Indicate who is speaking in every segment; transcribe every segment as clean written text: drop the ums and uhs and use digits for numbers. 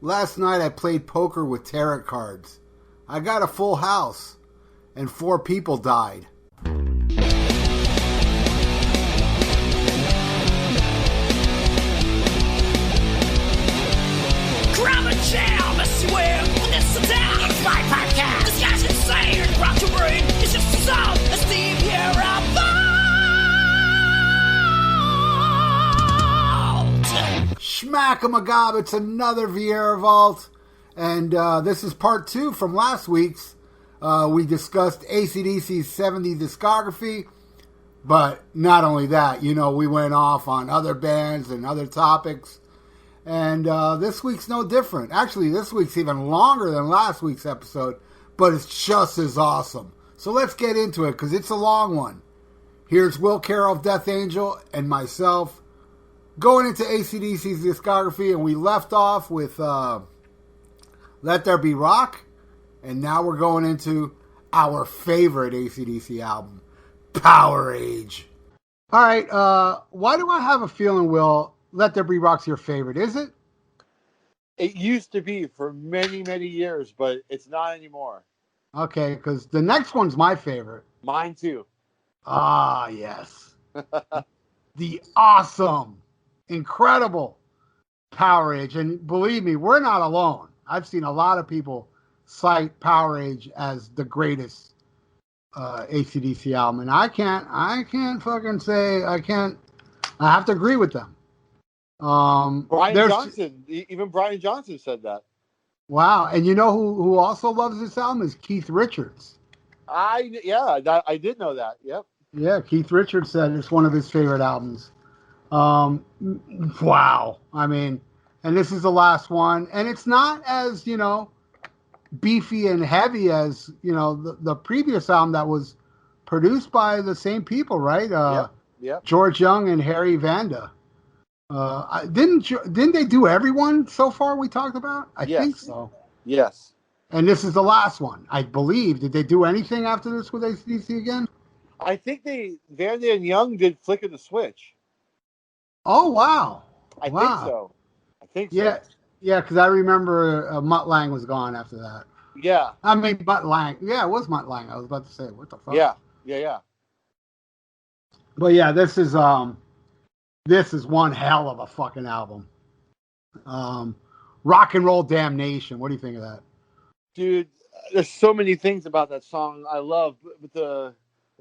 Speaker 1: Last night I played poker with tarot cards. I got a full house, and 4 people died.
Speaker 2: Grab a jam, I swear, this is down. It's my podcast. This guy's insane. Rock your brain. It's just a sound. A Steve here
Speaker 1: Schmack-a-magob, it's another Vieira Vault, and this is part 2 from last week's. We discussed AC/DC's 70's discography, but not only that, we went off on other bands and other topics, and this week's no different. Actually, this week's even longer than last week's episode, but it's just as awesome. So let's get into it, because it's a long one. Here's Will Carroll of Death Angel and myself, going into AC/DC's discography, and we left off with Let There Be Rock, and now we're going into our favorite AC/DC album, Powerage. All right, why do I have a feeling, Will, Let There Be Rock's your favorite? Is it?
Speaker 3: It used to be for many, many years, but it's not anymore.
Speaker 1: Okay, because the next one's my favorite.
Speaker 3: Mine too.
Speaker 1: Ah, yes. The awesome, incredible Powerage. And believe me, we're not alone. I've seen a lot of people cite Powerage as the greatest AC/DC album. And I can't fucking say, I have to agree with them.
Speaker 3: Brian Johnson, even Brian Johnson said that.
Speaker 1: Wow. And you know who also loves this album is Keith Richards.
Speaker 3: I did know that. Yep.
Speaker 1: Yeah, Keith Richards said it's one of his favorite albums. Wow. I mean, and this is the last one, and it's not as, beefy and heavy as, the previous album that was produced by the same people, right?
Speaker 3: Yep.
Speaker 1: George Young and Harry Vanda. Didn't they do everyone so far we talked about? I think so.
Speaker 3: Yes.
Speaker 1: And this is the last one, I believe. Did they do anything after this with AC/DC again?
Speaker 3: I think Vanda and Young did Flick of the Switch.
Speaker 1: Oh, wow.
Speaker 3: I think so.
Speaker 1: Yeah, because I remember Mutt Lange was gone after that.
Speaker 3: Yeah.
Speaker 1: I mean, Mutt Lange. Yeah, it was Mutt Lange. I was about to say, what the fuck?
Speaker 3: Yeah.
Speaker 1: But yeah, this is one hell of a fucking album. Rock and Roll Damnation. What do you think of that? Dude,
Speaker 3: there's so many things about that song I love, but the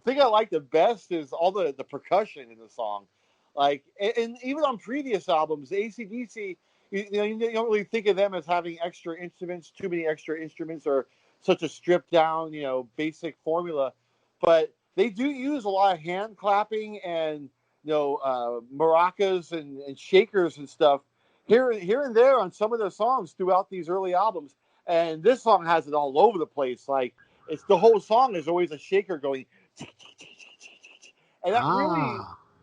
Speaker 3: thing I like the best is all the percussion in the song. Like, and even on previous albums, AC/DC, you don't really think of them as having extra instruments, too many extra instruments, or such a stripped down, basic formula. But they do use a lot of hand clapping and, maracas and shakers and stuff here and there on some of their songs throughout these early albums. And this song has it all over the place. Like, it's the whole song is always a shaker going, and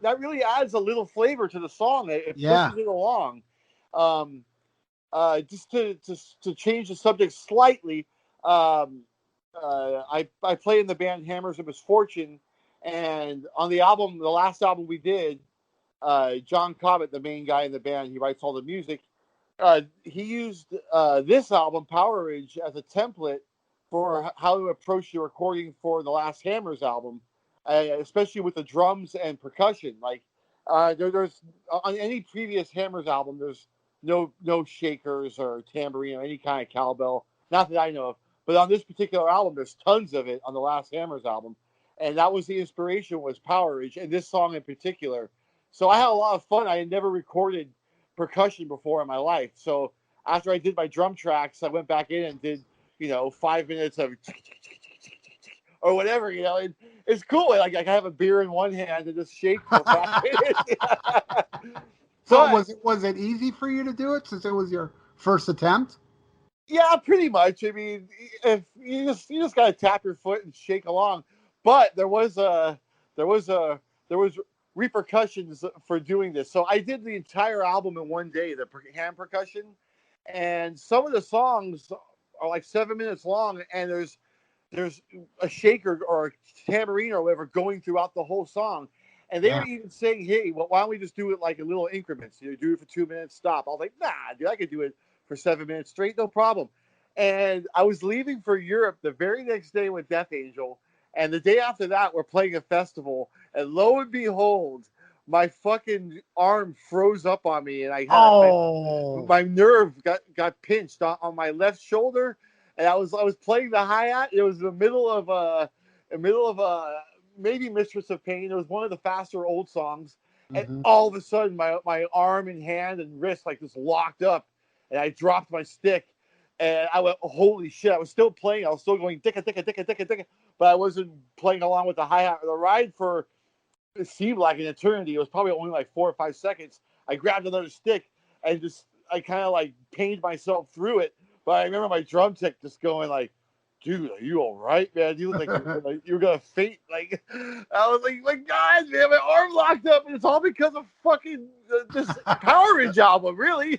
Speaker 3: that really adds a little flavor to the song. It pushes it along. Just to change the subject slightly, I play in the band Hammers of Misfortune, and on the last album we did, John Cobbett, the main guy in the band, he writes all the music. He used this album, Powerage, as a template for how to approach the recording for the last Hammers album, especially with the drums and percussion. Like, there's on any previous Hammers album, there's no shakers or tambourine or any kind of cowbell, not that I know of. But on this particular album, there's tons of it on the last Hammers album, and that was the inspiration, was Powerage, and this song in particular. So I had a lot of fun. I had never recorded percussion before in my life. So after I did my drum tracks, I went back in and did, 5 minutes of or whatever, and it's cool. Like I have a beer in one hand and just shake for 5 minutes.
Speaker 1: So was it easy for you to do it since it was your first attempt?
Speaker 3: Yeah, pretty much. I mean, if you just gotta tap your foot and shake along. But there was repercussions for doing this. So I did the entire album in one day, the hand percussion, and some of the songs are like 7 minutes long, and there's a shaker or a tambourine or whatever going throughout the whole song. And they were even saying, hey, well, why don't we just do it like in little increments? Do it for 2 minutes, stop. I was like, nah, dude, I could do it for 7 minutes straight, no problem. And I was leaving for Europe the very next day with Death Angel, and the day after that, we're playing a festival, and lo and behold, my fucking arm froze up on me, and I had my nerve got pinched on my left shoulder, and I was playing the hi-hat. It was the middle of maybe Mistress of Pain. It was one of the faster old songs, and all of a sudden my arm and hand and wrist like just locked up, and I dropped my stick, and I went, holy shit! I was still playing. I was still going ticka ticka ticka ticka ticka, but I wasn't playing along with the hi-hat. The ride for it seemed like an eternity. It was probably only like 4 or 5 seconds. I grabbed another stick and I kind of like pained myself through it. But I remember my drum tech just going like, dude, are you all right, man? You look like you were going to faint. Like, I was like, my God, man, my arm locked up. And it's all because of fucking this Powerage album, really.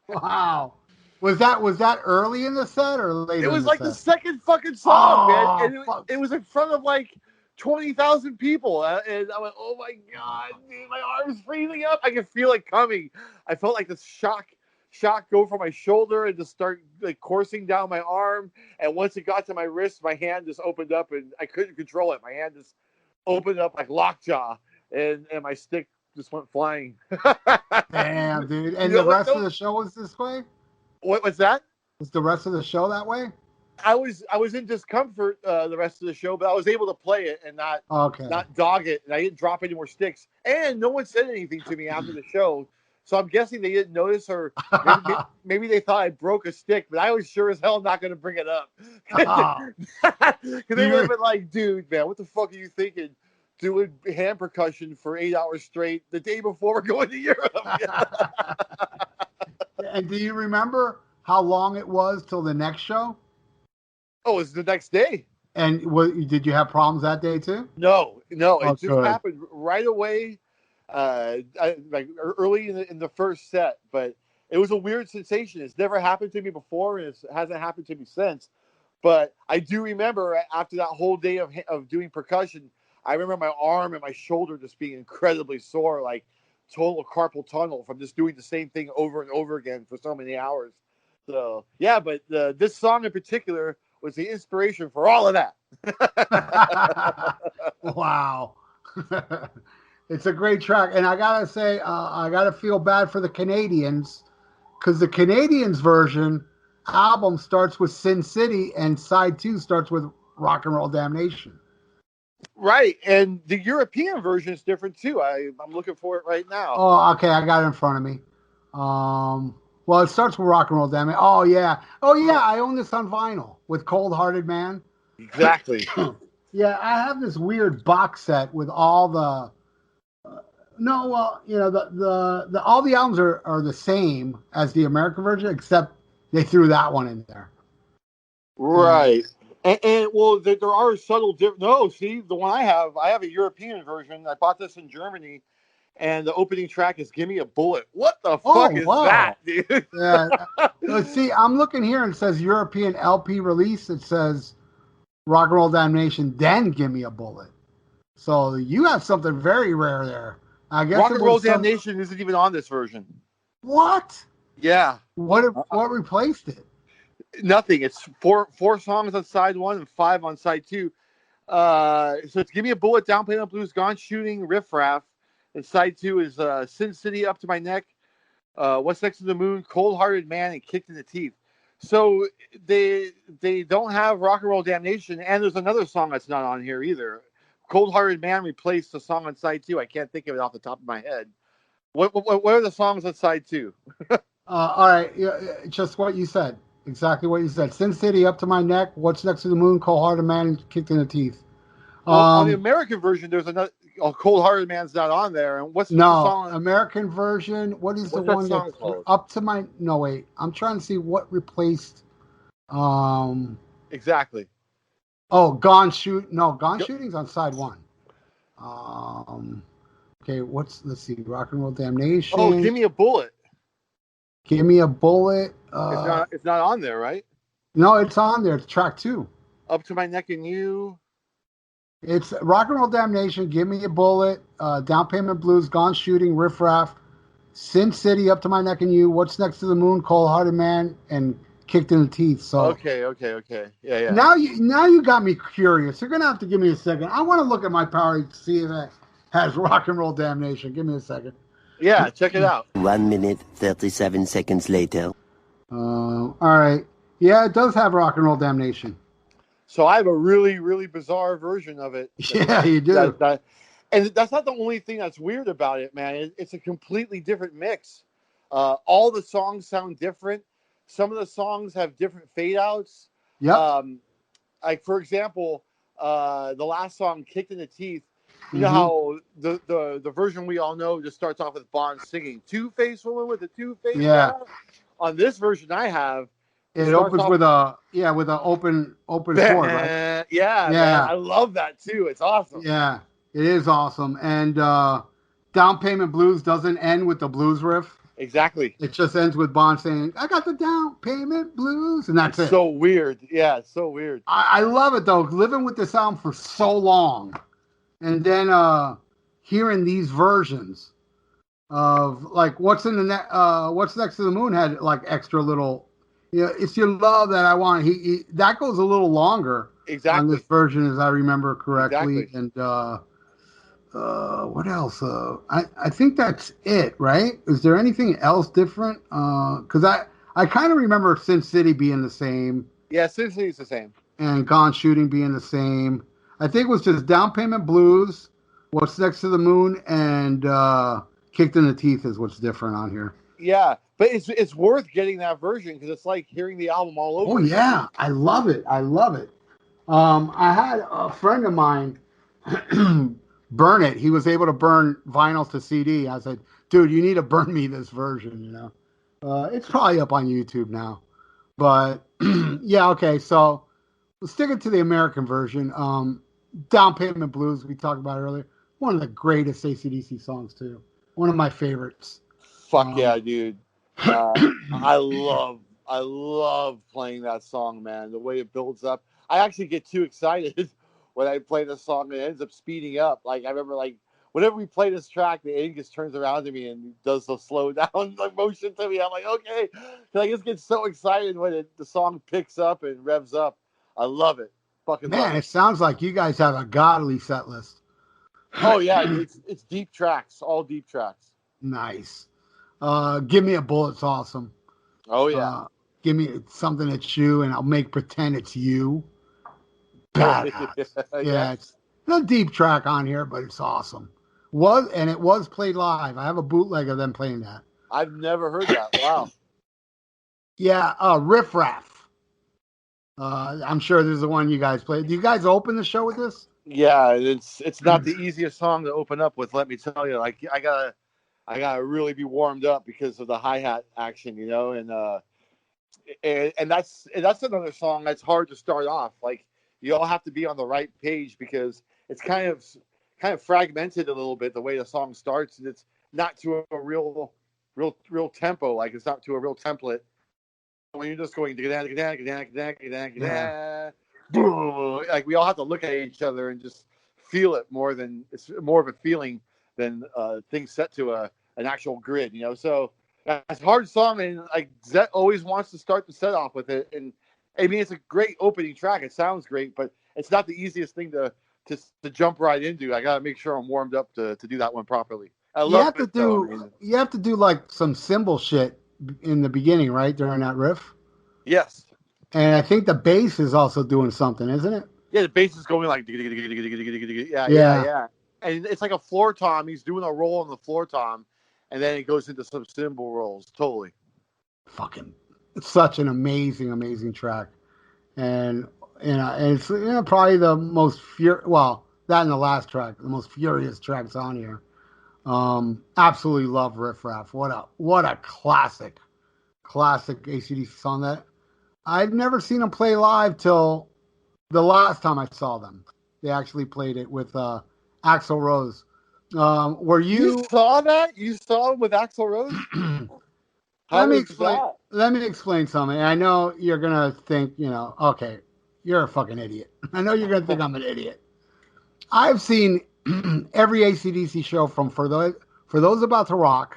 Speaker 1: Wow. Was that early in the set or later?
Speaker 3: It was
Speaker 1: in
Speaker 3: like the second fucking song, man. And it was in front of like 20,000 people. And I went, oh my God, dude, my arm's freezing up. I can feel it coming. I felt like this shock go from my shoulder and just start like coursing down my arm. And once it got to my wrist, my hand just opened up and I couldn't control it. My hand just opened up like lockjaw, and my stick just went flying.
Speaker 1: Damn, dude. And the rest of the show was this way?
Speaker 3: What was that?
Speaker 1: Was the rest of the show that way?
Speaker 3: I was in discomfort the rest of the show, but I was able to play it and not dog it, and I didn't drop any more sticks. And no one said anything to me after the show, so I'm guessing they didn't notice, or maybe they thought I broke a stick. But I was sure as hell not going to bring it up, because they would have been like, "Dude, man, what the fuck are you thinking? Doing hand percussion for 8 hours straight the day before we're going to Europe?"
Speaker 1: And do you remember how long it was till the next show?
Speaker 3: Oh, it was the next day.
Speaker 1: And did you have problems that day too?
Speaker 3: No. It just
Speaker 1: good.
Speaker 3: happened right away, like early in the first set. But it was a weird sensation. It's never happened to me before, and it hasn't happened to me since. But I do remember after that whole day of doing percussion, I remember my arm and my shoulder just being incredibly sore, like total carpal tunnel from just doing the same thing over and over again for so many hours. So yeah, but this song in particular was the inspiration for all of that.
Speaker 1: Wow. It's a great track. And I gotta say, I gotta feel bad for the Canadians, because the Canadians version album starts with Sin City and side 2 starts with Rock and Roll Damnation.
Speaker 3: Right, and the European version is different too. I'm looking for it right now.
Speaker 1: Oh, okay, I got it in front of me. Well, it starts with Rock and Roll Damnation. Oh yeah, I own this on vinyl with Cold Hearted Man.
Speaker 3: Exactly.
Speaker 1: Yeah, I have this weird box set with all the. All the albums are the same as the American version, except they threw that one in there.
Speaker 3: Right. And well, there are subtle differences. No, see, the one I have a European version. I bought this in Germany, and the opening track is "Give Me a Bullet." What the fuck is that, dude?
Speaker 1: Yeah. Let's see. I'm looking here, and it says European LP release. It says Rock and Roll Damnation, then "Give Me a Bullet." So you have something very rare there. I guess
Speaker 3: Rock and Roll Damnation isn't even on this version.
Speaker 1: What?
Speaker 3: Yeah.
Speaker 1: What replaced it?
Speaker 3: Nothing. It's four songs on side 1 and 5 on side 2. So it's "Give Me a Bullet," "Down Payment Blues," "Gone Shooting," "Riff Raff," and side 2 is "Sin City," "Up to My Neck," "What's Next to the Moon," "Cold Hearted Man," and "Kicked in the Teeth." So they don't have Rock and Roll Damnation, and there's another song that's not on here either. "Cold Hearted Man" replaced the song on side 2. I can't think of it off the top of my head. What are the songs on side 2?
Speaker 1: All right, just what you said. Exactly what you said. Sin City, "Up to My Neck," "What's Next to the Moon," "Cold Hearted Man," and "Kicked in the Teeth."
Speaker 3: Well, on the American version, there's another. "Cold Hearted Man's" not on there. And what's the song?
Speaker 1: American version. What's the one
Speaker 3: song
Speaker 1: that's
Speaker 3: called?
Speaker 1: "Up to My"? No, wait. I'm trying to see what replaced.
Speaker 3: Exactly.
Speaker 1: Oh, Gone Shooting's on side 1. Okay, let's see. Rock and Roll Damnation.
Speaker 3: Oh, "Give Me a Bullet."
Speaker 1: Give Me a Bullet.
Speaker 3: It's not on there, right?
Speaker 1: No, it's on there. It's track 2.
Speaker 3: "Up to My Neck and You."
Speaker 1: It's Rock and Roll Damnation, "Give Me a Bullet," "Down Payment Blues," "Gone Shooting," "Riff Raff," Sin City, Up to My Neck in You, What's Next to the Moon, Cold Hearted Man, and Kicked in the Teeth. So
Speaker 3: Okay. Yeah.
Speaker 1: now you got me curious. You're gonna have to give me a second. I want to look at my Powerage to see if it has Rock and Roll Damnation. Give me a second.
Speaker 3: Yeah, check it out.
Speaker 4: 1 minute, 37 seconds later.
Speaker 1: All right. Yeah, it does have Rock and Roll Damnation.
Speaker 3: So I have a really, really bizarre version of it.
Speaker 1: Yeah, you do.
Speaker 3: And that's not the only thing that's weird about it, man. It's a completely different mix. All the songs sound different. Some of the songs have different fade outs.
Speaker 1: Yep.
Speaker 3: Like, for example, the last song, Kicked in the Teeth, you know how the version we all know just starts off with Bond singing Two-Faced Woman with a two-faced hat? On this version I have,
Speaker 1: it opens with an open chord, right?
Speaker 3: Yeah, man, I love that too. It's awesome.
Speaker 1: Yeah, it is awesome. And Down Payment Blues doesn't end with the blues riff.
Speaker 3: Exactly.
Speaker 1: It just ends with Bond saying, "I got the down payment blues," and that's it.
Speaker 3: So weird. Yeah, so weird.
Speaker 1: I love it though. Living with this album for so long, and then hearing these versions of like What's Next to the Moon had like extra little. Yeah, It's Your Love That I Want. He that goes a little longer on this version, as I remember correctly.
Speaker 3: Exactly.
Speaker 1: And what else? I think that's it, right? Is there anything else different? Because I kind of remember Sin City being the same.
Speaker 3: Yeah, Sin City's the same.
Speaker 1: And Gone Shooting being the same. I think it was just Down Payment Blues, What's Next to the Moon, and Kicked in the Teeth is what's different on here.
Speaker 3: Yeah, but it's worth getting that version because it's like hearing the album all over.
Speaker 1: Oh yeah, I love it. I had a friend of mine burn it. He was able to burn vinyls to CD. I said, "Dude, you need to burn me this version." You know, it's probably up on YouTube now. But yeah, okay. So let's stick it to the American version. Down Payment Blues we talked about earlier. One of the greatest AC/DC songs too. One of my favorites.
Speaker 3: Fuck yeah, dude. I love playing that song, man. The way it builds up. I actually get too excited when I play this song and it ends up speeding up. Like I remember like whenever we play this track, the Angus turns around to me and does the slow down like motion to me. I'm like, okay. And I just get so excited when the song picks up and revs up. I love it. Fucking
Speaker 1: man,
Speaker 3: love it.
Speaker 1: It sounds like you guys have a godly set list.
Speaker 3: Oh yeah, it's deep tracks, all deep tracks.
Speaker 1: Nice. Give Me a Bullet's awesome.
Speaker 3: Oh yeah.
Speaker 1: Give me something that's you, and I'll make pretend it's you. Badass. Yeah, it's a deep track on here, but it's awesome. It was played live. I have a bootleg of them playing that.
Speaker 3: I've never heard that. Wow.
Speaker 1: Yeah, Riff Raff. I'm sure this is the one you guys played. Do you guys open the show with this?
Speaker 3: Yeah, it's not the easiest song to open up with. Let me tell you, like I gotta really be warmed up because of the hi-hat action, you know, and that's another song that's hard to start off. Like you all have to be on the right page because it's kind of fragmented a little bit the way the song starts, and it's not to a real tempo. Like it's not to a real template. When you're just going like we all have to look at each other and just feel it more than it's more of a feeling than things set to an actual grid, you know. So it's a hard song, and like Zet always wants to start the set off with it. And I mean, it's a great opening track. It sounds great, but it's not the easiest thing to jump right into. I gotta make sure I'm warmed up to do that one properly. You have
Speaker 1: to do like some cymbal shit in the beginning, right, during that riff.
Speaker 3: Yes.
Speaker 1: And I think the bass is also doing something, isn't it?
Speaker 3: Yeah, the bass is going like yeah. And it's like a floor tom. He's doing a roll on the floor tom, and then it goes into some cymbal rolls. Totally.
Speaker 1: Fucking, it's such an amazing track, and it's probably the most that and the last track, the most furious tracks on here. Absolutely love Riff Raff. What a classic AC/DC song that I'd never seen them play live till the last time I saw them. They actually played it with Axl Rose. Were you
Speaker 3: saw that? You saw him with Axl Rose?
Speaker 1: Let me explain something. I know you're gonna think, okay, you're a fucking idiot. I know you're gonna think I'm an idiot. I've seen every AC/DC show from For Those About to Rock.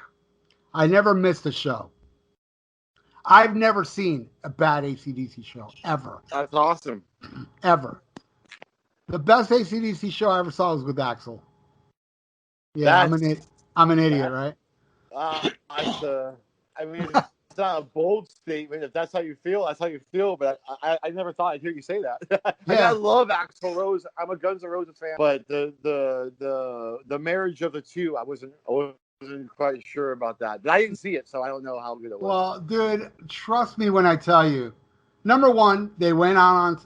Speaker 1: I never missed a show. I've never seen a bad AC/DC show, ever.
Speaker 3: That's awesome.
Speaker 1: Ever. The best AC/DC show I ever saw was with Axl. Yeah, I'm an idiot, right?
Speaker 3: I mean, it's not a bold statement. If that's how you feel, that's how you feel. But I never thought I'd hear you say that. I mean,
Speaker 1: Yeah.
Speaker 3: I love Axl Rose. I'm a Guns N' Roses fan. But the marriage of the two, I wasn't quite sure about that. But I didn't see it, so I don't know how good it was.
Speaker 1: Well, dude, trust me when I tell you. Number one, they went on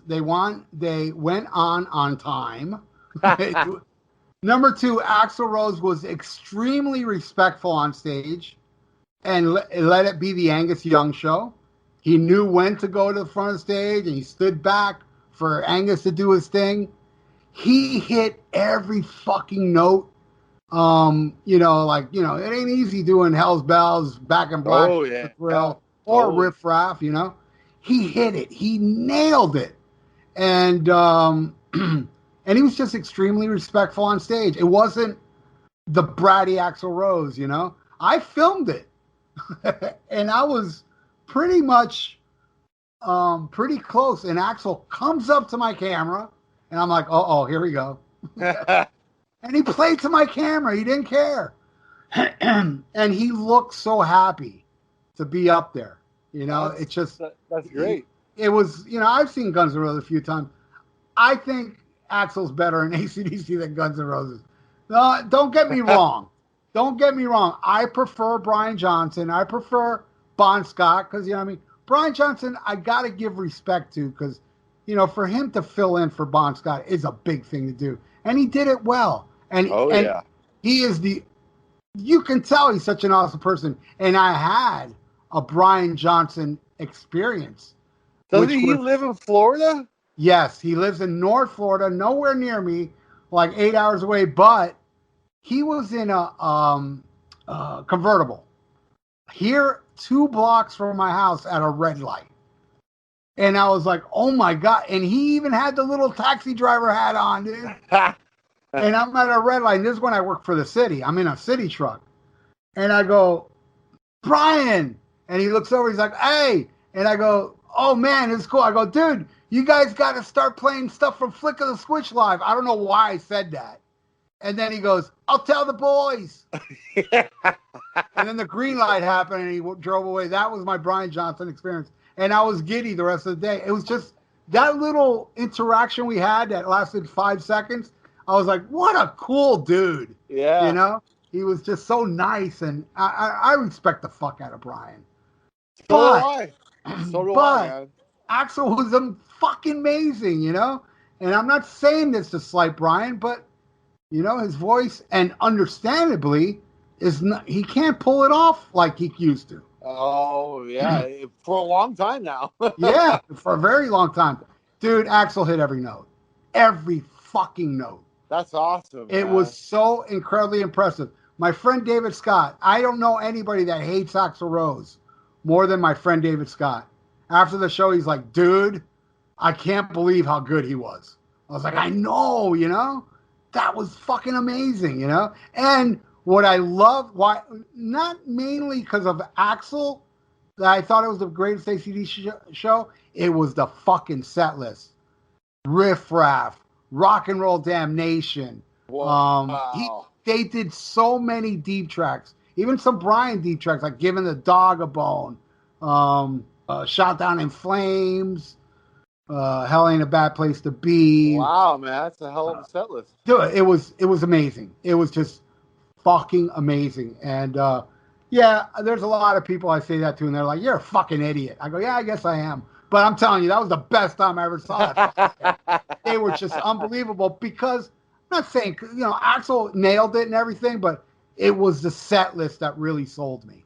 Speaker 1: time. Number two, Axl Rose was extremely respectful on stage and let it be the Angus Young show. He knew when to go to the front of the stage, and he stood back for Angus to do his thing. He hit every fucking note. It ain't easy doing Hell's Bells, Back in Black, or Riff Raff, He hit it. He nailed it. And and he was just extremely respectful on stage. It wasn't the bratty Axl Rose, I filmed it. And I was pretty much pretty close. And Axl comes up to my camera, and I'm like, oh, here we go. And he played to my camera. He didn't care. And he looked so happy to be up there. It's just...
Speaker 3: That's great.
Speaker 1: It was, I've seen Guns N' Roses a few times. I think Axl's better in AC/DC than Guns N' Roses. No, don't get me wrong. Don't get me wrong. I prefer Brian Johnson. I prefer Bon Scott because, Brian Johnson, I got to give respect to because, for him to fill in for Bon Scott is a big thing to do. And he did it well. And he is you can tell he's such an awesome person. And I had a Brian Johnson experience.
Speaker 3: Doesn't he live in Florida?
Speaker 1: Yes, he lives in North Florida, nowhere near me, like 8 hours away. But he was in a convertible here 2 blocks from my house at a red light. And I was like, oh, my God. And he even had the little taxi driver hat on, dude. And I'm at a red light. And this is when I work for the city. I'm in a city truck. And I go, Brian. And he looks over. He's like, hey. And I go, oh, man, it's cool. I go, dude, you guys got to start playing stuff from Flick of the Switch live. I don't know why I said that. And then he goes, I'll tell the boys. And then the green light happened and he drove away. That was my Brian Johnson experience. And I was giddy the rest of the day. It was just that little interaction we had that lasted 5 seconds. I was like, what a cool dude.
Speaker 3: Yeah.
Speaker 1: He was just so nice. And I respect the fuck out of Brian.
Speaker 3: So do I, man.
Speaker 1: Axl was fucking amazing, And I'm not saying this to slight Brian, but, his voice, and understandably, he can't pull it off like he used to.
Speaker 3: Oh, yeah. For a long time now.
Speaker 1: Yeah, for a very long time. Dude, Axl hit every note. Every fucking note.
Speaker 3: That's awesome.
Speaker 1: It was so incredibly impressive. My friend David Scott, I don't know anybody that hates Axl Rose more than my friend David Scott. After the show, he's like, dude, I can't believe how good he was. I was like, I know, that was fucking amazing, And what I love, not mainly because of Axl, that I thought it was the greatest AC/DC show, it was the fucking set list. Riff Raff, Rock and Roll Damnation.
Speaker 3: Wow.
Speaker 1: They did so many deep tracks. Even some Brian deep tracks, like Giving the Dog a Bone, Shot Down in Flames, Hell Ain't a Bad Place to Be.
Speaker 3: Wow, man, that's a hell of a set list.
Speaker 1: Dude, it was amazing. It was just fucking amazing. And there's a lot of people I say that to, and they're like, "You're a fucking idiot." I go, "Yeah, I guess I am." But I'm telling you, that was the best time I ever saw it. They were just unbelievable because I'm not saying Axl nailed it and everything, but it was the set list that really sold me.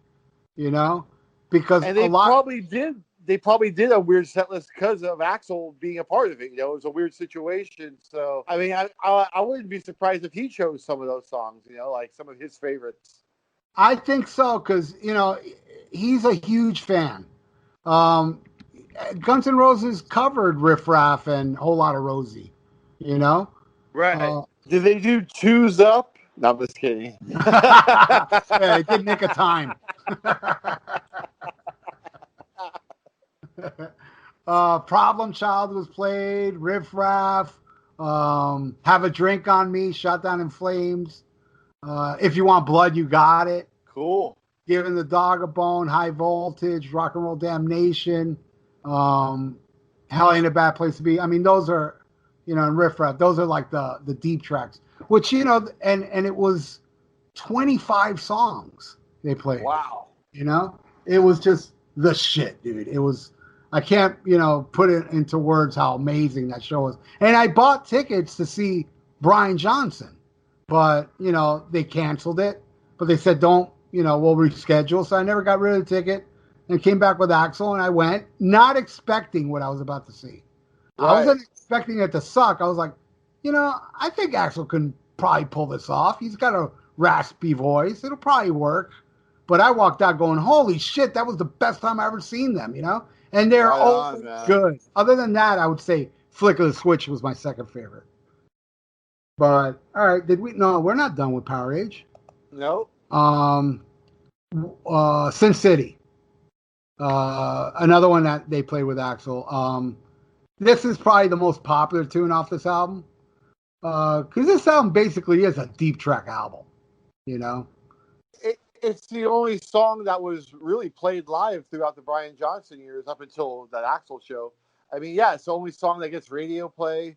Speaker 1: Because
Speaker 3: and they probably did a weird set list because of Axl being a part of it. It was a weird situation. So, I mean, I wouldn't be surprised if he chose some of those songs, like some of his favorites.
Speaker 1: I think so because, he's a huge fan. Guns N' Roses covered Riff Raff and Whole Lotta Rosie,
Speaker 3: Right. Did they do Choose Up? No, I'm just kidding.
Speaker 1: Yeah, it did nick a time. Problem Child was played. Riff Raff. Have a Drink on Me. Shot Down in Flames. If You Want Blood, You Got It.
Speaker 3: Cool.
Speaker 1: Giving the Dog a Bone. High Voltage. Rock and Roll Damnation. Hell Ain't a Bad Place to Be. I mean, those are, and Riff Raff. Those are like the deep tracks. Which, and it was 25 songs they played.
Speaker 3: Wow.
Speaker 1: It was just the shit, dude. It was, I can't, put it into words how amazing that show was. And I bought tickets to see Brian Johnson, but, they canceled it. But they said, we'll reschedule. So I never got rid of the ticket and came back with Axl, and I went, not expecting what I was about to see. Right. I wasn't expecting it to suck. I was like, I think Axl can probably pull this off. He's got a raspy voice. It'll probably work. But I walked out going, holy shit, that was the best time I ever seen them, And they're all good. Other than that, I would say Flick of the Switch was my second favorite. But, all right, no, we're not done with Powerage.
Speaker 3: No.
Speaker 1: Sin City. Another one that they played with Axl. This is probably the most popular tune off this album. Because this album basically is a deep track album,
Speaker 3: It's the only song that was really played live throughout the Brian Johnson years up until that Axl show. I mean, yeah, it's the only song that gets radio play,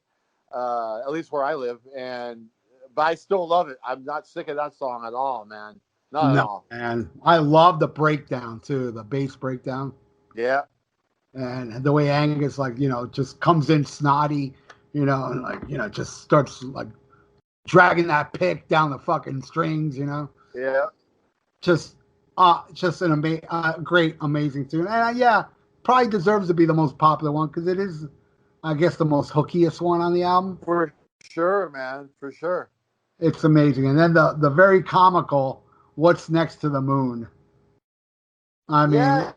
Speaker 3: at least where I live. But I still love it. I'm not sick of that song at all, man. Not at all.
Speaker 1: And I love the breakdown too, the bass breakdown.
Speaker 3: Yeah.
Speaker 1: And the way Angus, just comes in snotty, and just starts dragging that pick down the fucking strings,
Speaker 3: Yeah.
Speaker 1: Just an great, amazing tune. And probably deserves to be the most popular one because it is, I guess, the most hookiest one on the album.
Speaker 3: For sure, man. For sure.
Speaker 1: It's amazing. And then the very comical What's Next to the Moon. I mean,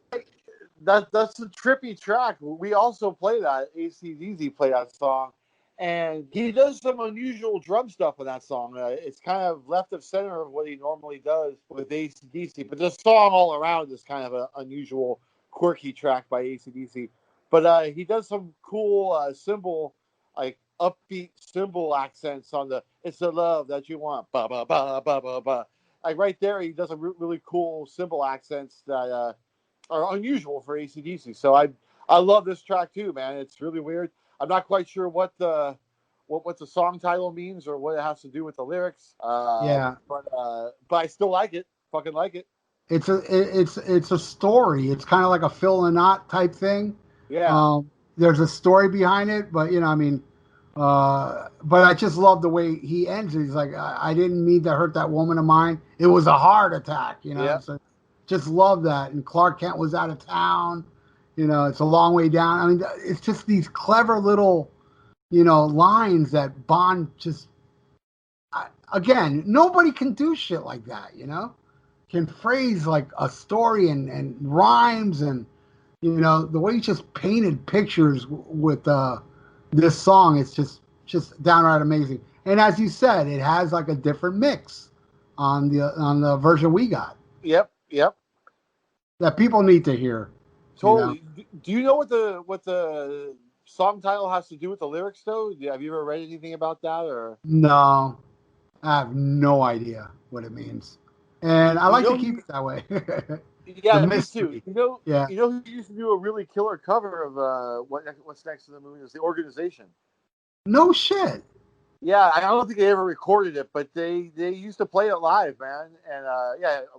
Speaker 3: that's a trippy track. We also play that. AC/DC play that song. And he does some unusual drum stuff on that song. It's kind of left of center of what he normally does with AC/DC. But the song all around is kind of an unusual, quirky track by AC/DC. But he does some cool cymbal, upbeat cymbal accents on the "It's the love that you want." Ba ba ba ba ba ba. Right there, he does some really cool cymbal accents that are unusual for AC/DC. So I love this track too, man. It's really weird. I'm not quite sure what the song title means or what it has to do with the lyrics. But I still like it. Fucking like it.
Speaker 1: It's a story. It's kind of like a Phil and Knot type thing.
Speaker 3: Yeah.
Speaker 1: There's a story behind it, but but I just love the way he ends it. He's like, I didn't mean to hurt that woman of mine. It was a heart attack,
Speaker 3: Yeah.
Speaker 1: So just love that. And Clark Kent was out of town. It's a long way down. I mean, it's just these clever little, lines that Bond just, again, nobody can do shit like that, can phrase like a story and rhymes and, the way he just painted pictures with this song, it's just downright amazing. And as you said, it has like a different mix on the version we got.
Speaker 3: Yep.
Speaker 1: That people need to hear.
Speaker 3: Totally. Do you know what the song title has to do with the lyrics, though? Have you ever read anything about that? Or
Speaker 1: no, I have no idea what it means, and I like to keep it that way.
Speaker 3: Yeah, me too. You know who used to do a really killer cover of What's Next to the Moon is the Organization.
Speaker 1: No shit.
Speaker 3: Yeah, I don't think they ever recorded it, but they used to play it live, man. And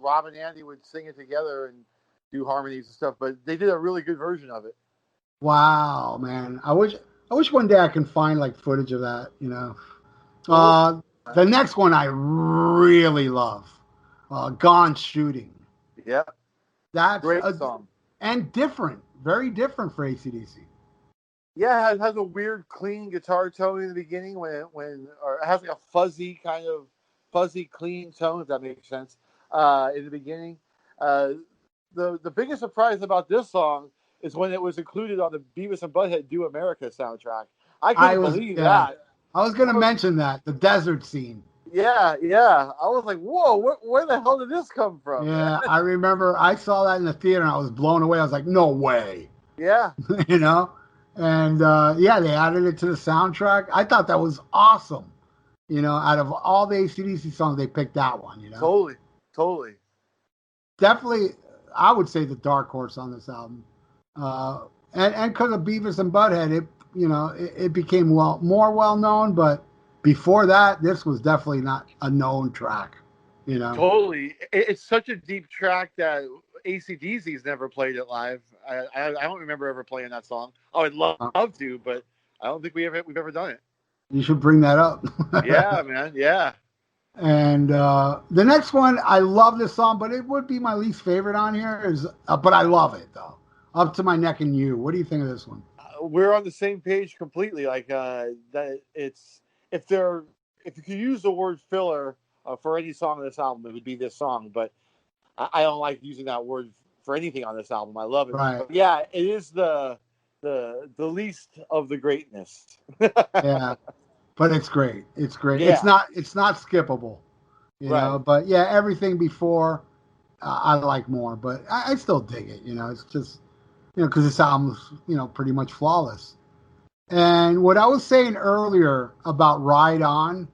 Speaker 3: Rob and Andy would sing it together and do harmonies and stuff, but they did a really good version of it.
Speaker 1: Wow, man. I wish one day I can find like footage of that, The next one I really love. Gone Shooting.
Speaker 3: Yeah.
Speaker 1: That's
Speaker 3: great song.
Speaker 1: And different. Very different for AC/DC.
Speaker 3: Yeah, it has a weird clean guitar tone in the beginning or it has like a fuzzy, clean tone, if that makes sense, in the beginning. The biggest surprise about this song is when it was included on the Beavis and Butthead Do America soundtrack. I couldn't believe that.
Speaker 1: I was going to mention that, the desert scene.
Speaker 3: Yeah, yeah. I was like, whoa, where the hell did this come from?
Speaker 1: Yeah, I remember I saw that in the theater and I was blown away. I was like, no way,
Speaker 3: Yeah,
Speaker 1: you know? And yeah, they added it to the soundtrack. I thought that was awesome. Out of all the AC/DC songs, they picked that one.
Speaker 3: totally, totally.
Speaker 1: Definitely, I would say the dark horse on this album. Uh, and because of Beavis and Butthead, it became more well known. But before that, this was definitely not a known track.
Speaker 3: Totally. It's such a deep track that AC/DC's never played it live. I don't remember ever playing that song. Oh, I'd love
Speaker 1: Uh,
Speaker 3: to, but I don't think we've ever done it.
Speaker 1: you should bring that up.
Speaker 3: Yeah, man. Yeah.
Speaker 1: And the next one, I love this song, but it would be my least favorite on here. But I love it though. Up to My Neck and You. What do you think of this one?
Speaker 3: We're on the same page completely. Like that, it's if you could use the word filler for any song on this album, it would be this song. But I don't like using that word for anything on this album. I love it.
Speaker 1: Right.
Speaker 3: But yeah, it is the least of the greatness.
Speaker 1: Yeah. But it's great. It's great.
Speaker 3: Yeah.
Speaker 1: It's not skippable.
Speaker 3: Right.
Speaker 1: But yeah, everything before I like more, but I still dig it. It's just because this album's pretty much flawless. And what I was saying earlier about Ride On,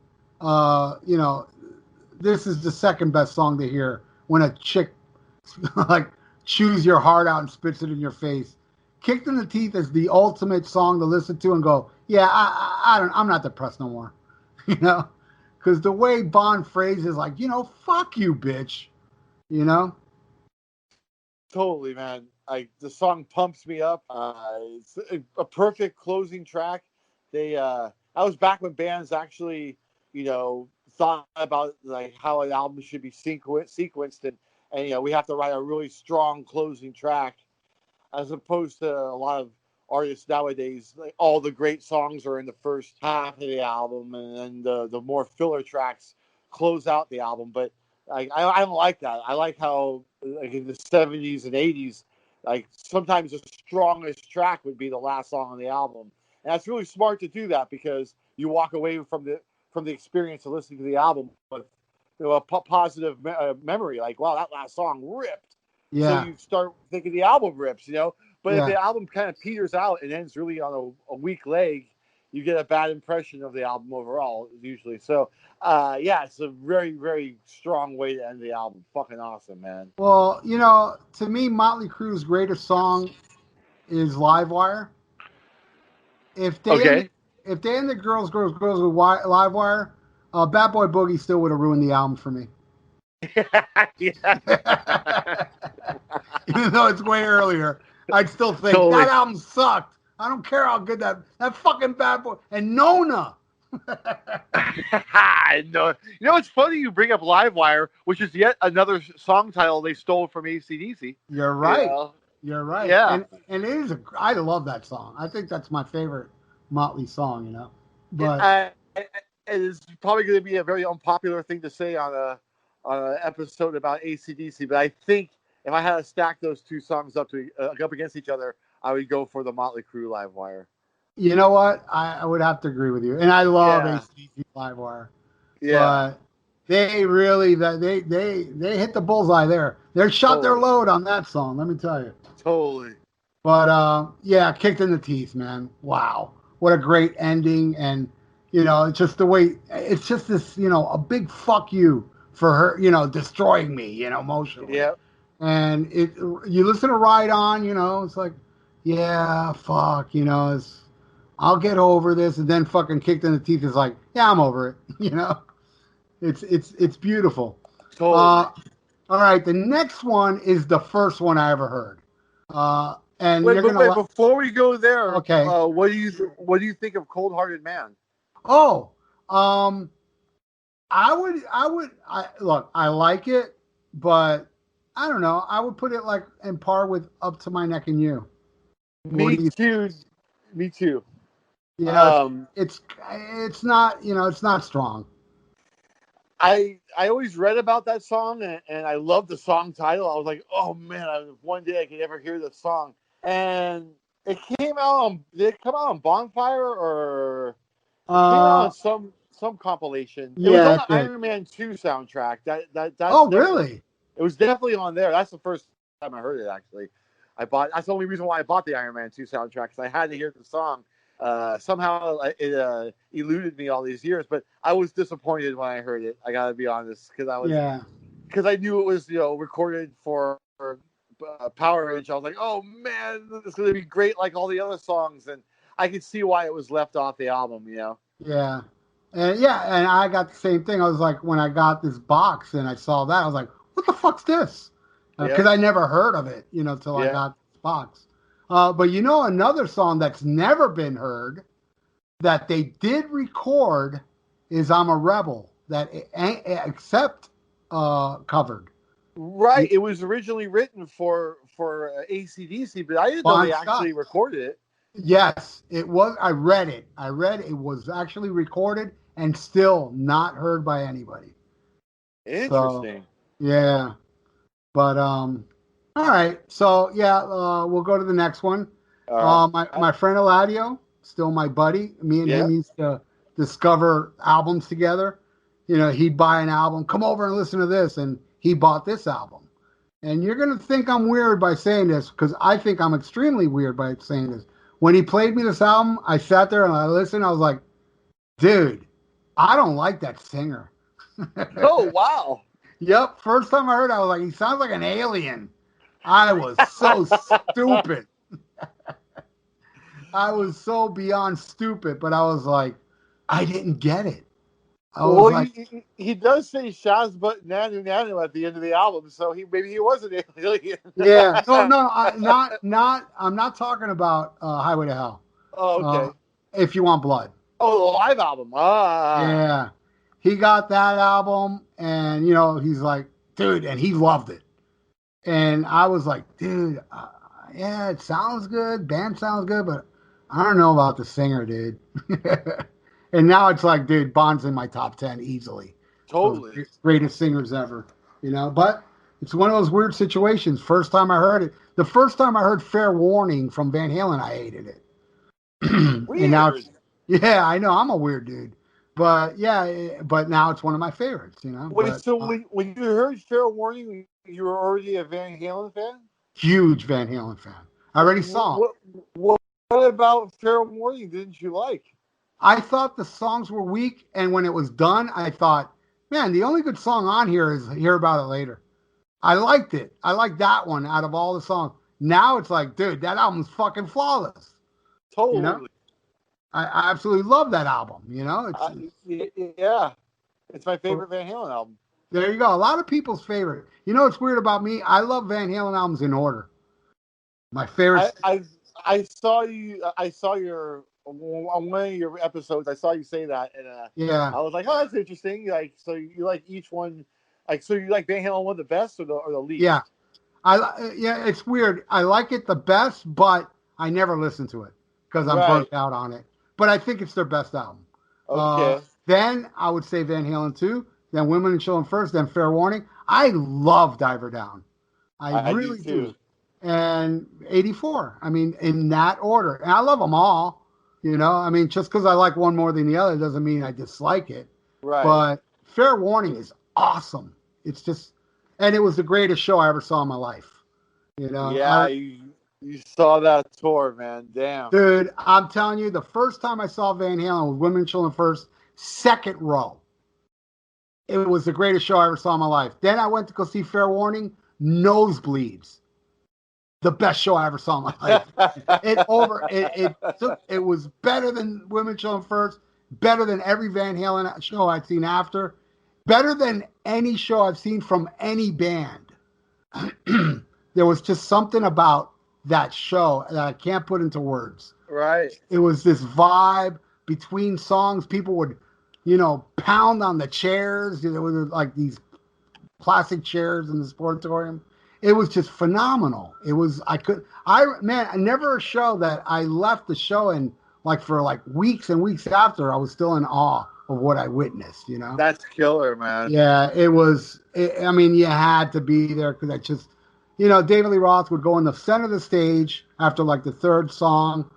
Speaker 1: this is the second best song to hear when a chick like chews your heart out and spits it in your face. Kicked in the Teeth is the ultimate song to listen to and go, yeah, I'm not depressed no more, because the way Bond phrases like, fuck you, bitch,
Speaker 3: Totally, man. Like the song pumps me up. It's a perfect closing track. I was back when bands actually, thought about like how an album should be sequenced, and we have to write a really strong closing track, as opposed to a lot of artists nowadays. Like all the great songs are in the first half of the album, and then the more filler tracks close out the album. But I don't like that. I like how like in the 70's and 80's, like sometimes the strongest track would be the last song on the album, and that's really smart to do that because you walk away from the experience of listening to the album with a positive memory. Like, wow, that last song ripped. So
Speaker 1: Yeah,
Speaker 3: you start thinking the album rips. But if
Speaker 1: yeah.
Speaker 3: the album kind of peters out and ends really on a weak leg, you get a bad impression of the album overall, usually. So, yeah, it's a very, very strong way to end the album. Fucking awesome, man.
Speaker 1: Well, to me, Motley Crue's greatest song is Livewire. If they ended,
Speaker 3: Okay.
Speaker 1: if they ended Girls with Livewire, Bad Boy Boogie still would have ruined the album for me.
Speaker 3: Yeah.
Speaker 1: Even though it's way earlier, I'd still think
Speaker 3: Totally.
Speaker 1: that album sucked. I don't care how good that fucking Bad Boy and Nona.
Speaker 3: No, it's funny you bring up Livewire, which is yet another song title they stole from AC/DC.
Speaker 1: You're right.
Speaker 3: You know?
Speaker 1: You're right.
Speaker 3: Yeah.
Speaker 1: And it is I love that song. I think that's my favorite Motley song. But
Speaker 3: It is probably going to be a very unpopular thing to say on an episode about AC/DC, but I think if I had to stack those two songs up against each other, I would go for the Motley Crue Livewire.
Speaker 1: you know what? I would have to agree with you. And I love
Speaker 3: Yeah.
Speaker 1: AC/DC Livewire.
Speaker 3: Yeah.
Speaker 1: But they really they hit the bullseye there. They shot their load on that song, let me tell you.
Speaker 3: Totally.
Speaker 1: But yeah, Kicked in the Teeth, man. Wow. What a great ending. And it's just the way it's just this, a big fuck you for her, destroying me, emotionally.
Speaker 3: Yeah.
Speaker 1: And you listen to Ride On, it's like, yeah, fuck, I'll get over this, and then fucking Kicked in the Teeth is like, yeah, I'm over it, It's beautiful.
Speaker 3: Totally.
Speaker 1: All right, the next one is the first one I ever heard. And
Speaker 3: Wait,
Speaker 1: you're gonna
Speaker 3: before we go there,
Speaker 1: okay.
Speaker 3: What do you think of Cold Hearted Man?
Speaker 1: Oh, I look, I like it, but I don't know. I would put it like in par with Up to My Neck and You.
Speaker 3: Me too. Me too.
Speaker 1: It's not, it's not strong.
Speaker 3: I always read about that song and I loved the song title. I was like, oh man, one day I could ever hear this song. And it came out did it come out on Bonfire or it came out on some compilation. It was
Speaker 1: Yeah,
Speaker 3: on
Speaker 1: I
Speaker 3: the
Speaker 1: think.
Speaker 3: Iron Man 2 soundtrack. That's
Speaker 1: Oh,
Speaker 3: definitely,
Speaker 1: really?
Speaker 3: it was definitely on there. That's the first time I heard it. Actually, that's the only reason why I bought the Iron Man 2 soundtrack, because I had to hear the song. Somehow it eluded me all these years, but I was disappointed when I heard it. I gotta be honest,
Speaker 1: Yeah.
Speaker 3: because I knew it was recorded for Powerage. I was like, oh man, it's gonna be great like all the other songs, and I could see why it was left off the album.
Speaker 1: Yeah. And I got the same thing. I was like, when I got this box and I saw that, I was like, what the fuck's this?
Speaker 3: Yeah,
Speaker 1: Because I never heard of it, till I
Speaker 3: yeah.
Speaker 1: got this box. But another song that's never been heard that they did record is I'm a Rebel, that except covered.
Speaker 3: Right. It was originally written for AC/DC, but I didn't know
Speaker 1: Bon
Speaker 3: they
Speaker 1: Scott.
Speaker 3: actually recorded it.
Speaker 1: Yes, it was. I read it. It was actually recorded and still not heard by anybody. So,
Speaker 3: Interesting.
Speaker 1: yeah. But all right. So yeah, we'll go to the next one.
Speaker 3: All
Speaker 1: My friend Eladio, still my buddy. Me and
Speaker 3: Yeah.
Speaker 1: him used to discover albums together. He'd buy an album, come over and listen to this, and he bought this album. And you're gonna think I'm weird by saying this, because I think I'm extremely weird by saying this. When he played me this album, I sat there and I listened. I was like, dude, I don't like that singer.
Speaker 3: Oh wow.
Speaker 1: Yep. First time I heard it, I was like, he sounds like an alien. I was so stupid. I was so beyond stupid, but I was like, I didn't get it. I was
Speaker 3: Well,
Speaker 1: like,
Speaker 3: he does say Shaz but Nanu Nanu at the end of the album, so maybe he was an alien.
Speaker 1: yeah, no, I'm not talking about Highway to Hell.
Speaker 3: Oh,
Speaker 1: Uh,
Speaker 3: okay.
Speaker 1: if you want blood.
Speaker 3: Oh, the live album. Ah.
Speaker 1: Yeah. He got that album and, he's like, dude, and he loved it. And I was like, dude, yeah, it sounds good. Band sounds good, but I don't know about the singer, dude. And now it's like, dude, Bond's in my top 10 easily.
Speaker 3: Totally.
Speaker 1: Greatest singers ever, But it's one of those weird situations. First time I heard it, the first time I heard Fair Warning from Van Halen, I hated it.
Speaker 3: Weird.
Speaker 1: And now yeah, I know, I'm a weird dude. But yeah, but now it's one of my favorites,
Speaker 3: Wait,
Speaker 1: But,
Speaker 3: so when you heard Fair Warning, you were already a Van Halen fan?
Speaker 1: huge Van Halen fan. I already saw him.
Speaker 3: What about Fair Warning didn't you like?
Speaker 1: I thought the songs were weak, and when it was done, I thought, man, the only good song on here is Hear About It Later. I liked it. I liked that one out of all the songs. Now it's like, dude, that album's fucking flawless.
Speaker 3: Totally.
Speaker 1: I absolutely love that album.
Speaker 3: Yeah. It's my favorite Van Halen album.
Speaker 1: There you go. A lot of people's favorite. What's weird about me? I love Van Halen albums in order. My favorite.
Speaker 3: I saw you. I saw your on one of your episodes. I saw you say that, and
Speaker 1: Yeah.
Speaker 3: I was like, "Oh, that's interesting." Like, so you like each one. Like, so you like Van Halen one the best or the least?
Speaker 1: Yeah. Yeah. It's weird. I like it the best, but I never listen to it because I'm burnt out on it. But I think it's their best album.
Speaker 3: Okay.
Speaker 1: Then I would say Van Halen 2, then Women and Children first, then Fair Warning. I love Diver Down. I really do. And 84. I mean, in that order. And I love them all. Just because I like one more than the other doesn't mean I dislike it.
Speaker 3: Right.
Speaker 1: But Fair Warning is awesome. It's just, and it was the greatest show I ever saw in my life.
Speaker 3: Yeah, you saw that tour, man. Damn.
Speaker 1: Dude, I'm telling you, the first time I saw Van Halen was Women and Children First, second row. It was the greatest show I ever saw in my life. Then I went to go see Fair Warning, nosebleeds. The best show I ever saw in my life. It was better than Women and Children First, better than every Van Halen show I'd seen after, better than any show I've seen from any band. There was just something about that show that I can't put into words.
Speaker 3: Right.
Speaker 1: It was this vibe between songs. People would, pound on the chairs. There were like these plastic chairs in the sportatorium. It was just phenomenal. Never a show that I left the show and for weeks and weeks after, I was still in awe of what I witnessed,
Speaker 3: That's killer, man.
Speaker 1: Yeah, it was. You had to be there because I just, David Lee Roth would go in the center of the stage after the third song,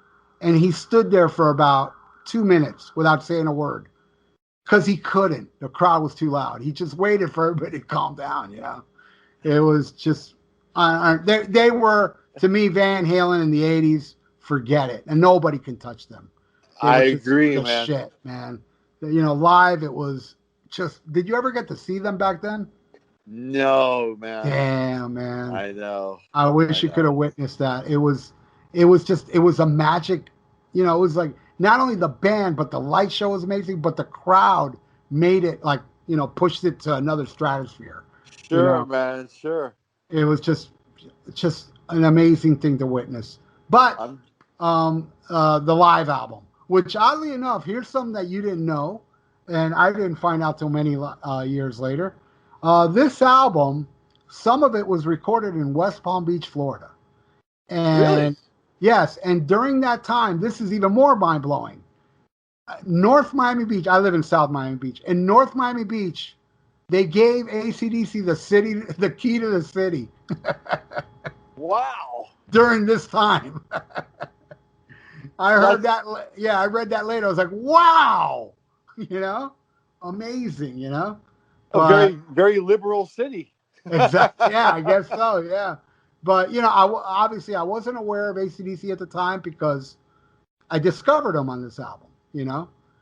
Speaker 1: and he stood there for about 2 minutes without saying a word. because he couldn't. The crowd was too loud. He just waited for everybody to calm down. It was just they were, to me, Van Halen in the '80s. Forget it, and nobody can touch them. They
Speaker 3: I
Speaker 1: were just
Speaker 3: agree,
Speaker 1: the
Speaker 3: man.
Speaker 1: shit, man. Live it was just. Did you ever get to see them back then?
Speaker 3: No, man.
Speaker 1: Damn, man.
Speaker 3: I know.
Speaker 1: I wish you could have witnessed that. It was a magic. It was like not only the band, but the light show was amazing, but the crowd made it like, pushed it to another stratosphere.
Speaker 3: Sure, man. Sure.
Speaker 1: It was just an amazing thing to witness. But the live album, which oddly enough, here's something that you didn't know, and I didn't find out till many years later. This album, some of it was recorded in West Palm Beach, Florida. And
Speaker 3: Really?
Speaker 1: yes, and during that time, this is even more mind-blowing. North Miami Beach, I live in South Miami Beach. In North Miami Beach, they gave AC/DC the key to the city.
Speaker 3: Wow.
Speaker 1: During this time. I heard that. Yeah, I read that later. I was like, wow, amazing,
Speaker 3: A very, very liberal city.
Speaker 1: Exactly. Yeah, I guess so. Yeah. But, obviously I wasn't aware of AC/DC at the time because I discovered them on this album,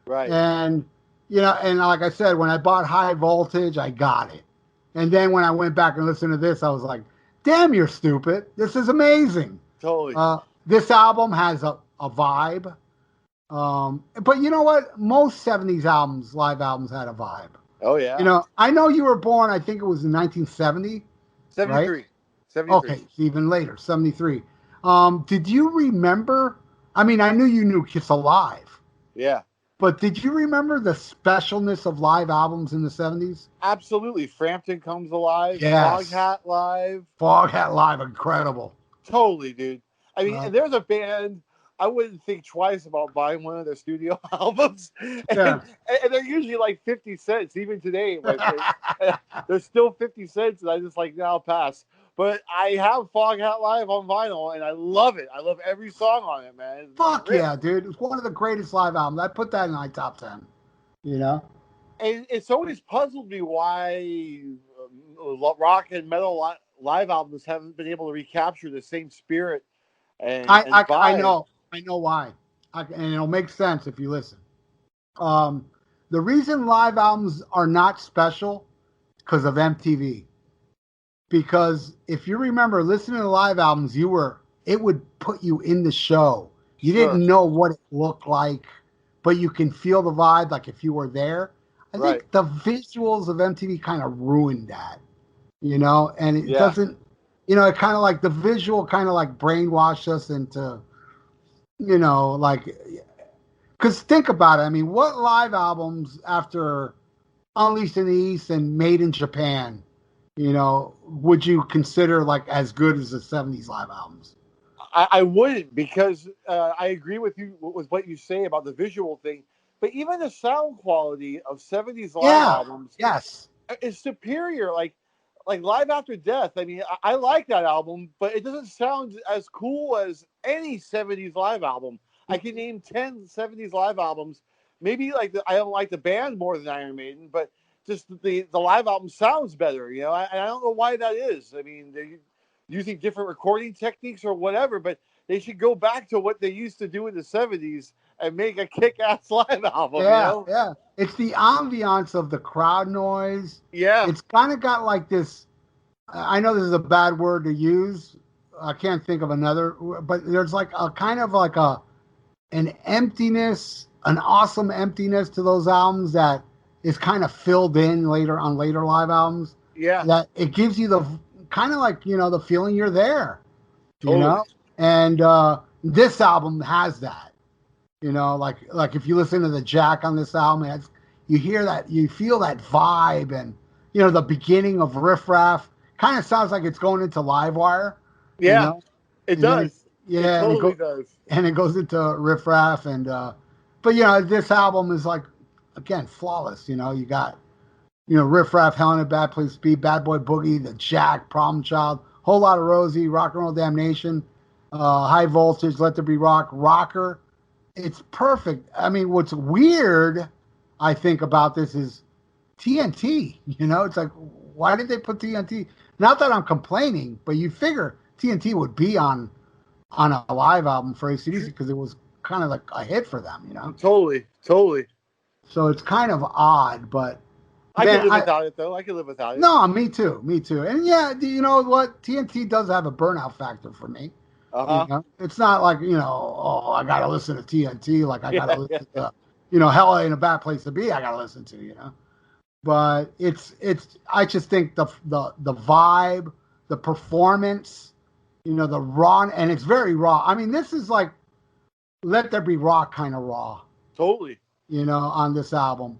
Speaker 3: Right.
Speaker 1: And, and like I said, when I bought High Voltage, I got it. And then when I went back and listened to this, I was like, damn, you're stupid. This is amazing.
Speaker 3: Totally.
Speaker 1: This album has a vibe. But you know what? Most 70s live albums had a vibe.
Speaker 3: Oh, yeah.
Speaker 1: I know you were born, I think it was in 1970.
Speaker 3: 73.
Speaker 1: Right?
Speaker 3: 73.
Speaker 1: Okay, even later, 73. Did you remember? I mean, I knew you knew Kiss Alive.
Speaker 3: Yeah.
Speaker 1: But did you remember the specialness of live albums in the 70s?
Speaker 3: Absolutely. Frampton Comes Alive.
Speaker 1: Yes.
Speaker 3: Foghat Live.
Speaker 1: Foghat Live, incredible.
Speaker 3: Totally, dude. I mean, and there's a band, I wouldn't think twice about buying one of their studio albums. And they're usually like 50 cents, even today. They're still 50 cents, and I just I'll pass. But I have Foghat Live on vinyl, and I love it. I love every song on it, man.
Speaker 1: Fuck yeah, dude. It's one of the greatest live albums. I put that in my top 10, And
Speaker 3: it's always puzzled me why rock and metal live albums haven't been able to recapture the same spirit. And
Speaker 1: I know why. And it'll make sense if you listen. The reason live albums are not special because of MTV. Because if you remember listening to live albums, it would put you in the show. You didn't know what it looked like, but you can feel the vibe like if you were there. I think the visuals of MTV kind of ruined that, and it doesn't, it kind of the visual kind of brainwashed us into, because think about it. I mean, what live albums after Unleashed in the East and Made in Japan, would you consider as good as the 70s live albums?
Speaker 3: I wouldn't, because I agree with you with what you say about the visual thing. But even the sound quality of 70s live albums is superior. Like Live After Death. I mean, I like that album, but it doesn't sound as cool as any 70s live album. I can name 10 70s live albums. Maybe I don't like the band more than Iron Maiden, but just the live album sounds better, and I don't know why that is. I mean, they're using different recording techniques or whatever, but they should go back to what they used to do in the 70s and make a kick-ass live album.
Speaker 1: Yeah. It's the ambiance of the crowd noise.
Speaker 3: Yeah.
Speaker 1: It's kind of got this, I know this is a bad word to use. I can't think of another, but there's a kind of an emptiness, an awesome emptiness to those albums that is kind of filled in later on later live albums.
Speaker 3: Yeah.
Speaker 1: That it gives you the kind of the feeling you're there,
Speaker 3: totally.
Speaker 1: And this album has that, like if you listen to the Jack on this album, you hear that, you feel that vibe, and the beginning of Riff Raff kind of sounds like it's going into Livewire.
Speaker 3: Yeah, it does.
Speaker 1: It
Speaker 3: totally does.
Speaker 1: And it goes into Riff Raff, and but this album is again flawless. You got Riff Raff, Hell in a Bad Place to Be, Bad Boy Boogie, the Jack, Problem Child, Whole Lot of Rosie, Rock and Roll Damnation, High Voltage, Let There Be Rock, Rocker. It's perfect. I mean, what's weird, I think about this is TNT. You know, it's like, why did they put TNT? Not that I'm complaining, but you figure TNT would be on a live album for AC/DC because it was kind of like a hit for them, you know?
Speaker 3: Totally.
Speaker 1: So it's kind of odd, but
Speaker 3: I
Speaker 1: man,
Speaker 3: could live without it, though. I could live without it.
Speaker 1: no, me too. And yeah, you know what? TNT does have a burnout factor for me. You know? It's not like, you know, oh, I got to listen to TNT. Like I got to listen to, you know, Hell Ain't a Bad Place to Be. I got to listen to, you know? But I just think the vibe, the performance, you know, the raw, and it's very raw. I mean, this is like Let There Be Raw kind of raw.
Speaker 3: Totally.
Speaker 1: You know, on this album.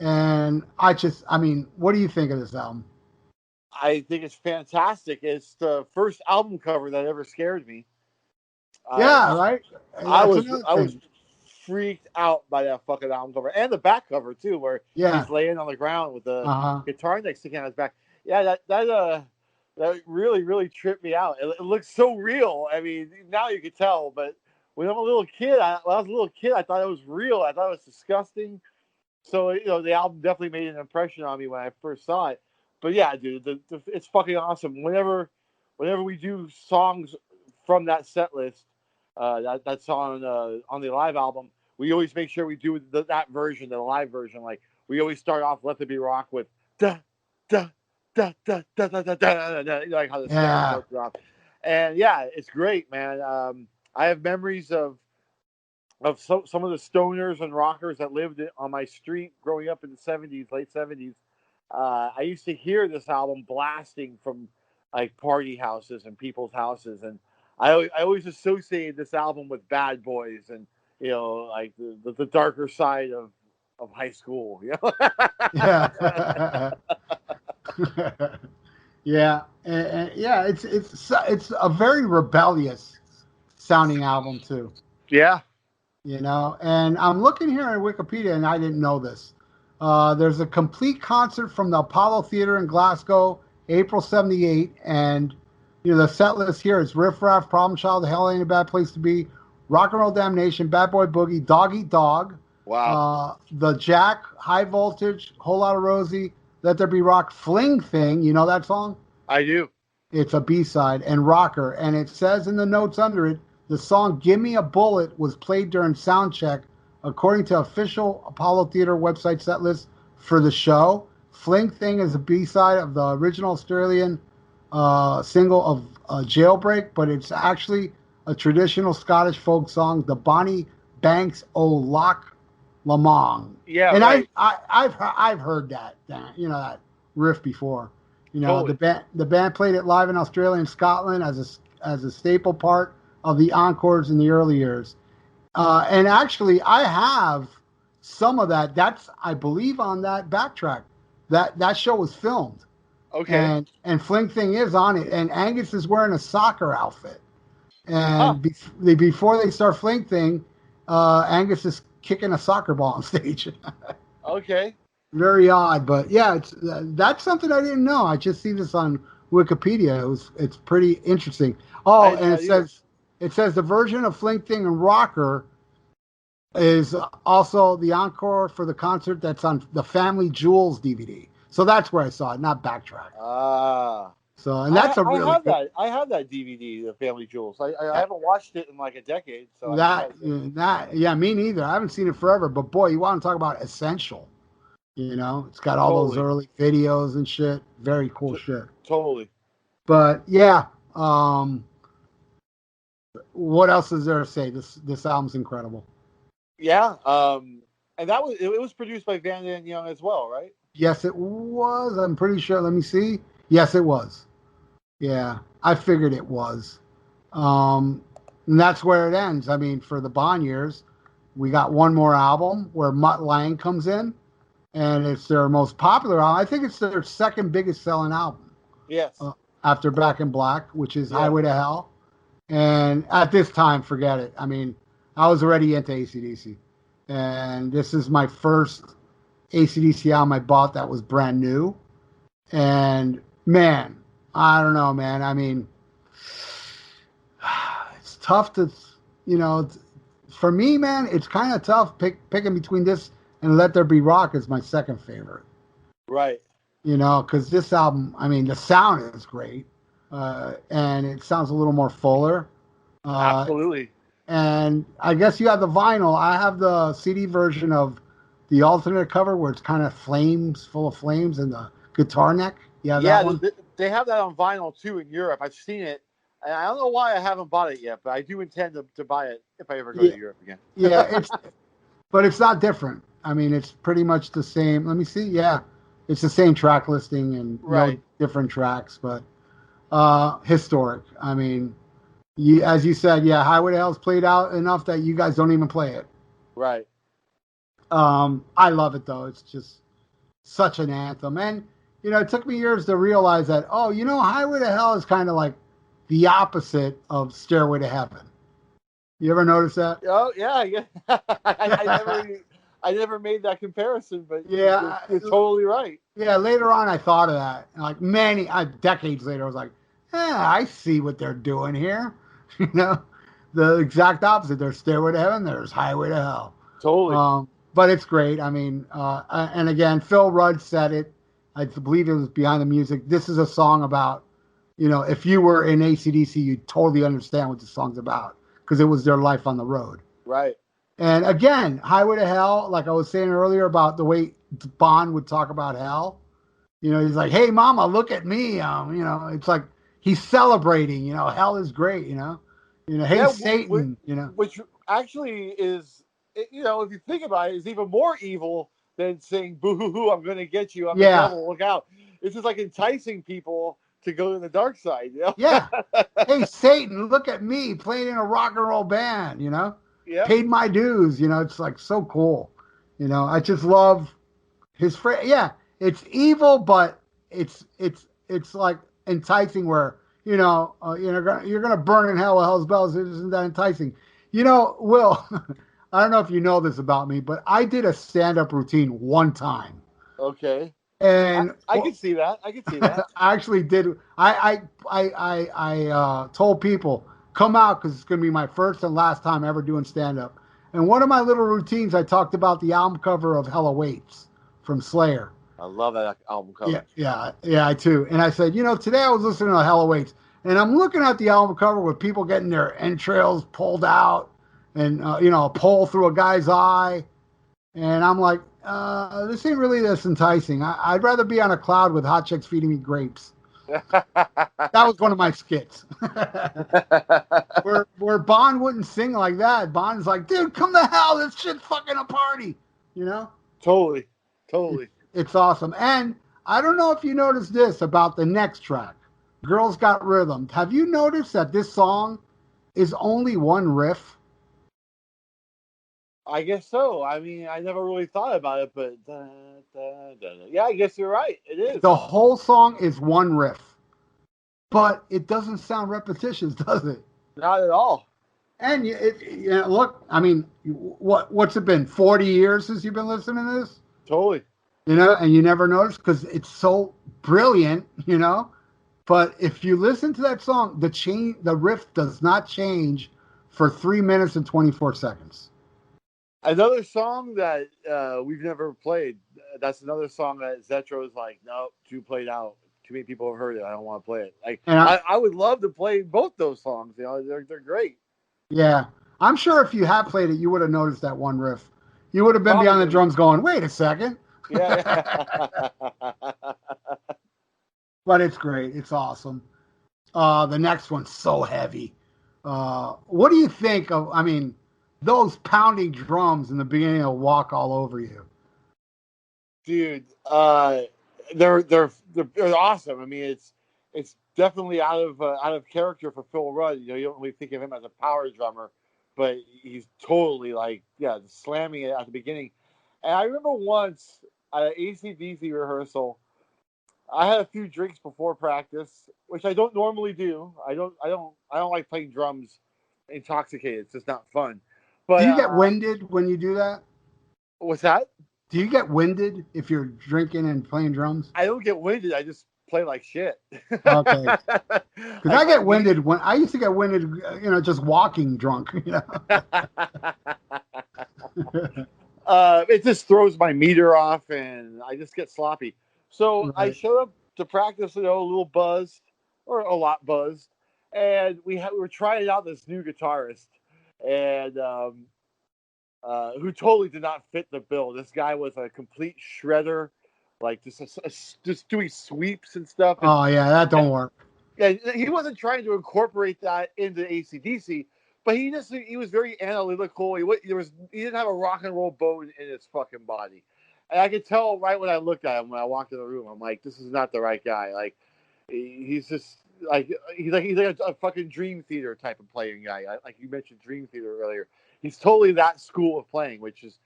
Speaker 1: And I mean, what do you think of this album?
Speaker 3: I think it's fantastic. It's the first album cover that ever scared me.
Speaker 1: Yeah, right.
Speaker 3: I was freaked out by that fucking album cover and the back cover too, where he's laying on the ground with the guitar neck sticking out his back. Yeah, that really tripped me out. It looks so real. I mean, now you can tell, but when I was a little kid, I thought it was real. I thought it was disgusting. So, you know, the album definitely made an impression on me when I first saw it. But yeah, dude, it's fucking awesome. Whenever we do songs from that set list, that song on the live album, we always make sure we do that version, the live version. Like we always start off "Let There Be Rock" with da da da da da da da da da, like how the snare goes off. And yeah, it's great, man. I have memories of some of the stoners and rockers that lived on my street growing up in the 70s, late 70s. I used to hear this album blasting from like party houses and people's houses, and I always associated this album with Bad Boys and, you know, like the darker side of high school. You know?
Speaker 1: Yeah. Yeah, yeah. It's a very rebellious sounding album too.
Speaker 3: Yeah.
Speaker 1: You know, and I'm looking here on Wikipedia, and I didn't know this. There's a complete concert from the Apollo Theater in Glasgow, April '78, and you know the set list here is Riff Raff, Problem Child, Hell Ain't a Bad Place to Be, Rock and Roll Damnation, Bad Boy Boogie, Dog Eat Dog,
Speaker 3: wow,
Speaker 1: The Jack, High Voltage, Whole Lotta Rosie, Let There Be Rock, Fling Thing. You know that song?
Speaker 3: I do.
Speaker 1: It's a B-side, and Rocker, and it says in the notes under it, the song "Give Me a Bullet" was played during sound check, according to official Apollo Theater website set list for the show. Fling Thing is a B-side of the original Australian single of Jailbreak, but it's actually a traditional Scottish folk song, the Bonnie Banks O Loch Lomond.
Speaker 3: Yeah,
Speaker 1: and
Speaker 3: right.
Speaker 1: I've heard that you know that riff before. You know,
Speaker 3: totally.
Speaker 1: the band played it live in Australia and Scotland as a staple part of the encores in the early years. And actually, I have some of that. That's, I believe, on that backtrack. That show was filmed.
Speaker 3: Okay.
Speaker 1: And Fling Thing is on it. And Angus is wearing a soccer outfit. And before they start Fling Thing, Angus is kicking a soccer ball on stage.
Speaker 3: Okay.
Speaker 1: Very odd, but yeah, that's something I didn't know. I just see this on Wikipedia. It's pretty interesting. Oh, and it says the version of Fling Thing and Rocker is also the encore for the concert that's on the Family Jewels DVD. So that's where I saw it, not Backtrack. So, and that's
Speaker 3: I have that DVD, the Family Jewels. I haven't watched it in like a decade. So
Speaker 1: yeah, me neither. I haven't seen it forever. But boy, you want to talk about essential? You know, it's got all those early videos and shit. Very cool shit.
Speaker 3: Totally.
Speaker 1: But yeah, what else is there to say? This album's incredible.
Speaker 3: Yeah, and it was produced by Van Dan Young as well, right?
Speaker 1: Yes, it was. I'm pretty sure. Let me see. Yes, it was. Yeah, I figured it was. And that's where it ends. I mean, for the Bond years, we got one more album where Mutt Lange comes in, and it's their most popular album. I think it's their second biggest selling album.
Speaker 3: Yes.
Speaker 1: After Back in Black, which is Highway to Hell. And at this time, forget it. I mean, I was already into AC/DC. And this is my first AC/DC album I bought that was brand new. And, man, I don't know, man. I mean, it's tough to, you know, for me, man, it's kind of tough picking between this and Let There Be Rock is my second favorite.
Speaker 3: Right.
Speaker 1: You know, because this album, I mean, the sound is great, and it sounds a little more fuller.
Speaker 3: Absolutely.
Speaker 1: And I guess you have the vinyl. I have the CD version of the alternate cover where it's kind of flames, full of flames, and the guitar neck. You have that one?
Speaker 3: They have that on vinyl too in Europe. I've seen it. And I don't know why I haven't bought it yet, but I do intend to buy it if I ever go to Europe again.
Speaker 1: Yeah, but it's not different. I mean, it's pretty much the same. Let me see. Yeah, it's the same track listing and no different tracks, but historic. I mean, as you said, yeah, Highway to Hell's played out enough that you guys don't even play it.
Speaker 3: Right.
Speaker 1: I love it though. It's just such an anthem, and you know, it took me years to realize that. Oh, you know, Highway to Hell is kind of like the opposite of Stairway to Heaven. You ever notice that?
Speaker 3: Oh yeah. I never made that comparison, but
Speaker 1: yeah,
Speaker 3: you're totally right.
Speaker 1: Yeah, later on I thought of that. Like many decades later, I was like, I see what they're doing here. You know, the exact opposite. There's Stairway to Heaven, there's Highway to Hell.
Speaker 3: Totally.
Speaker 1: But it's great. I mean, and again, Phil Rudd said it. I believe it was Behind the Music. This is a song about, you know, if you were in AC/DC, you'd totally understand what the song's about because it was their life on the road.
Speaker 3: Right.
Speaker 1: And again, Highway to Hell, like I was saying earlier about the way Bond would talk about hell. You know, he's like, "Hey, Mama, look at me." You know, it's like he's celebrating. You know, hell is great. You know, hey, Satan.
Speaker 3: Which actually is, you know, if you think about it, is even more evil than saying "boo hoo hoo, I'm going to get you. I'm the devil. Look out." It's just like enticing people to go to the dark side. You know?
Speaker 1: Yeah. Hey, Satan, look at me playing in a rock and roll band. You know.
Speaker 3: Yeah.
Speaker 1: Paid my dues. You know, it's like so cool. You know, I just love his phrase. Yeah, it's evil, but it's like enticing. Where you're gonna burn in hell with hell's bells. Isn't that enticing? You know, Will. I don't know if you know this about me, but I did a stand-up routine one time.
Speaker 3: Okay.
Speaker 1: And
Speaker 3: I can see that. I
Speaker 1: actually did. I told people, come out because it's going to be my first and last time ever doing stand-up. And one of my little routines, I talked about the album cover of Hell Awaits from Slayer.
Speaker 3: I love that album cover.
Speaker 1: Yeah, I too. And I said, you know, today I was listening to Hell Awaits, and I'm looking at the album cover with people getting their entrails pulled out and, a pole through a guy's eye. And I'm like, this ain't really this enticing. I'd rather be on a cloud with hot chicks feeding me grapes. That was one of my skits. where Bond wouldn't sing like that. Bond's like, dude, come to hell. This shit's fucking a party. You know?
Speaker 3: Totally.
Speaker 1: It's awesome. And I don't know if you noticed this about the next track, Girls Got Rhythm. Have you noticed that this song is only one riff?
Speaker 3: I guess so. I mean, I never really thought about it, but yeah, I guess you're right. It is.
Speaker 1: The whole song is one riff, but it doesn't sound repetitious, does it?
Speaker 3: Not at all.
Speaker 1: And look, I mean, what's it been? 40 years since you've been listening to this?
Speaker 3: Totally.
Speaker 1: You know, and you never noticed because it's so brilliant, you know. But if you listen to that song, the riff does not change for 3 minutes and 24 seconds.
Speaker 3: Another song that we've never played. That's another song that Zetro is like, no, too played out. Too many people have heard it. I don't want to play it. I would love to play both those songs. You know, they're great.
Speaker 1: Yeah, I'm sure if you had played it, you would have noticed that one riff. You would have been behind the drums going, wait a second.
Speaker 3: Yeah.
Speaker 1: But it's great. It's awesome. The next one's so heavy. What do you think of, I mean, those pounding drums in the beginning of Walk All Over You?
Speaker 3: Dude, they're awesome. I mean, it's definitely out of character for Phil Rudd. You know, you don't really think of him as a power drummer, but he's totally like, slamming it at the beginning. And I remember once at an AC/DC rehearsal, I had a few drinks before practice, which I don't normally do. I don't like playing drums intoxicated. It's just not fun. But
Speaker 1: do you get winded when you do that?
Speaker 3: What's that?
Speaker 1: Do you get winded if you're drinking and playing drums?
Speaker 3: I don't get winded. I just play like shit.
Speaker 1: Okay. Because I get winded when I used to get winded, just walking drunk.
Speaker 3: It just throws my meter off, and I just get sloppy. So I
Speaker 1: Right.
Speaker 3: showed up to practice, a little buzzed, or a lot buzzed, and we were trying out this new guitarist, and who totally did not fit the bill. This guy was a complete shredder, like just doing sweeps and stuff, and
Speaker 1: Oh yeah, that don't work.
Speaker 3: yeah, he wasn't trying to incorporate that into AC/DC, but he was very analytical. He didn't have a rock and roll bone in his fucking body, and I could tell right when I looked at him when I walked in the room. I'm like, this is not the right guy. Like he's just he's like a fucking Dream Theater type of playing guy. Like you mentioned Dream Theater earlier. He's totally that school of playing, which is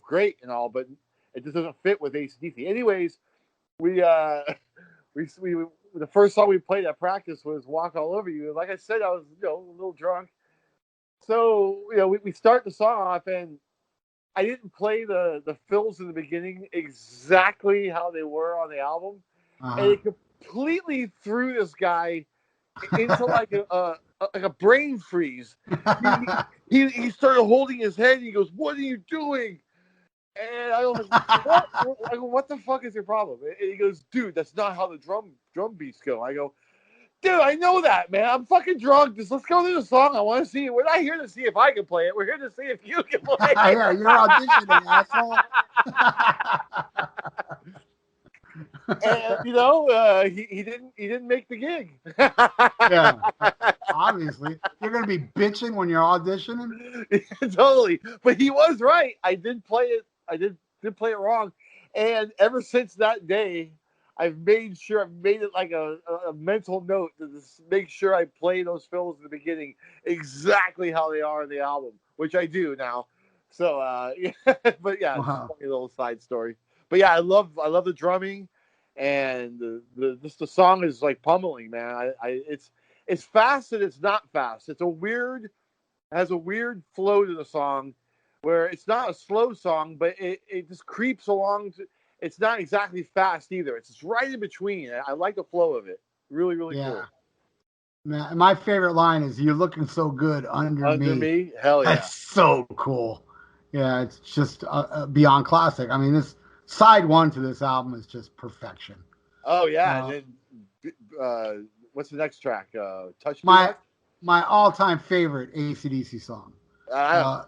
Speaker 3: great and all, but it just doesn't fit with AC/DC. Anyways, we we the first song we played at practice was "Walk All Over You." And like I said, I was a little drunk, so we start the song off, and I didn't play the fills in the beginning exactly how they were on the album, and
Speaker 1: Uh-huh.
Speaker 3: it completely threw this guy into like a brain freeze. He started holding his head. And he goes, "What are you doing?" And I was like, "What? I go, what the fuck is your problem?" And he goes, "Dude, that's not how the drum beats go." I go, "Dude, I know that, man. I'm fucking drunk. Just let's go through the song. I want to see it. We're not here to see if I can play it. We're here to see if you can play it."
Speaker 1: Yeah, you're auditioning, asshole.
Speaker 3: And he didn't make the gig.
Speaker 1: Yeah, obviously. You're gonna be bitching when you're auditioning.
Speaker 3: Totally, but he was right. I did play it. I did play it wrong, and ever since that day, I've made it like a mental note to just make sure I play those fills in the beginning exactly how they are in the album, which I do now. So, yeah, but yeah, just
Speaker 1: Wow.
Speaker 3: funny little side story. But yeah, I love the drumming, and the song is like pummeling, man. It's fast and it's not fast. Has a weird flow to the song where it's not a slow song, but it just creeps along. It's not exactly fast either. It's just right in between. I like the flow of it. Really, really
Speaker 1: Yeah.
Speaker 3: cool.
Speaker 1: Man, my favorite line is "You're looking so good under
Speaker 3: Under
Speaker 1: me."
Speaker 3: me, hell yeah.
Speaker 1: That's so cool. Yeah, it's just beyond classic. I mean, this side one to this album is just perfection.
Speaker 3: Oh yeah, and
Speaker 1: Uh,
Speaker 3: then what's the next track? Touch Too
Speaker 1: my
Speaker 3: Much.
Speaker 1: my all-time favorite AC/DC song.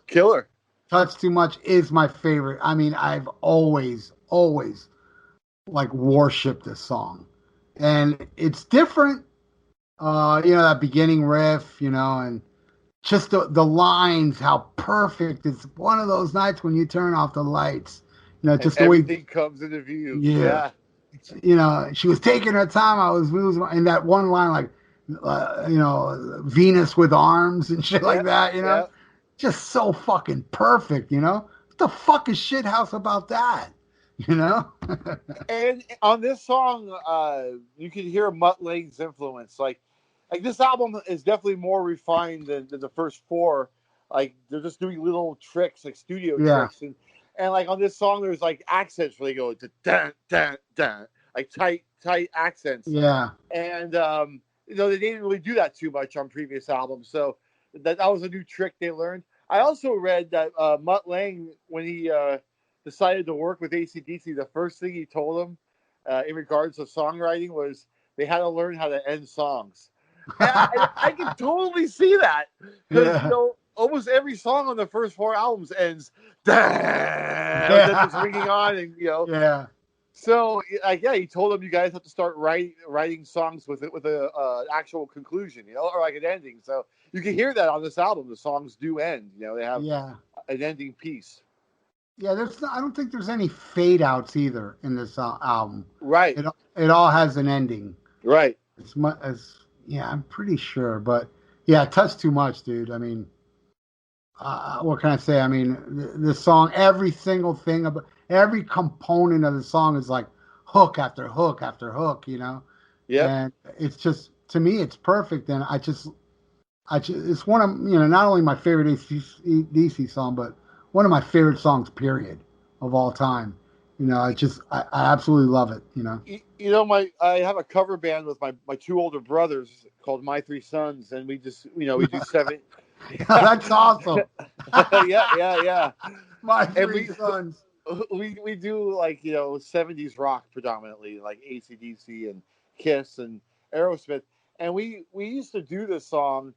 Speaker 3: Killer.
Speaker 1: Touch Too Much is my favorite. I mean, I've always like worshipped this song. And it's different. That beginning riff, and just the lines, how perfect. It's one of those nights when you turn off the lights.
Speaker 3: And
Speaker 1: Just the way,
Speaker 3: everything comes into view.
Speaker 1: yeah.
Speaker 3: Yeah.
Speaker 1: She was taking her time. I was losing, and that one line, like, Venus with arms and shit
Speaker 3: Yeah.
Speaker 1: like that,
Speaker 3: Yeah.
Speaker 1: just so fucking perfect, What the fuck is shithouse about that, you know?
Speaker 3: And on this song, you can hear Mutt Lange's influence. Like this album is definitely more refined than the first four. Like they're just doing little tricks, like studio
Speaker 1: Yeah,
Speaker 3: tricks, and like on this song, there's like accents where they go to dun dun dun, like tight accents,
Speaker 1: yeah,
Speaker 3: and they didn't really do that too much on previous albums. So that was a new trick they learned. I also read that Mutt Lange, when he decided to work with AC/DC, the first thing he told them in regards to songwriting was they had to learn how to end songs. And I can totally see that because
Speaker 1: yeah,
Speaker 3: almost every song on the first four albums ends then it's ringing
Speaker 1: yeah,
Speaker 3: on, and
Speaker 1: yeah.
Speaker 3: so yeah, he told them you guys have to start writing songs with an actual conclusion, or like an ending. So you can hear that on this album. The songs do end. They have
Speaker 1: Yeah.
Speaker 3: an ending piece.
Speaker 1: Yeah, I don't think there's any fade outs either in this album.
Speaker 3: Right.
Speaker 1: It all has an ending.
Speaker 3: Right.
Speaker 1: Yeah, I'm pretty sure, but yeah, touch too much, dude. I mean, what can I say? I mean, the song, every single thing about every component of the song is like hook after hook after hook.
Speaker 3: Yep.
Speaker 1: And it's just to me, it's perfect. And it's one of not only my favorite DC song, but one of my favorite songs, period, of all time. I absolutely love it.
Speaker 3: I have a cover band with my two older brothers called My Three Sons, and we just we do seven.
Speaker 1: That's awesome.
Speaker 3: Yeah.
Speaker 1: My
Speaker 3: And
Speaker 1: three sons.
Speaker 3: we do like 70s rock predominantly, like AC/DC and Kiss and Aerosmith, and we used to do this song,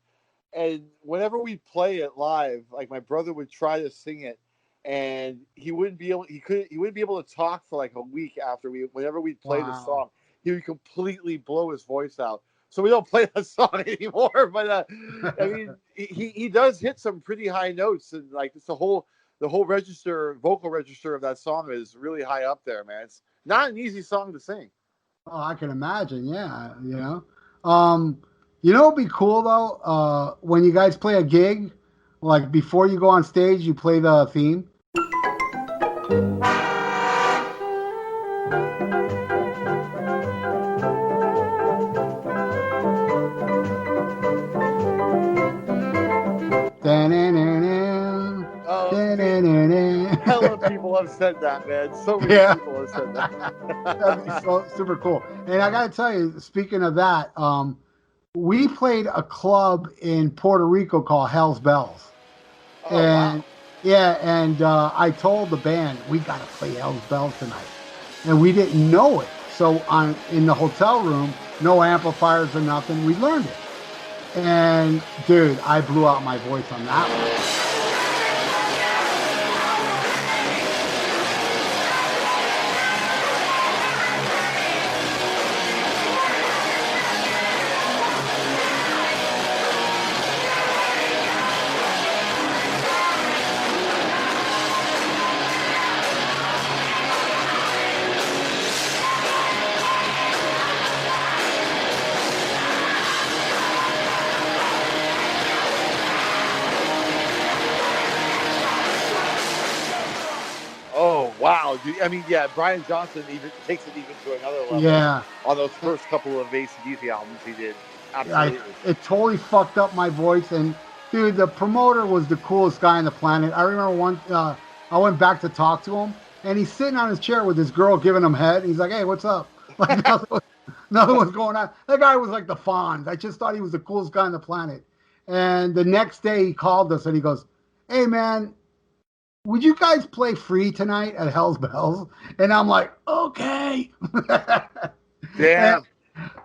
Speaker 3: and whenever we play it live, like my brother would try to sing it, and he wouldn't be able to talk for like a week after whenever we'd play the
Speaker 1: Wow.
Speaker 3: song, he would completely blow his voice out. So we don't play that song anymore. But I mean, he does hit some pretty high notes, and like it's the whole vocal register of that song is really high up there, man. It's not an easy song to sing.
Speaker 1: Oh, I can imagine. Yeah, what'd be cool though? When you guys play a gig, like before you go on stage, you play the theme.
Speaker 3: Oh, dude, hella people have said that, man. So many people have said that.
Speaker 1: That'd be so super cool. And I gotta tell you, speaking of that, we played a club in Puerto Rico called Hell's Bells.
Speaker 3: Oh,
Speaker 1: And
Speaker 3: wow.
Speaker 1: yeah, and I told the band we gotta play Hell's Bells tonight, and we didn't know it. So in the hotel room, no amplifiers or nothing. We learned it, and dude, I blew out my voice on that one.
Speaker 3: Oh, wow, dude. I mean, yeah, Brian Johnson even takes it even to another level.
Speaker 1: Yeah,
Speaker 3: On those first couple of AC/DC albums he did. Absolutely.
Speaker 1: it totally fucked up my voice. And dude, the promoter was the coolest guy on the planet. I remember I went back to talk to him, and he's sitting on his chair with this girl giving him head. He's like, "Hey, what's up?" Like nothing was going on. That guy was like the Fonz. I just thought he was the coolest guy on the planet. And the next day he called us and he goes, "Hey man, would you guys play free tonight at Hell's Bells?" And I'm like, "Okay."
Speaker 3: Damn.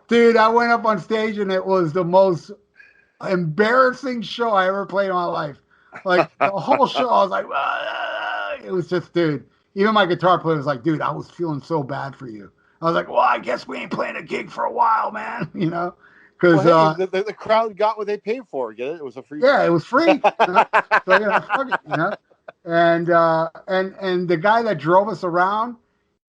Speaker 1: Dude, I went up on stage and it was the most embarrassing show I ever played in my life. Like the whole show, I was like, "Ah." It was just, dude. Even my guitar player was like, "Dude, I was feeling so bad for you." I was like, "Well, I guess we ain't playing a gig for a while, man." Because
Speaker 3: Well, hey, the crowd got what they paid for. Get it? It was a free
Speaker 1: yeah,
Speaker 3: show.
Speaker 1: it was free. So fuck it. And the guy that drove us around,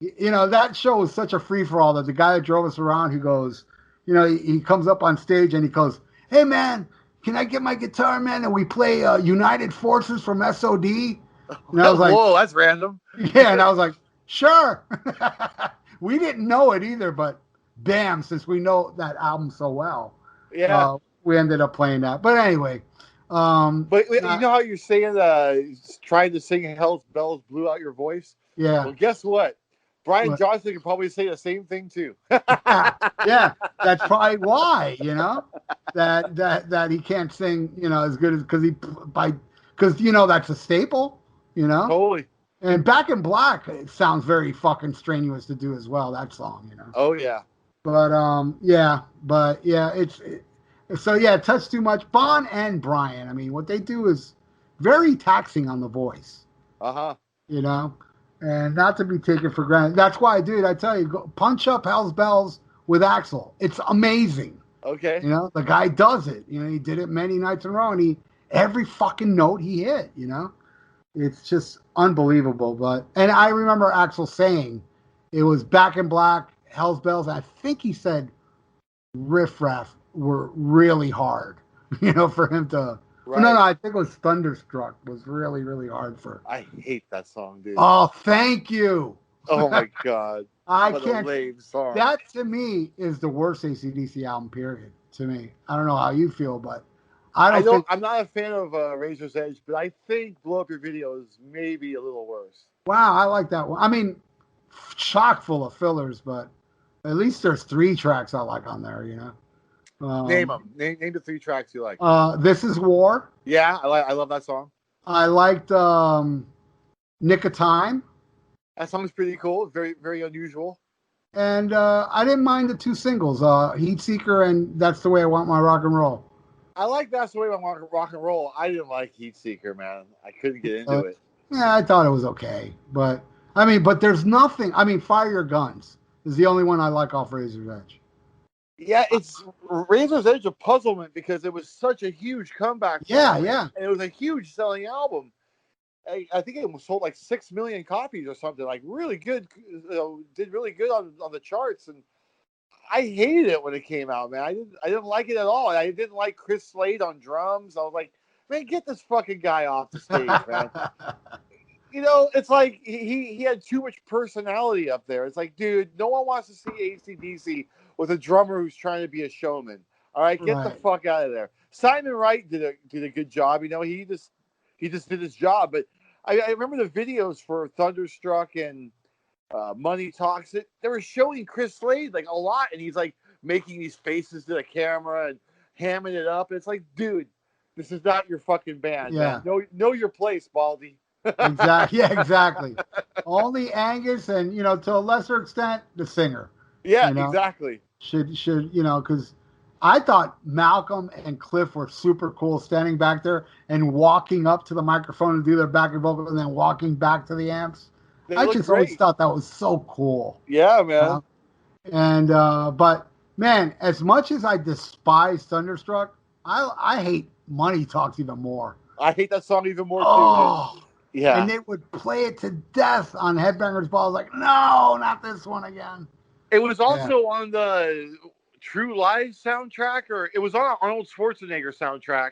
Speaker 1: that show was such a free for all that the guy that drove us around, he goes, he comes up on stage and he goes, "Hey man, can I get my guitar, man? And we play United Forces from SOD." And I was like,
Speaker 3: Whoa, that's random.
Speaker 1: yeah, and I was like, "Sure." We didn't know it either, but bam, since we know that album so well,
Speaker 3: Yeah.
Speaker 1: we ended up playing that. But anyway,
Speaker 3: But you know how you're saying trying to sing Hell's Bells blew out your voice?
Speaker 1: yeah.
Speaker 3: Well, guess what? Brian
Speaker 1: What?
Speaker 3: Johnson could probably say the same thing too.
Speaker 1: Yeah, that's probably why, that he can't sing, as good as because that's a staple,
Speaker 3: Totally.
Speaker 1: And Back in Black, it sounds very fucking strenuous to do as well, that song.
Speaker 3: Oh yeah.
Speaker 1: But Touch Too Much. Bon and Brian, I mean, what they do is very taxing on the voice,
Speaker 3: Uh-huh.
Speaker 1: and not to be taken for granted. That's why, dude, I tell you, go punch up Hell's Bells with Axl. It's amazing.
Speaker 3: Okay.
Speaker 1: The guy does it. He did it many nights in a row, and every fucking note he hit. It's just unbelievable. And I remember Axl saying it was Back in Black, Hell's Bells. I think he said Riff Raff were really hard, for him to.
Speaker 3: Right.
Speaker 1: No, I think it was Thunderstruck was really, really hard for.
Speaker 3: I hate that song, dude.
Speaker 1: Oh, thank you.
Speaker 3: Oh my god.
Speaker 1: What
Speaker 3: a lame song.
Speaker 1: That to me is the worst AC/DC album, period. To me, I don't know how you feel, but I'm
Speaker 3: not a fan of Razor's Edge, but I think Blow Up Your Video is maybe a little worse.
Speaker 1: Wow, I like that one. I mean, chock full of fillers, but at least there's 3 tracks I like on there.
Speaker 3: Name them. Name the 3 tracks you like.
Speaker 1: This Is War.
Speaker 3: Yeah, I love that song.
Speaker 1: I liked Nick of Time.
Speaker 3: That song's pretty cool. Very, very unusual.
Speaker 1: And I didn't mind the two singles, Heat Seeker and That's the Way I Want My Rock and Roll.
Speaker 3: I like That's the Way I Want Rock and Roll. I didn't like Heat Seeker, man. I couldn't get into it.
Speaker 1: Yeah, I thought it was okay. But there's nothing. I mean, Fire Your Guns is the only one I like off Razor's Edge.
Speaker 3: Yeah, it's Razor's Edge of puzzlement because it was such a huge comeback.
Speaker 1: Yeah,
Speaker 3: and
Speaker 1: yeah.
Speaker 3: it was a huge selling album. I think it sold like 6 million copies or something. Like really good, did really good on the charts. And I hated it when it came out, man. I didn't like it at all. I didn't like Chris Slade on drums. I was like, man, get this fucking guy off the stage, man. You know, it's like he had too much personality up there. It's like, dude, no one wants to see AC/DC with a drummer who's trying to be a showman. All right, get the fuck out of there. Simon Wright did a good job. You know, he just did his job. But I remember the videos for Thunderstruck and Money Talks. They were showing Chris Slade like a lot, and he's like making these faces to the camera and hamming it up. And it's like, dude, this is not your fucking band, man. Know your place, Baldy.
Speaker 1: Exactly. Yeah, exactly. Only Angus and, to a lesser extent, the singer.
Speaker 3: Yeah, exactly.
Speaker 1: Should because I thought Malcolm and Cliff were super cool standing back there and walking up to the microphone to do their backing vocal and then walking back to the amps. I just always thought that was so cool.
Speaker 3: Yeah, man.
Speaker 1: But man, as much as I despise Thunderstruck, I hate Money Talks even more.
Speaker 3: I hate that song even more too. Man. Yeah.
Speaker 1: And they would play it to death on Headbangers Ball. I was like, no, not this one again.
Speaker 3: It was also on the True Lies soundtrack, or it was on an Arnold Schwarzenegger soundtrack,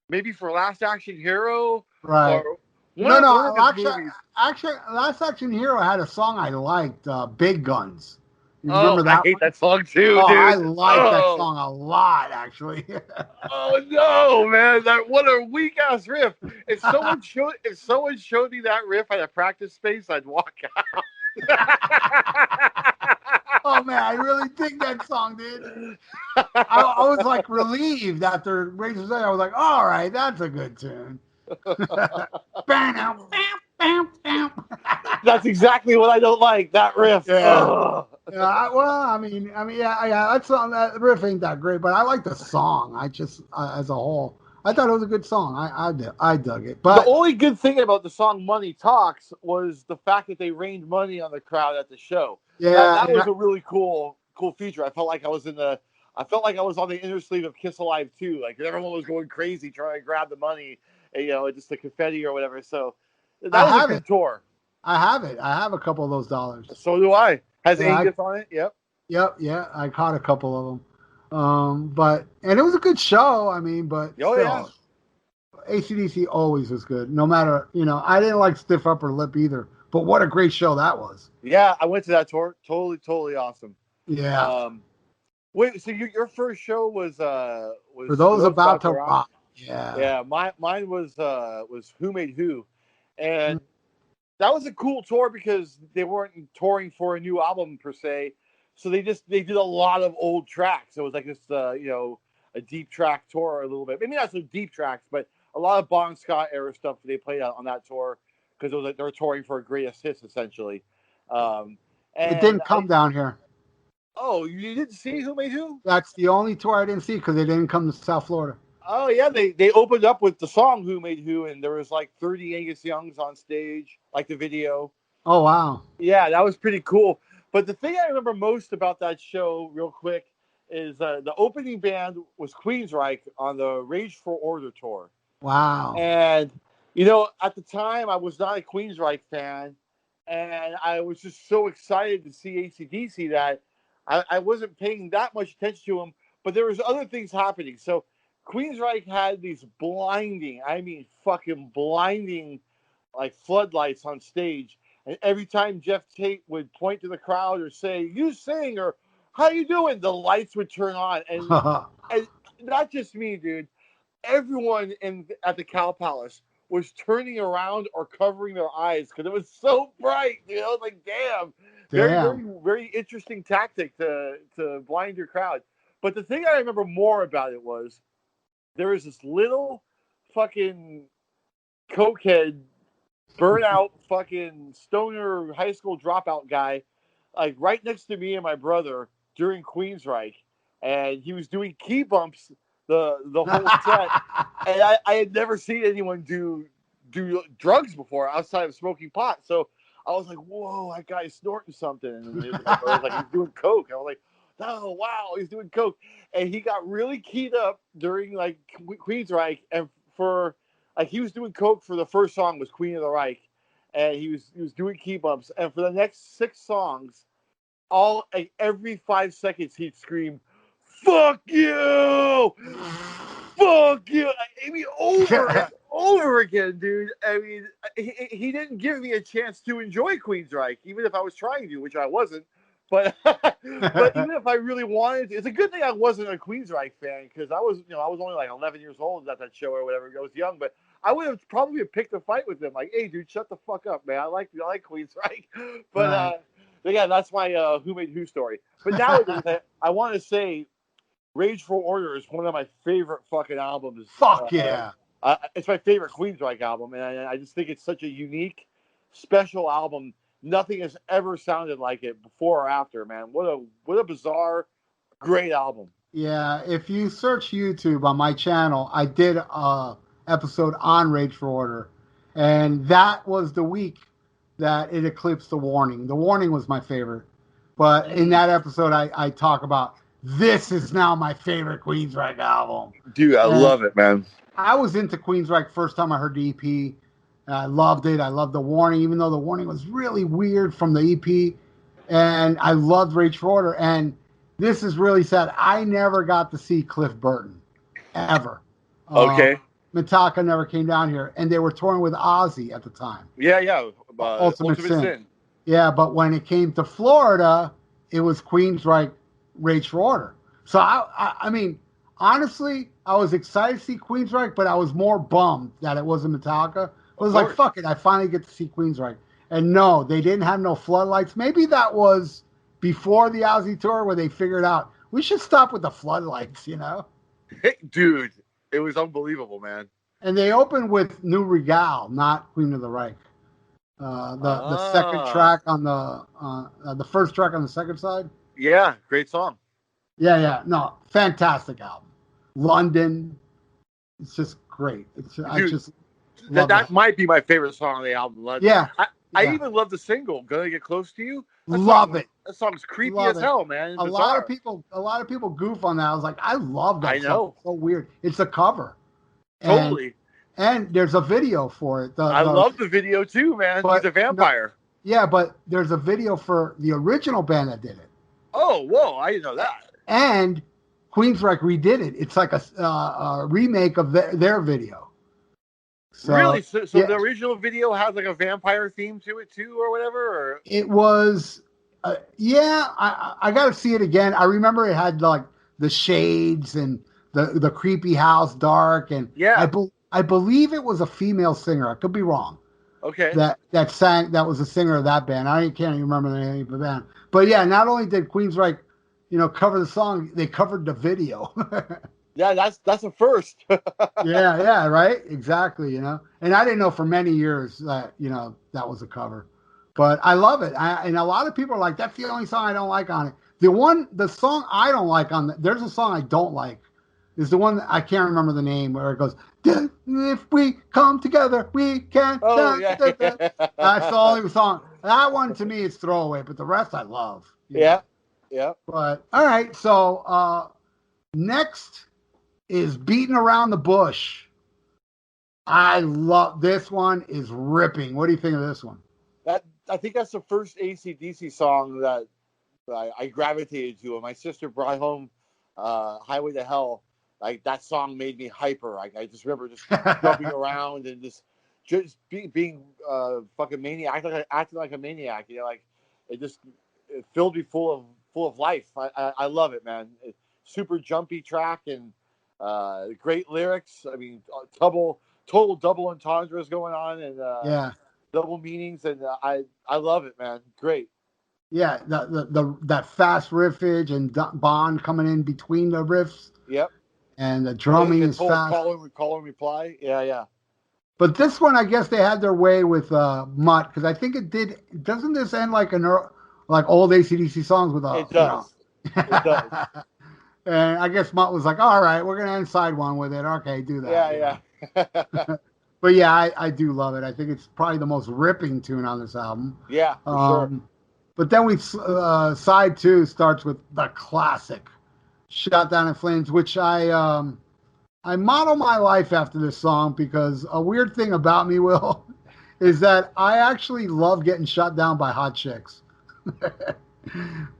Speaker 3: maybe for Last Action Hero.
Speaker 1: Right.
Speaker 3: Or
Speaker 1: actually, Last Action Hero had a song I liked, Big Guns. You remember that?
Speaker 3: I hate that song too, dude.
Speaker 1: I like that song a lot, actually.
Speaker 3: Oh no, man! What a weak ass riff. If someone showed me that riff at a practice space, I'd walk out.
Speaker 1: Oh man, I really dig that song, dude. I was like relieved after Razor's Edge. I was like, all right, that's a good tune.
Speaker 3: That's exactly what I don't like. That riff.
Speaker 1: Yeah. That riff ain't that great, but I like the song. I just, as a whole, I thought it was a good song. I dug it. But
Speaker 3: the only good thing about the song "Money Talks" was the fact that they rained money on the crowd at the show.
Speaker 1: Yeah,
Speaker 3: that was a really cool feature. I felt like I was on the inner sleeve of Kiss Alive 2. Like everyone was going crazy trying to grab the money, and, just the confetti or whatever. So that was a good tour.
Speaker 1: I have it. I have a couple of those dollars.
Speaker 3: So do I. Has Angus on it? Yep.
Speaker 1: Yep. Yeah, I caught a couple of them. And it was a good show. I mean, but AC/DC always was good. No matter, I didn't like Stiff Upper Lip either. But what a great show that was.
Speaker 3: Yeah, I went to that tour. Totally awesome.
Speaker 1: Yeah.
Speaker 3: Wait, so your first show was
Speaker 1: For Those About to Rock. Yeah.
Speaker 3: Yeah, mine was Who Made Who, and that was a cool tour because they weren't touring for a new album per se, so they did a lot of old tracks. It was like this a deep track tour a little bit, maybe not so deep tracks, but a lot of Bon Scott era stuff that they played on that tour because they were touring for a greatest hits essentially. And
Speaker 1: it didn't come down here.
Speaker 3: Oh, you didn't see Who Made Who?
Speaker 1: That's the only tour I didn't see because they didn't come to South Florida.
Speaker 3: Oh, yeah. They opened up with the song Who Made Who, and there was like 30 Angus Youngs on stage, like the video.
Speaker 1: Oh, wow.
Speaker 3: Yeah, that was pretty cool. But the thing I remember most about that show, real quick, is the opening band was Queensryche on the Rage for Order tour.
Speaker 1: Wow.
Speaker 3: And, at the time, I was not a Queensryche fan, and I was just so excited to see AC/DC that I wasn't paying that much attention to them, but there was other things happening. So Queensryche had these fucking blinding, like floodlights on stage. And every time Jeff Tate would point to the crowd or say, "You sing," or "How you doing?" the lights would turn on. And, and not just me, dude. Everyone at the Cow Palace was turning around or covering their eyes because it was so bright. Like, damn. Very, very, very interesting tactic to blind your crowd. But the thing I remember more about it was there was this little fucking cokehead burnout fucking stoner high school dropout guy, like right next to me and my brother during Queensryche, and he was doing key bumps the whole set, and I had never seen anyone do drugs before outside of smoking pot. So I was like, "Whoa, that guy's snorting something!" And I was like, "He's doing coke." I was like, "Oh wow, he's doing coke," and he got really keyed up during like Queensryche, and for like he was doing coke for the first song was Queen of the Reich, and he was doing key bumps, and for the next 6 songs, all like, every 5 seconds he'd scream, "Fuck you! Fuck you!" I mean, over and over again, dude. I mean, he didn't give me a chance to enjoy Queensryche, even if I was trying to, which I wasn't. But but even if I really wanted to, it's a good thing I wasn't a Queensryche fan, because I was only like 11 years old at that show or whatever. I was young, but I would have probably picked a fight with him. Like, "Hey, dude, shut the fuck up, man. I like Queensryche." But yeah, that's my Who Made Who story. But nowadays, I want to say Rage for Order is one of my favorite fucking albums.
Speaker 1: Fuck yeah.
Speaker 3: It's my favorite Queensryche album, and I just think it's such a unique, special album. Nothing has ever sounded like it before or after, man. What a bizarre, great album.
Speaker 1: Yeah, if you search YouTube on my channel, I did a episode on Rage for Order, and that was the week that it eclipsed The Warning. The Warning was my favorite, but in that episode, I talk about this is now my favorite Queensryche album.
Speaker 3: Dude, I love it, man.
Speaker 1: I was into Queensryche first time I heard the EP. I loved it. I loved The Warning, even though The Warning was really weird from the EP. And I loved Rage for Order. And this is really sad. I never got to see Cliff Burton, ever.
Speaker 3: Okay.
Speaker 1: Metallica never came down here. And they were touring with Ozzy at the time.
Speaker 3: Yeah.
Speaker 1: Ultimate Sin. Yeah, but when it came to Florida, it was Queensryche, Rage for Order. So, I mean, honestly, I was excited to see Queensryche, but I was more bummed that it wasn't Metallica. I was like, fuck it, I finally get to see Queensryche. And no, they didn't have no floodlights. Maybe that was before the Ozzy tour where they figured out, we should stop with the floodlights, you know?
Speaker 3: Hey, dude, it was unbelievable, man.
Speaker 1: And they opened with New Regal, not Queen of the Reich. The second track on the first track on the second side.
Speaker 3: Yeah, great song.
Speaker 1: Yeah. No, fantastic album. London, it's just great.
Speaker 3: That might be my favorite song on the album. London.
Speaker 1: Yeah.
Speaker 3: I even love the single "Gonna Get Close to You."
Speaker 1: Love it.
Speaker 3: That song's creepy as hell, man.
Speaker 1: A lot of people goof on that. I was like, I love that.
Speaker 3: I know.
Speaker 1: It's so weird. It's a cover.
Speaker 3: Totally.
Speaker 1: And there's a video for it.
Speaker 3: I love the video too, man. He's a vampire.
Speaker 1: Yeah, but there's a video for the original band that did it.
Speaker 3: Oh, whoa! I didn't know that.
Speaker 1: And Queensryche redid it. It's like a remake of their video. So,
Speaker 3: really? So yeah. The original video has like a vampire theme to it too, or whatever? Or
Speaker 1: it was, I got to see it again. I remember it had like the shades and the creepy house, dark, and
Speaker 3: yeah.
Speaker 1: I believe it was a female singer. I could be wrong.
Speaker 3: Okay.
Speaker 1: That was a singer of that band. I can't even remember the name of the band. But yeah, not only did Queensryche, cover the song, they covered the video.
Speaker 3: Yeah, that's a first.
Speaker 1: yeah, right? Exactly, And I didn't know for many years that, that was a cover. But I love it. And a lot of people are like, that's the only song I don't like on it. The song I don't like there's a song I don't like. Is the one that I can't remember the name, where it goes, if we come together, we can.
Speaker 3: Oh, yeah.
Speaker 1: That's the only song. That one to me is throwaway, but the rest I love.
Speaker 3: Yeah.
Speaker 1: But all right, so next is Beating Around the Bush. I love this one. Is ripping. What do you think of this one?
Speaker 3: I think that's the first AC/DC song that I gravitated to. And my sister brought home Highway to Hell. Like, that song made me hyper. I just remember just jumping around and just being fucking maniac, acting like a maniac. Like it filled me full of life. I love it, man. Super jumpy track and great lyrics. I mean, total double entendres going on, and double meanings, and I love it, man. Great.
Speaker 1: Yeah, that fast riffage and Bond coming in between the riffs.
Speaker 3: Yep.
Speaker 1: And the drumming is fast.
Speaker 3: Call and reply. Yeah.
Speaker 1: But this one, I guess they had their way with Mutt because I think it did. Doesn't this end like like old AC/DC songs with
Speaker 3: It does. It does.
Speaker 1: And I guess Mutt was like, "All right, we're gonna end side one with it. Okay, do that."
Speaker 3: Yeah, yeah.
Speaker 1: But yeah, I do love it. I think it's probably the most ripping tune on this album.
Speaker 3: Yeah, for sure.
Speaker 1: But then side two starts with the classic "Shot Down in Flames," which I model my life after this song because a weird thing about me, Will, is that I actually love getting shot down by hot chicks,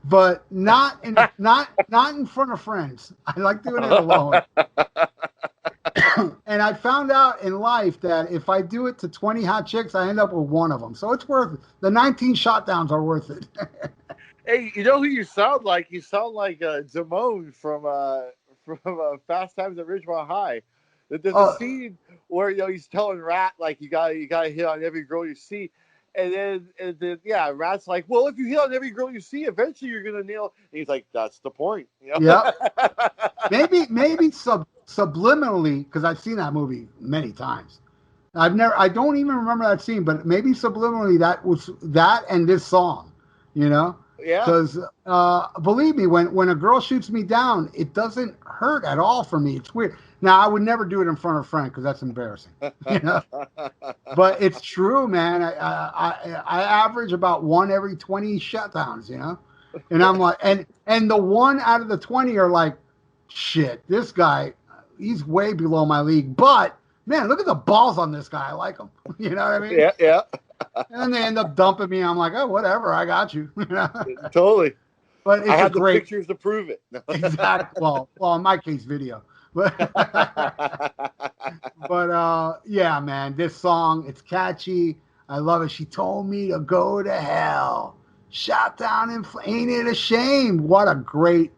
Speaker 1: but not in front of friends. I like doing it alone. And I found out in life that if I do it to 20 hot chicks, I end up with one of them. So it's worth it. The 19 shot downs are worth it.
Speaker 3: Hey, you know who you sound like? You sound like Damone from Fast Times at Ridgemont High. There's a scene where he's telling Rat like you gotta hit on every girl you see, and then yeah, Rat's like, well, if you hit on every girl you see, eventually you're gonna nail. And he's like, that's the point.
Speaker 1: Yeah. Maybe subliminally, because I've seen that movie many times. I don't even remember that scene, but maybe subliminally that was that and this song,
Speaker 3: Yeah.
Speaker 1: Because believe me, when a girl shoots me down, it doesn't hurt at all for me. It's weird. Now I would never do it in front of a friend because that's embarrassing. But it's true, man. I average about one every 20 shutdowns, and I'm like, and the one out of the 20 are like, shit, this guy, he's way below my league, but man, look at the balls on this guy. I like him. You know what I mean?
Speaker 3: Yeah, yeah.
Speaker 1: And they end up dumping me. I'm like, oh, whatever, I got you.
Speaker 3: Totally.
Speaker 1: But it's
Speaker 3: I have
Speaker 1: great...
Speaker 3: the pictures to prove it.
Speaker 1: Exactly. Well, in my case, video. But yeah, man, this song, it's catchy. I love it. She told me to go to hell. Shot down and ain't it a shame? What a great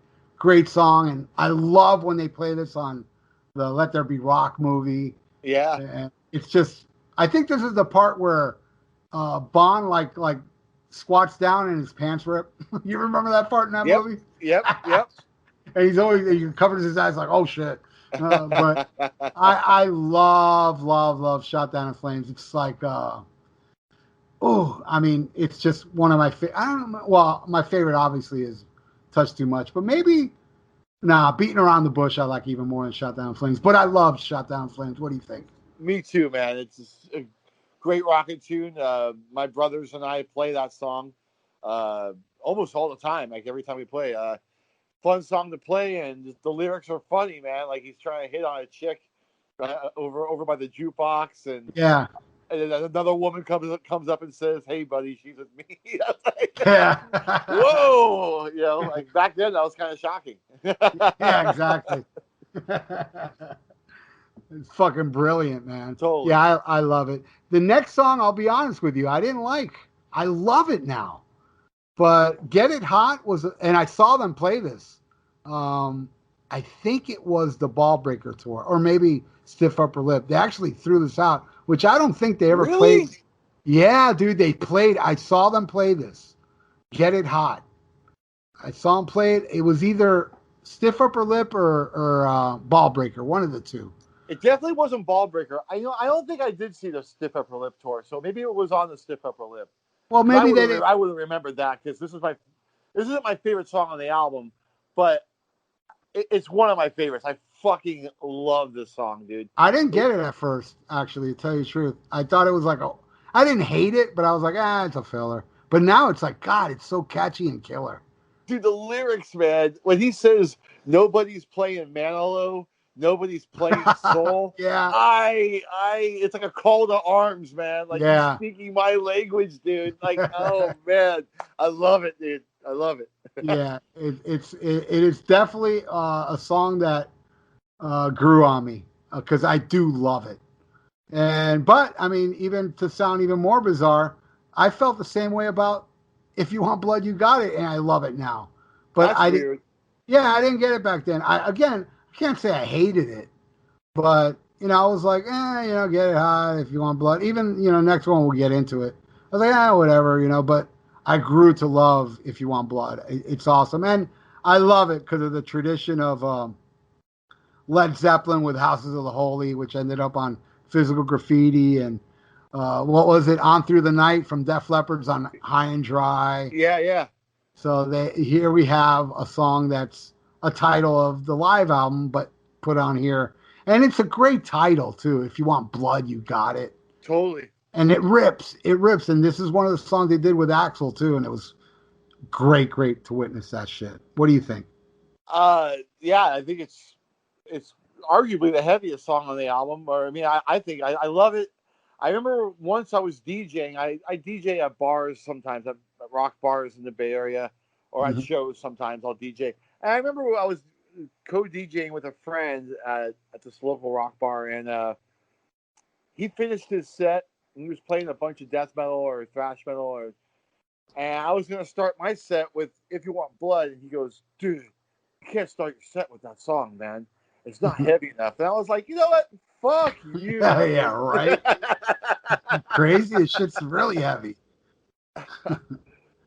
Speaker 1: song. And I love when they play this on the Let There Be Rock movie.
Speaker 3: Yeah.
Speaker 1: And it's just, I think this is the part where Bond like squats down and his pants rip. You remember that part in that movie?
Speaker 3: Yep.
Speaker 1: And he covers his eyes like, oh shit. But I love Shot Down in Flames. It's like, it's just one of my favorite. I don't know. Well, my favorite obviously is Touch Too Much, but maybe, Beating Around the Bush I like even more than Shot Down in Flames. But I love Shot Down in Flames. What do you think?
Speaker 3: Me too, man. It's a great rocket tune. My brothers and I play that song almost all the time. Like every time we play, fun song to play, and the lyrics are funny, man. Like he's trying to hit on a chick over by the jukebox, and
Speaker 1: yeah,
Speaker 3: and then another woman comes up and says, "Hey, buddy, she's with me."
Speaker 1: Yeah.
Speaker 3: Whoa, like back then that was kind of shocking.
Speaker 1: Yeah, exactly. It's fucking brilliant, man.
Speaker 3: Totally.
Speaker 1: Yeah, I love it. The next song, I'll be honest with you, I didn't like. I love it now. But Get It Hot was, and I saw them play this. I think it was the Ball Breaker tour, or maybe Stiff Upper Lip. They actually threw this out, which I don't think they ever played. Yeah, dude, they played. I saw them play this. Get It Hot. I saw them play it. It was either Stiff Upper Lip or Ball Breaker, one of the two.
Speaker 3: It definitely wasn't Ball Breaker. I don't think I did see the Stiff Upper Lip tour, so maybe it was on the Stiff Upper Lip.
Speaker 1: Well, maybe
Speaker 3: I would have remembered that because this isn't my favorite song on the album, but it's one of my favorites. I fucking love this song, dude.
Speaker 1: I didn't get it at first, actually, to tell you the truth. I thought it was like I didn't hate it, but I was like, it's a filler. But now it's like, God, it's so catchy and killer.
Speaker 3: Dude, the lyrics, man, when he says nobody's playing Manilow, nobody's playing Soul.
Speaker 1: Yeah.
Speaker 3: It's like a call to arms, man. Like, you're speaking my language, dude. Like, oh, man. I love it, dude. I love it.
Speaker 1: Yeah. It is definitely a song that grew on me because I do love it. But, I mean, even to sound even more bizarre, I felt the same way about If You Want Blood, You Got It, and I love it now. But
Speaker 3: That's weird.
Speaker 1: I didn't get it back then. I can't say I hated it, but, I was like, Get It Hot, If You Want Blood. Even, next one we'll get into it. I was like, whatever, but I grew to love If You Want Blood. It's awesome. And I love it because of the tradition of Led Zeppelin with Houses of the Holy, which ended up on Physical Graffiti, and what was it? On Through the Night from Def Leppard's on High and Dry.
Speaker 3: Yeah, yeah.
Speaker 1: So here we have a song that's a title of the live album, but put on here. And it's a great title, too. If you want blood, you got it.
Speaker 3: Totally.
Speaker 1: And it rips. It rips. And this is one of the songs they did with Axl, too. And it was great to witness that shit. What do you think?
Speaker 3: Yeah, I think it's arguably the heaviest song on the album. Or I mean, I think I love it. I remember once I was DJing. I DJ at bars sometimes, at rock bars in the Bay Area, or at shows sometimes I'll DJ. And I remember I was co-DJing with a friend at this local rock bar, and he finished his set, and he was playing a bunch of death metal or thrash metal, and I was going to start my set with If You Want Blood, and he goes, dude, you can't start your set with that song, man. It's not heavy enough. And I was like, you know what? Fuck you.
Speaker 1: Yeah, right. Crazy. This shit's really heavy.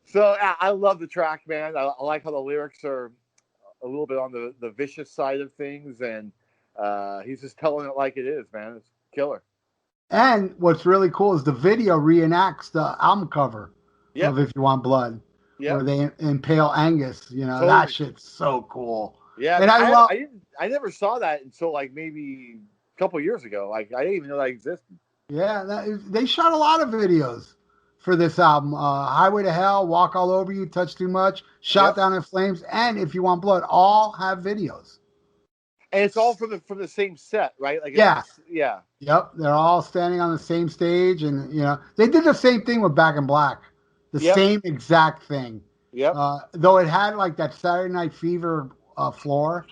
Speaker 3: So I love the track, man. I like how the lyrics are a little bit on the vicious side of things, and he's just telling it like it is, man. It's killer.
Speaker 1: And what's really cool is the video reenacts the album cover of If You Want Blood, where they impale Angus. You know, that shit's so cool.
Speaker 3: Yeah,
Speaker 1: and
Speaker 3: I never saw that until like maybe a couple years ago. Like I didn't even know that existed.
Speaker 1: Yeah, they shot a lot of videos for this album. Highway to Hell, Walk All Over You, Touch Too Much, Shot Down in Flames, and If You Want Blood all have videos.
Speaker 3: And it's all from the same set, right? Like
Speaker 1: yeah.
Speaker 3: Yep,
Speaker 1: they're all standing on the same stage, and you know they did the same thing with Back in Black, the same exact thing.
Speaker 3: Yep.
Speaker 1: Though it had like that Saturday Night Fever floor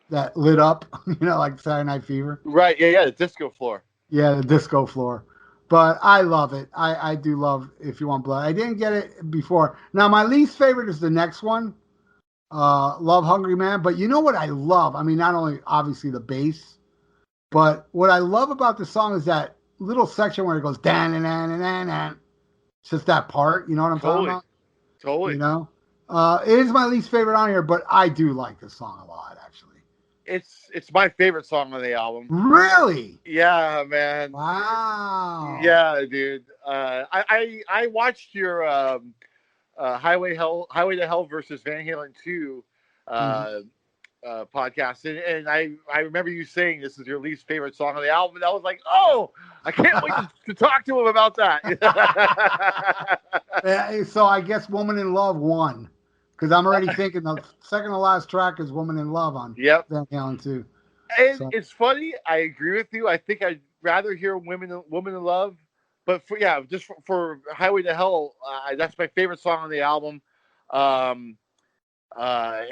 Speaker 1: that lit up, you know, like Saturday Night Fever.
Speaker 3: Right. Yeah. The disco floor.
Speaker 1: Yeah, the disco floor. But I love it. I do love If You Want Blood. I didn't get it before. Now my least favorite is the next one. Love Hungry Man, but you know what I love? I mean, not only obviously the bass, but what I love about the song is that little section where it goes dan dan dan dan dan. It's just that part, you know what I'm talking about?
Speaker 3: Totally.
Speaker 1: You know, it is my least favorite on here, but I do like this song a lot, actually.
Speaker 3: It's my favorite song on the album.
Speaker 1: Really?
Speaker 3: Yeah, man.
Speaker 1: Wow.
Speaker 3: Yeah, dude. I watched your Highway to Hell versus Van Halen 2 podcast, and I remember you saying this is your least favorite song on the album, and I was like, oh, I can't wait to talk to him about that.
Speaker 1: So I guess Woman in Love won, because I'm already thinking the second to last track is Woman in Love on Van Halen 2.
Speaker 3: And it's funny, I agree with you. I think I'd rather hear Woman in Love. But for Highway to Hell, that's my favorite song on the album. It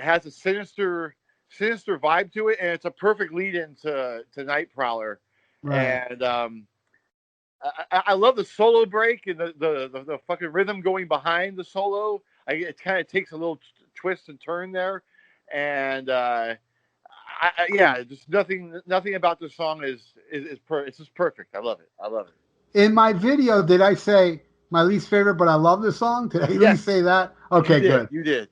Speaker 3: has a sinister vibe to it, and it's a perfect lead-in to Night Prowler. Right. And I love the solo break and the fucking rhythm going behind the solo. It kind of takes a little twist and turn there, and just nothing about this song is it's just perfect. I love it.
Speaker 1: In my video, did I say my least favorite, but I love this song? Did I really say that? Okay, good.
Speaker 3: You did.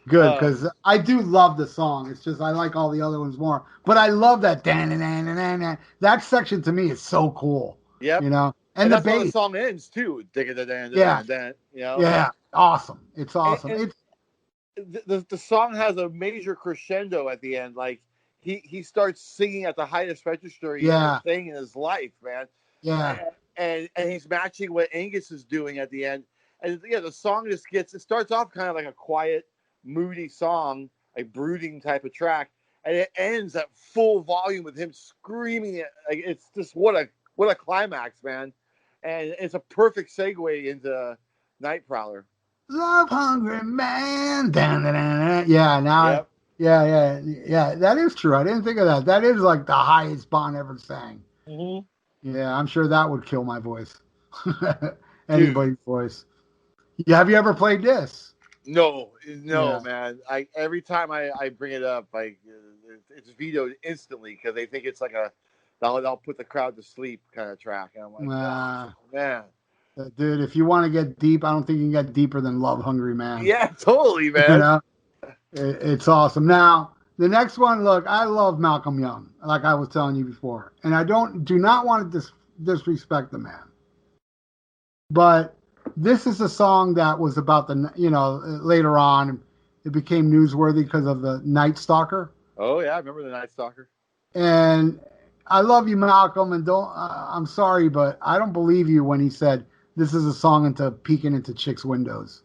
Speaker 1: Good, because I do love the song. It's just I like all the other ones more. But I love that that section to me is so cool.
Speaker 3: Yeah,
Speaker 1: you know, and the bass.
Speaker 3: The song ends too.
Speaker 1: Yeah, awesome. It's awesome.
Speaker 3: And the song has a major crescendo at the end. Like he starts singing at the highest register he's ever sang in his life, man.
Speaker 1: Yeah,
Speaker 3: and he's matching what Angus is doing at the end, and the song just it starts off kind of like a quiet, moody song, a brooding type of track, and it ends at full volume with him screaming it. Like it's just what a climax, man, and it's a perfect segue into Night Prowler.
Speaker 1: Love Hungry Man. Yeah, now. Yep. Yeah. That is true. I didn't think of that. That is like the highest Bond ever sang.
Speaker 3: Mm-hmm.
Speaker 1: Yeah, I'm sure that would kill my voice. Anybody's voice. Yeah, have you ever played this?
Speaker 3: No, man. Every time I bring it up, it's vetoed instantly because they think it's like they'll put the crowd to sleep kind of track. And I'm like, oh, man.
Speaker 1: Dude, if you want to get deep, I don't think you can get deeper than Love Hungry Man.
Speaker 3: Yeah, totally, man.
Speaker 1: You know? It's awesome. Now, The next one, look, I love Malcolm Young, like I was telling you before, and I do not want to disrespect the man, but this is a song that was about later on it became newsworthy because of the Night Stalker.
Speaker 3: Oh yeah, I remember the Night Stalker.
Speaker 1: And I love you, Malcolm, and don't. I'm sorry, but I don't believe you when he said this is a song into peeking into chicks' windows.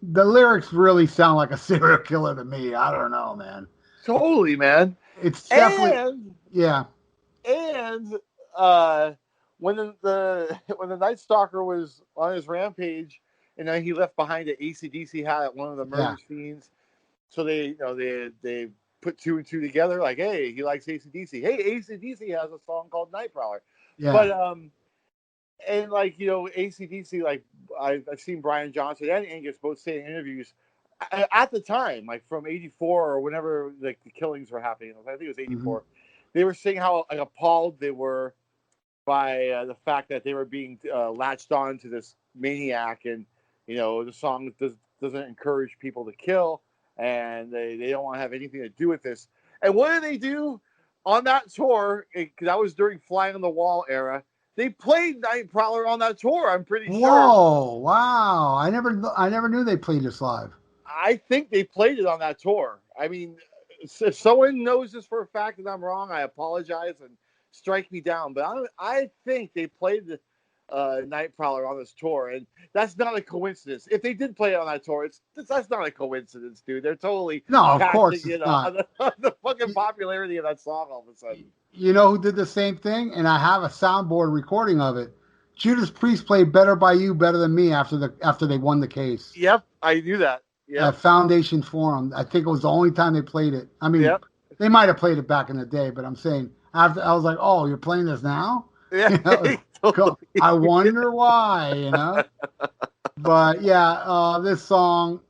Speaker 1: The lyrics really sound like a serial killer to me. I don't know, man.
Speaker 3: Totally, man.
Speaker 1: It's definitely
Speaker 3: And
Speaker 1: yeah.
Speaker 3: and when the when the Night Stalker was on his rampage, and then he left behind an AC/DC hat at one of the murder scenes. So they put two and two together, like, hey, he likes AC/DC. Hey, AC/DC has a song called Night Prowler.
Speaker 1: Yeah.
Speaker 3: But and like AC/DC, like I've seen Brian Johnson and Angus both say in interviews at the time, like from '84 or whenever like the killings were happening. I think it was '84. Mm-hmm. They were saying how like appalled they were by the fact that they were being latched on to this maniac, and the song doesn't encourage people to kill, and they don't want to have anything to do with this. And what did they do on that tour? Because that was during Flying on the Wall era. They played Night Prowler on that tour. I'm pretty sure.
Speaker 1: Whoa! Wow! I never knew they played this live.
Speaker 3: I think they played it on that tour. I mean, if someone knows this for a fact and I'm wrong, I apologize and strike me down. But I think they played the Night Prowler on this tour, and that's not a coincidence. If they did play it on that tour, that's not a coincidence, dude. They're totally
Speaker 1: of course it's not.
Speaker 3: On the fucking popularity of that song all of a sudden.
Speaker 1: You know who did the same thing? And I have a soundboard recording of it. Judas Priest played "Better by You, Better Than Me" after they won the case.
Speaker 3: Yep, I knew that. Yep.
Speaker 1: At Foundation Forum. I think it was the only time they played it. I mean, They might have played it back in the day, but I'm saying after I was like, "Oh, you're playing this now?"
Speaker 3: Yeah,
Speaker 1: totally. I wonder why, But yeah, this song,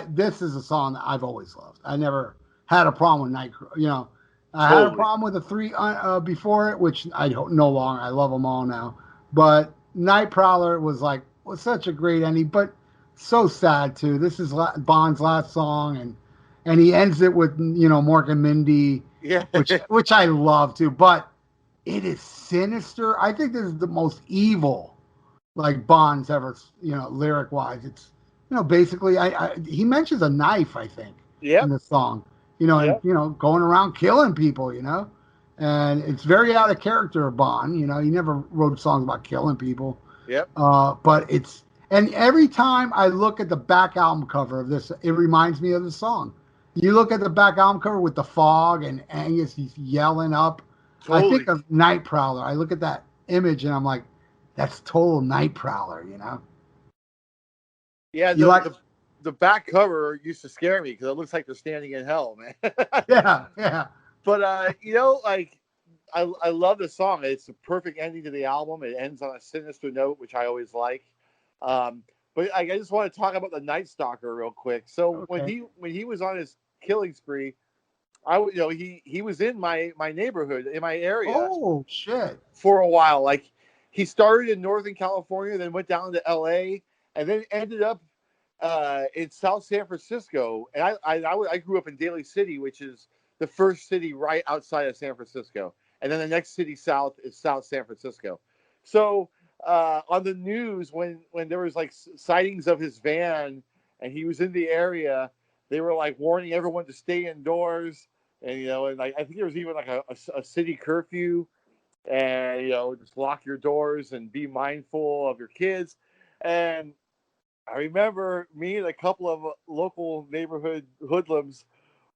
Speaker 1: this is a song that I've always loved. I never had a problem with I had a problem with the three before it, which I don't no longer. I love them all now. But Night Prowler was such a great ending, but so sad too. This is Bond's last song, and he ends it with Mork and Mindy, which I love too. But it is sinister. I think this is the most evil Bond's ever, lyric wise. It's basically he mentions a knife, I think, in the song. And going around killing people, and it's very out of character of Bond. He never wrote songs about killing people.
Speaker 3: Yep.
Speaker 1: But and every time I look at the back album cover of this, it reminds me of the song. You look at the back album cover with the fog and Angus, he's yelling up. Totally. I think of Night Prowler. I look at that image and I'm like, that's total Night Prowler,
Speaker 3: Yeah, the back cover used to scare me because it looks like they're standing in hell, man.
Speaker 1: Yeah.
Speaker 3: But I love the song. It's the perfect ending to the album. It ends on a sinister note, which I always like. But I just want to talk about the Night Stalker real quick. So when he was on his killing spree, he was in my neighborhood, in my area.
Speaker 1: Oh shit!
Speaker 3: For a while, like he started in Northern California, then went down to LA, and then ended up in South San Francisco. And I grew up in Daly City, which is the first city right outside of San Francisco, and then the next city south is South San Francisco. So on the news, when there was sightings of his van and he was in the area, they were warning everyone to stay indoors. And and I think there was even a city curfew, and just lock your doors and be mindful of your kids. And I remember me and a couple of local neighborhood hoodlums,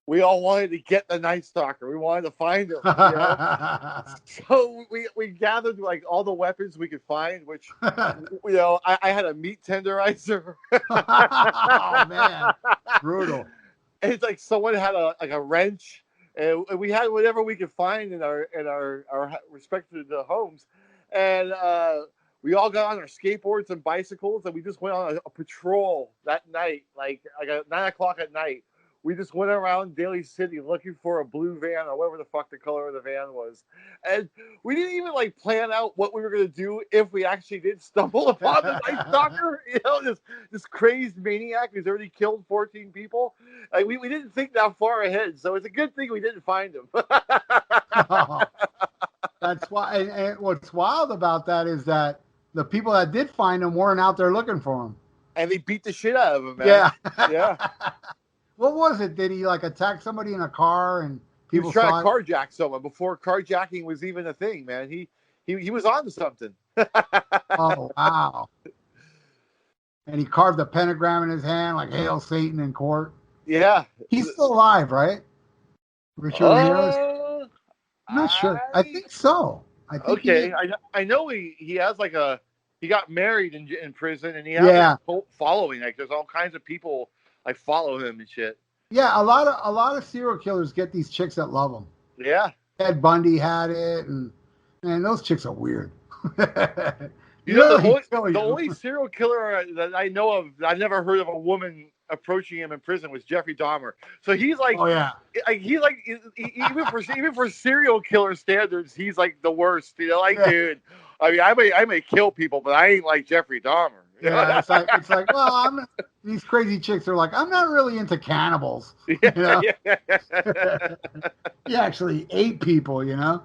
Speaker 3: we all wanted to get the Night Stalker. We wanted to find him. So we gathered all the weapons we could find, which I had a meat tenderizer.
Speaker 1: Oh man, brutal.
Speaker 3: And it's someone had a wrench, and we had whatever we could find in our respective homes, and we all got on our skateboards and bicycles, and we just went on a patrol that night, like at 9 o'clock at night. we just went around Daly City looking for a blue van or whatever the fuck the color of the van was. And we didn't even like plan out what we were going to do if we actually did stumble upon the Night Stalker. You know, this crazed maniac who's already killed 14 people. Like, we didn't think that far ahead. So it's a good thing we didn't find him.
Speaker 1: Oh, that's why. And what's wild about that is that the people that did find him weren't out there looking for him.
Speaker 3: And they beat the shit out of him, man.
Speaker 1: Yeah.
Speaker 3: Yeah.
Speaker 1: What was it? Did he like attack somebody in a car and
Speaker 3: He
Speaker 1: people
Speaker 3: was trying
Speaker 1: saw
Speaker 3: to carjack someone before carjacking was even a thing, man. He was on to something.
Speaker 1: Oh, wow. And he carved a pentagram in his hand, like Hail Satan in court.
Speaker 3: Yeah.
Speaker 1: He's still alive, right? Richard Ramirez? I'm not sure. I think so. I think
Speaker 3: okay. I know he has like he got married in prison, and he has
Speaker 1: Yeah.
Speaker 3: a cult following. Like, there's all kinds of people like follow him and shit.
Speaker 1: Yeah, a lot of serial killers get these chicks that love them.
Speaker 3: Yeah.
Speaker 1: Ted Bundy had it, and man, those chicks are weird.
Speaker 3: You know,
Speaker 1: Really
Speaker 3: the only serial killer that I know of, I've never heard of a woman approaching him in prison, was Jeffrey Dahmer. So he's like,
Speaker 1: oh yeah,
Speaker 3: he's like, even for serial killer standards, he's like the worst. You know, like,
Speaker 1: Yeah.
Speaker 3: dude, I mean, I may kill people, but I ain't like Jeffrey Dahmer.
Speaker 1: yeah. It's like, well, these crazy chicks are like, I'm not really into cannibals. You know?
Speaker 3: Yeah.
Speaker 1: He actually ate people, you know.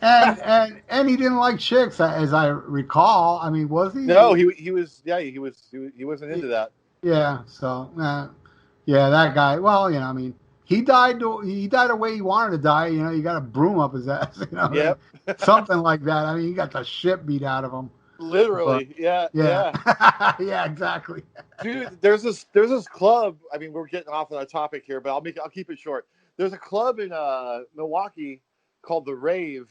Speaker 1: And he didn't like chicks, as I recall. I mean, was he?
Speaker 3: No, he wasn't into that.
Speaker 1: Yeah. So, yeah, that guy. Well, you know, I mean, he died the way he wanted to die. You know, you got a broom up his ass. You know,
Speaker 3: Yep.
Speaker 1: something like that. I mean, he got the shit beat out of him.
Speaker 3: Literally,
Speaker 1: But,
Speaker 3: yeah.
Speaker 1: Yeah, exactly.
Speaker 3: Dude, there's this club. I mean, we're getting off on a topic here, but I'll keep it short. There's a club in Milwaukee called the Rave,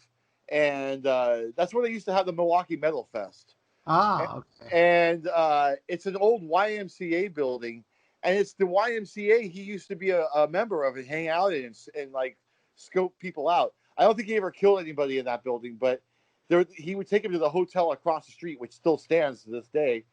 Speaker 3: and that's where they used to have the Milwaukee Metal Fest.
Speaker 1: Ah, okay.
Speaker 3: And it's an old YMCA building, and it's the YMCA he used to be a member of and hang out in and like scope people out. I don't think he ever killed anybody in that building, but he would take him to the hotel across the street, which still stands to this day,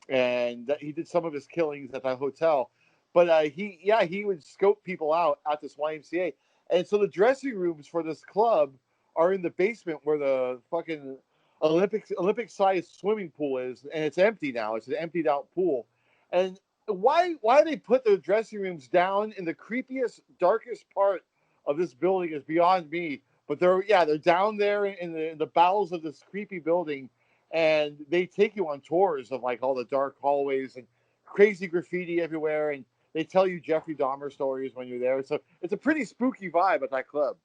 Speaker 3: and he did some of his killings at that hotel. But he would scope people out at this YMCA, and so the dressing rooms for this club are in the basement where the fucking Olympic-sized swimming pool is, and it's empty now. It's an emptied-out pool, and why they put their dressing rooms down in the creepiest, darkest part of this building is beyond me. But they're down there in the bowels of this creepy building, and they take you on tours of like all the dark hallways and crazy graffiti everywhere, and they tell you Jeffrey Dahmer stories when you're there. So it's a pretty spooky vibe at that club.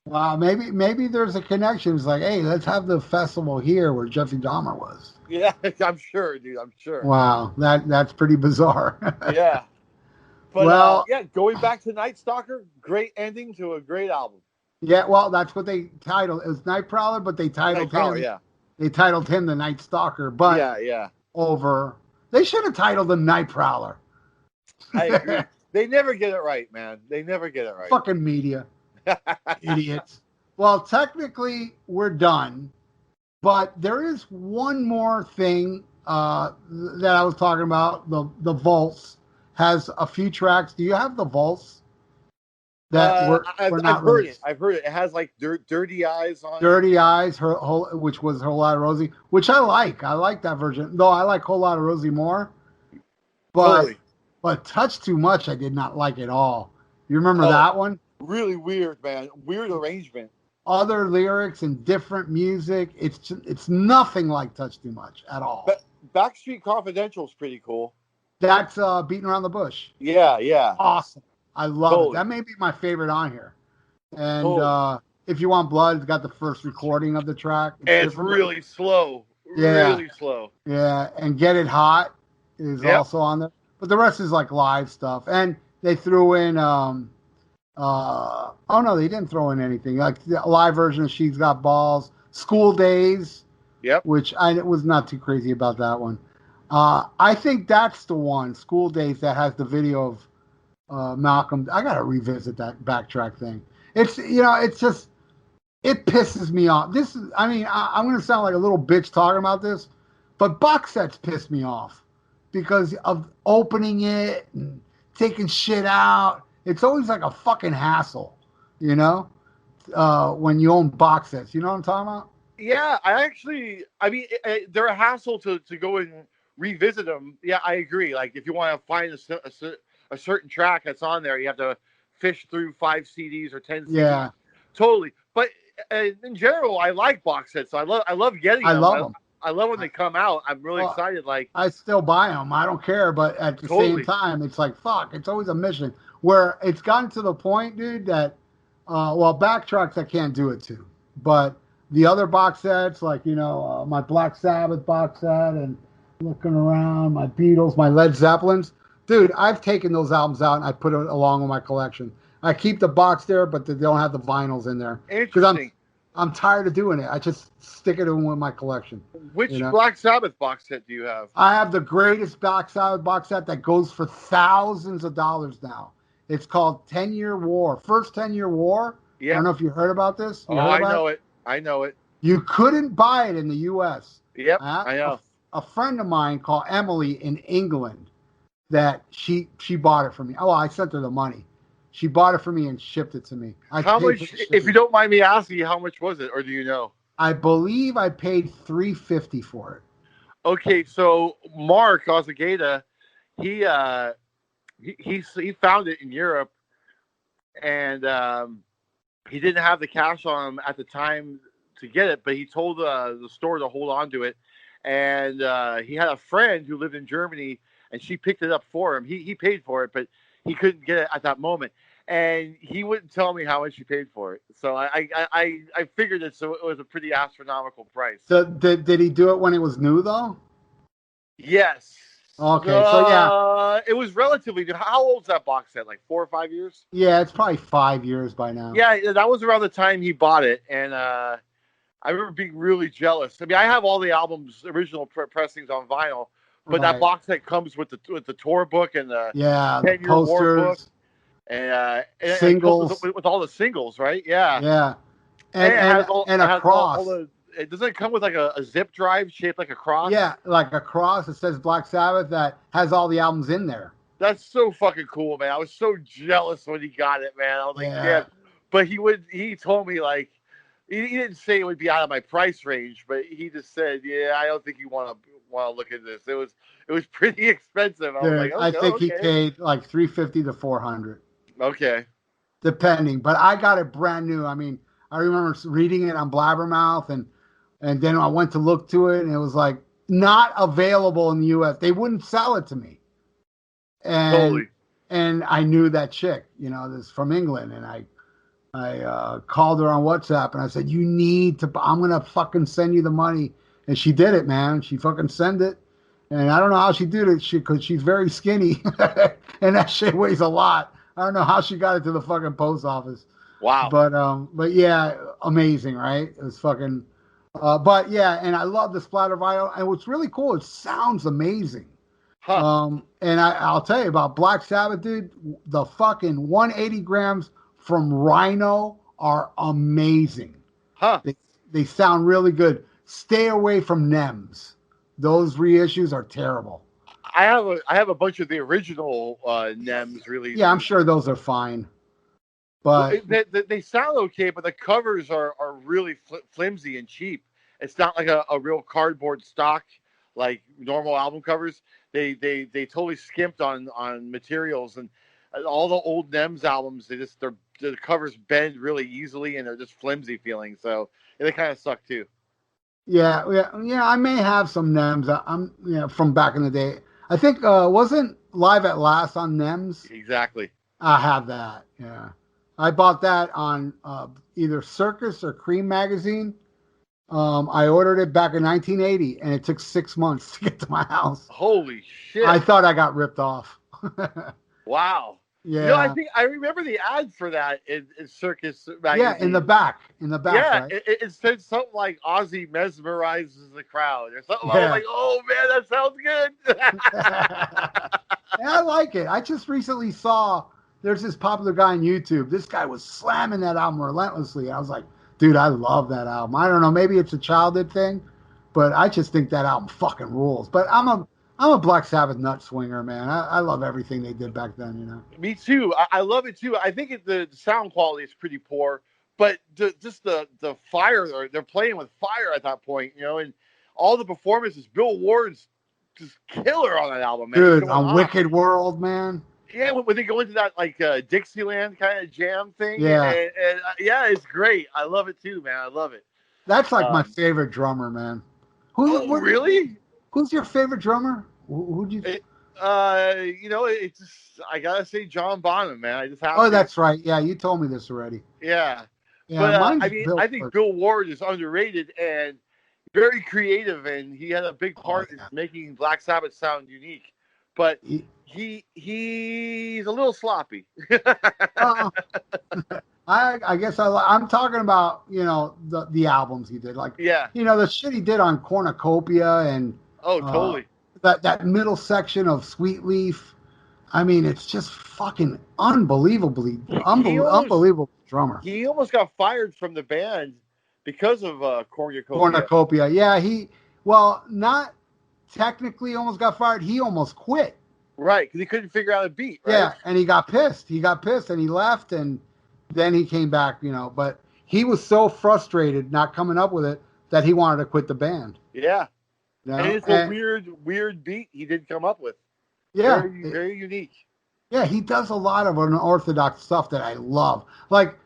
Speaker 1: Wow, maybe there's a connection. It's like, hey, let's have the festival here where Jeffrey Dahmer was.
Speaker 3: Yeah, I'm sure, dude. I'm sure.
Speaker 1: Wow, that's pretty bizarre.
Speaker 3: Yeah. But
Speaker 1: well,
Speaker 3: going back to Night Stalker, great ending to a great album.
Speaker 1: Yeah, well, that's what they titled. It was Night Prowler, but they titled him.
Speaker 3: Yeah.
Speaker 1: They titled him the Night Stalker, but they should have titled him Night Prowler.
Speaker 3: I agree. They never get it right, man. They never get it right.
Speaker 1: Fucking media. Idiots. Well, technically, we're done, but there is one more thing that I was talking about. The Vaults has a few tracks. Do you have the Vaults?
Speaker 3: I've heard it. I've heard it. It has like Dirty Eyes on
Speaker 1: Dirty it. Eyes, which was Whole Lot of Rosie, which I like. I like that version. Though I like Whole Lot of Rosie more. But Touch Too Much, I did not like at all. You remember that one?
Speaker 3: Really weird, man. Weird arrangement.
Speaker 1: Other lyrics and different music. It's nothing like Touch Too Much at all.
Speaker 3: Backstreet Confidential is pretty cool.
Speaker 1: That's Beating Around the Bush.
Speaker 3: Yeah.
Speaker 1: Awesome. I love it. That may be my favorite on here. And If You Want Blood, it's got the first recording of the track.
Speaker 3: It's really slow.
Speaker 1: Yeah.
Speaker 3: Really slow.
Speaker 1: Yeah, and Get It Hot is also on there. But the rest is like live stuff. And they threw in they didn't throw in anything. Like the live version of She's Got Balls, School Days.
Speaker 3: Yep.
Speaker 1: Which I was not too crazy about that one. I think that's the one, School Days, that has the video of Malcolm. I gotta revisit that backtrack thing. It pisses me off. I'm gonna sound like a little bitch talking about this, but box sets piss me off because of opening it and taking shit out. It's always like a fucking hassle, you know, when you own box sets. You know what I'm talking about?
Speaker 3: Yeah, I mean, they're a hassle to go and revisit them. Yeah, I agree. Like, if you want to find a certain track that's on there, you have to fish through 5 CDs or 10 CDs.
Speaker 1: Yeah.
Speaker 3: Totally. But in general, I like box sets. I love getting
Speaker 1: I
Speaker 3: them.
Speaker 1: love them.
Speaker 3: I love when they come out. I'm really excited. Like,
Speaker 1: I still buy them. I don't care. But at the
Speaker 3: Totally.
Speaker 1: same time, it's like, fuck, it's always a mission where it's gotten to the point, dude, that, Backtracks, I can't do it to. But the other box sets, like, my Black Sabbath box set and looking around, my Beatles, my Led Zeppelins, dude, I've taken those albums out and I put it along with my collection. I keep the box there, but they don't have the vinyls in there.
Speaker 3: interesting.
Speaker 1: I'm tired of doing it. I just stick it in with my collection.
Speaker 3: Which Black Sabbath box set do you have?
Speaker 1: I have the greatest Black Sabbath box set that goes for thousands of dollars now. It's called 10-Year War. First 10-Year War.
Speaker 3: Yeah.
Speaker 1: I don't know if you heard about this.
Speaker 3: I know it. I know it.
Speaker 1: You couldn't buy it in the U.S.
Speaker 3: Yep, I know.
Speaker 1: A friend of mine called Emily in England that she bought it for me. Oh, I sent her the money. She bought it for me and shipped it to me.
Speaker 3: How much, if you don't mind me asking, how much was it, or do you know?
Speaker 1: I believe I paid $350 for it.
Speaker 3: Okay, so Mark Ozagata, he found it in Europe, and he didn't have the cash on him at the time to get it, but he told the store to hold on to it, and he had a friend who lived in Germany, and she picked it up for him. He paid for it, but he couldn't get it at that moment. And he wouldn't tell me how much he paid for it. So I figured it, so it was a pretty astronomical price.
Speaker 1: So did he do it when it was new, though?
Speaker 3: Yes.
Speaker 1: Okay, so yeah.
Speaker 3: It was relatively new. How old's that box set? Like 4 or 5 years?
Speaker 1: Yeah, it's probably 5 years by now.
Speaker 3: Yeah, that was around the time he bought it. And I remember being really jealous. I mean, I have all the albums, original pressings on vinyl, but that box set comes with the tour book and the 10-Year War book. And
Speaker 1: singles
Speaker 3: with all the singles, right? Yeah,
Speaker 1: yeah, and a cross.
Speaker 3: It doesn't come with like a zip drive shaped like a cross.
Speaker 1: Yeah, like a cross. It says Black Sabbath that has all the albums in there.
Speaker 3: That's so fucking cool, man. I was so jealous when he got it, man. I was like, yeah. But he told me, like, he didn't say it would be out of my price range, but he just said, yeah, I don't think you want to look at this. It was pretty expensive. I was like, okay,
Speaker 1: I think he paid like $350 to $400.
Speaker 3: Okay.
Speaker 1: Depending, but I got it brand new. I mean, I remember reading it on Blabbermouth, and then I went to look to it, and it was like not available in the U.S. They wouldn't sell it to me. And
Speaker 3: totally.
Speaker 1: And I knew that chick, this from England, and I called her on WhatsApp, and I said, you need to, I'm going to fucking send you the money. And she did it, man. She fucking sent it. And I don't know how she did it, because she's very skinny, and that shit weighs a lot. I don't know how she got it to the fucking post office.
Speaker 3: Wow.
Speaker 1: But yeah, amazing, right? It was fucking, but yeah, and I love the splatter vinyl. And what's really cool, it sounds amazing.
Speaker 3: Huh.
Speaker 1: And I'll tell you about Black Sabbath, dude. The fucking 180 grams from Rhino are amazing.
Speaker 3: Huh.
Speaker 1: They sound really good. Stay away from NEMs. Those reissues are terrible.
Speaker 3: I have a bunch of the original NEMs released.
Speaker 1: Yeah, I'm sure those are fine. But
Speaker 3: they sound okay, but the covers are really flimsy and cheap. It's not like a real cardboard stock like normal album covers. They totally skimped on materials, and all the old NEMS albums, the covers bend really easily and they're just flimsy feeling. So they kind of suck too.
Speaker 1: Yeah. I may have some NEMS. From back in the day. I think wasn't Live at Last on NEMS?
Speaker 3: Exactly.
Speaker 1: I have that. Yeah, I bought that on either Circus or Cream magazine. I ordered it back in 1980, and it took 6 months to get to my house.
Speaker 3: Holy shit!
Speaker 1: I thought I got ripped off.
Speaker 3: Wow.
Speaker 1: Yeah.
Speaker 3: I think I remember the ad for that in Circus magazine.
Speaker 1: Yeah, in the back.
Speaker 3: Yeah,
Speaker 1: right?
Speaker 3: it said something like Ozzy mesmerizes the crowd or something. Yeah. I was like, oh man, that sounds good.
Speaker 1: Yeah, I like it. I just recently saw there's this popular guy on YouTube. This guy was slamming that album relentlessly. I was like, dude, I love that album. I don't know, maybe it's a childhood thing, but I just think that album fucking rules. But I'm I'm a Black Sabbath nut swinger, man. I love everything they did back then, you know.
Speaker 3: Me too. I love it too. I think the sound quality is pretty poor, but just the fire they're playing with fire at that point, you know, and all the performances. Bill Ward's just killer on that album, man. He's
Speaker 1: Dude,
Speaker 3: going
Speaker 1: on
Speaker 3: off.
Speaker 1: Wicked World, man.
Speaker 3: Yeah, when they go into that like Dixieland kind of jam thing,
Speaker 1: Yeah.
Speaker 3: and yeah, it's great. I love it too, man. I love it.
Speaker 1: That's like my favorite drummer, man.
Speaker 3: Really?
Speaker 1: Who's your favorite drummer? Who'd you?
Speaker 3: You know, it's just, I gotta say John Bonham, man. I just have
Speaker 1: Oh,
Speaker 3: to.
Speaker 1: that's right. Yeah, you told me this already.
Speaker 3: Yeah.
Speaker 1: Yeah,
Speaker 3: But
Speaker 1: mine's
Speaker 3: I mean,
Speaker 1: Bill
Speaker 3: I think
Speaker 1: first.
Speaker 3: Bill Ward is underrated and very creative, and he had a big part in making Black Sabbath sound unique. But he's a little sloppy.
Speaker 1: I guess I'm talking about, you know, the albums he did, like,
Speaker 3: Yeah.
Speaker 1: you know, the shit he did on Cornucopia and
Speaker 3: Totally.
Speaker 1: that middle section of Sweet Leaf. I mean, it's just fucking unbelievably unbelievable drummer.
Speaker 3: He almost got fired from the band because of Cornucopia.
Speaker 1: Cornucopia, yeah, not technically almost got fired. He almost quit.
Speaker 3: Right, because he couldn't figure out a beat. Right?
Speaker 1: Yeah, and he got pissed. And he left, and then he came back. You know, but he was so frustrated not coming up with it that he wanted to quit the band.
Speaker 3: Yeah,
Speaker 1: you know?
Speaker 3: And it's a weird beat he did come up with.
Speaker 1: Yeah,
Speaker 3: very unique.
Speaker 1: Yeah, he does a lot of unorthodox stuff that I love. Like,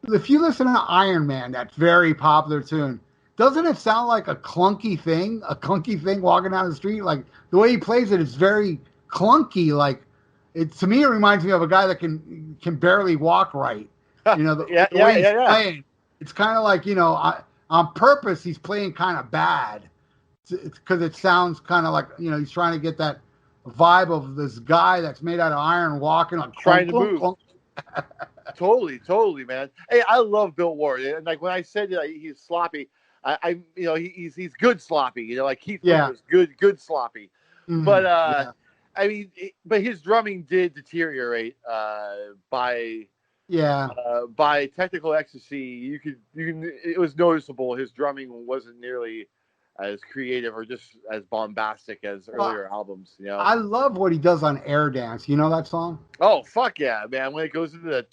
Speaker 1: if you listen to Iron Man, that very popular tune, doesn't it sound like a clunky thing walking down the street? Like, the way he plays it's very clunky. Like, to me, it reminds me of a guy that can barely walk right. You know, the way he's playing. It's kind of like, you know, on purpose, he's playing kind of bad. It's because it sounds kind of like, you know, he's trying to get that vibe of this guy that's made out of iron walking like
Speaker 3: trying to move. Totally, man. Hey, I love Bill Ward, and like when I said that he's sloppy, I you know he's good sloppy, you know, like Keith Richards, good sloppy. Mm-hmm. But I mean, but his drumming did deteriorate by Technical Ecstasy. You can it was noticeable his drumming wasn't nearly as creative or just as bombastic as earlier albums, you know.
Speaker 1: I love what he does on Air Dance. You know that song?
Speaker 3: Oh, fuck yeah, man. When it goes into the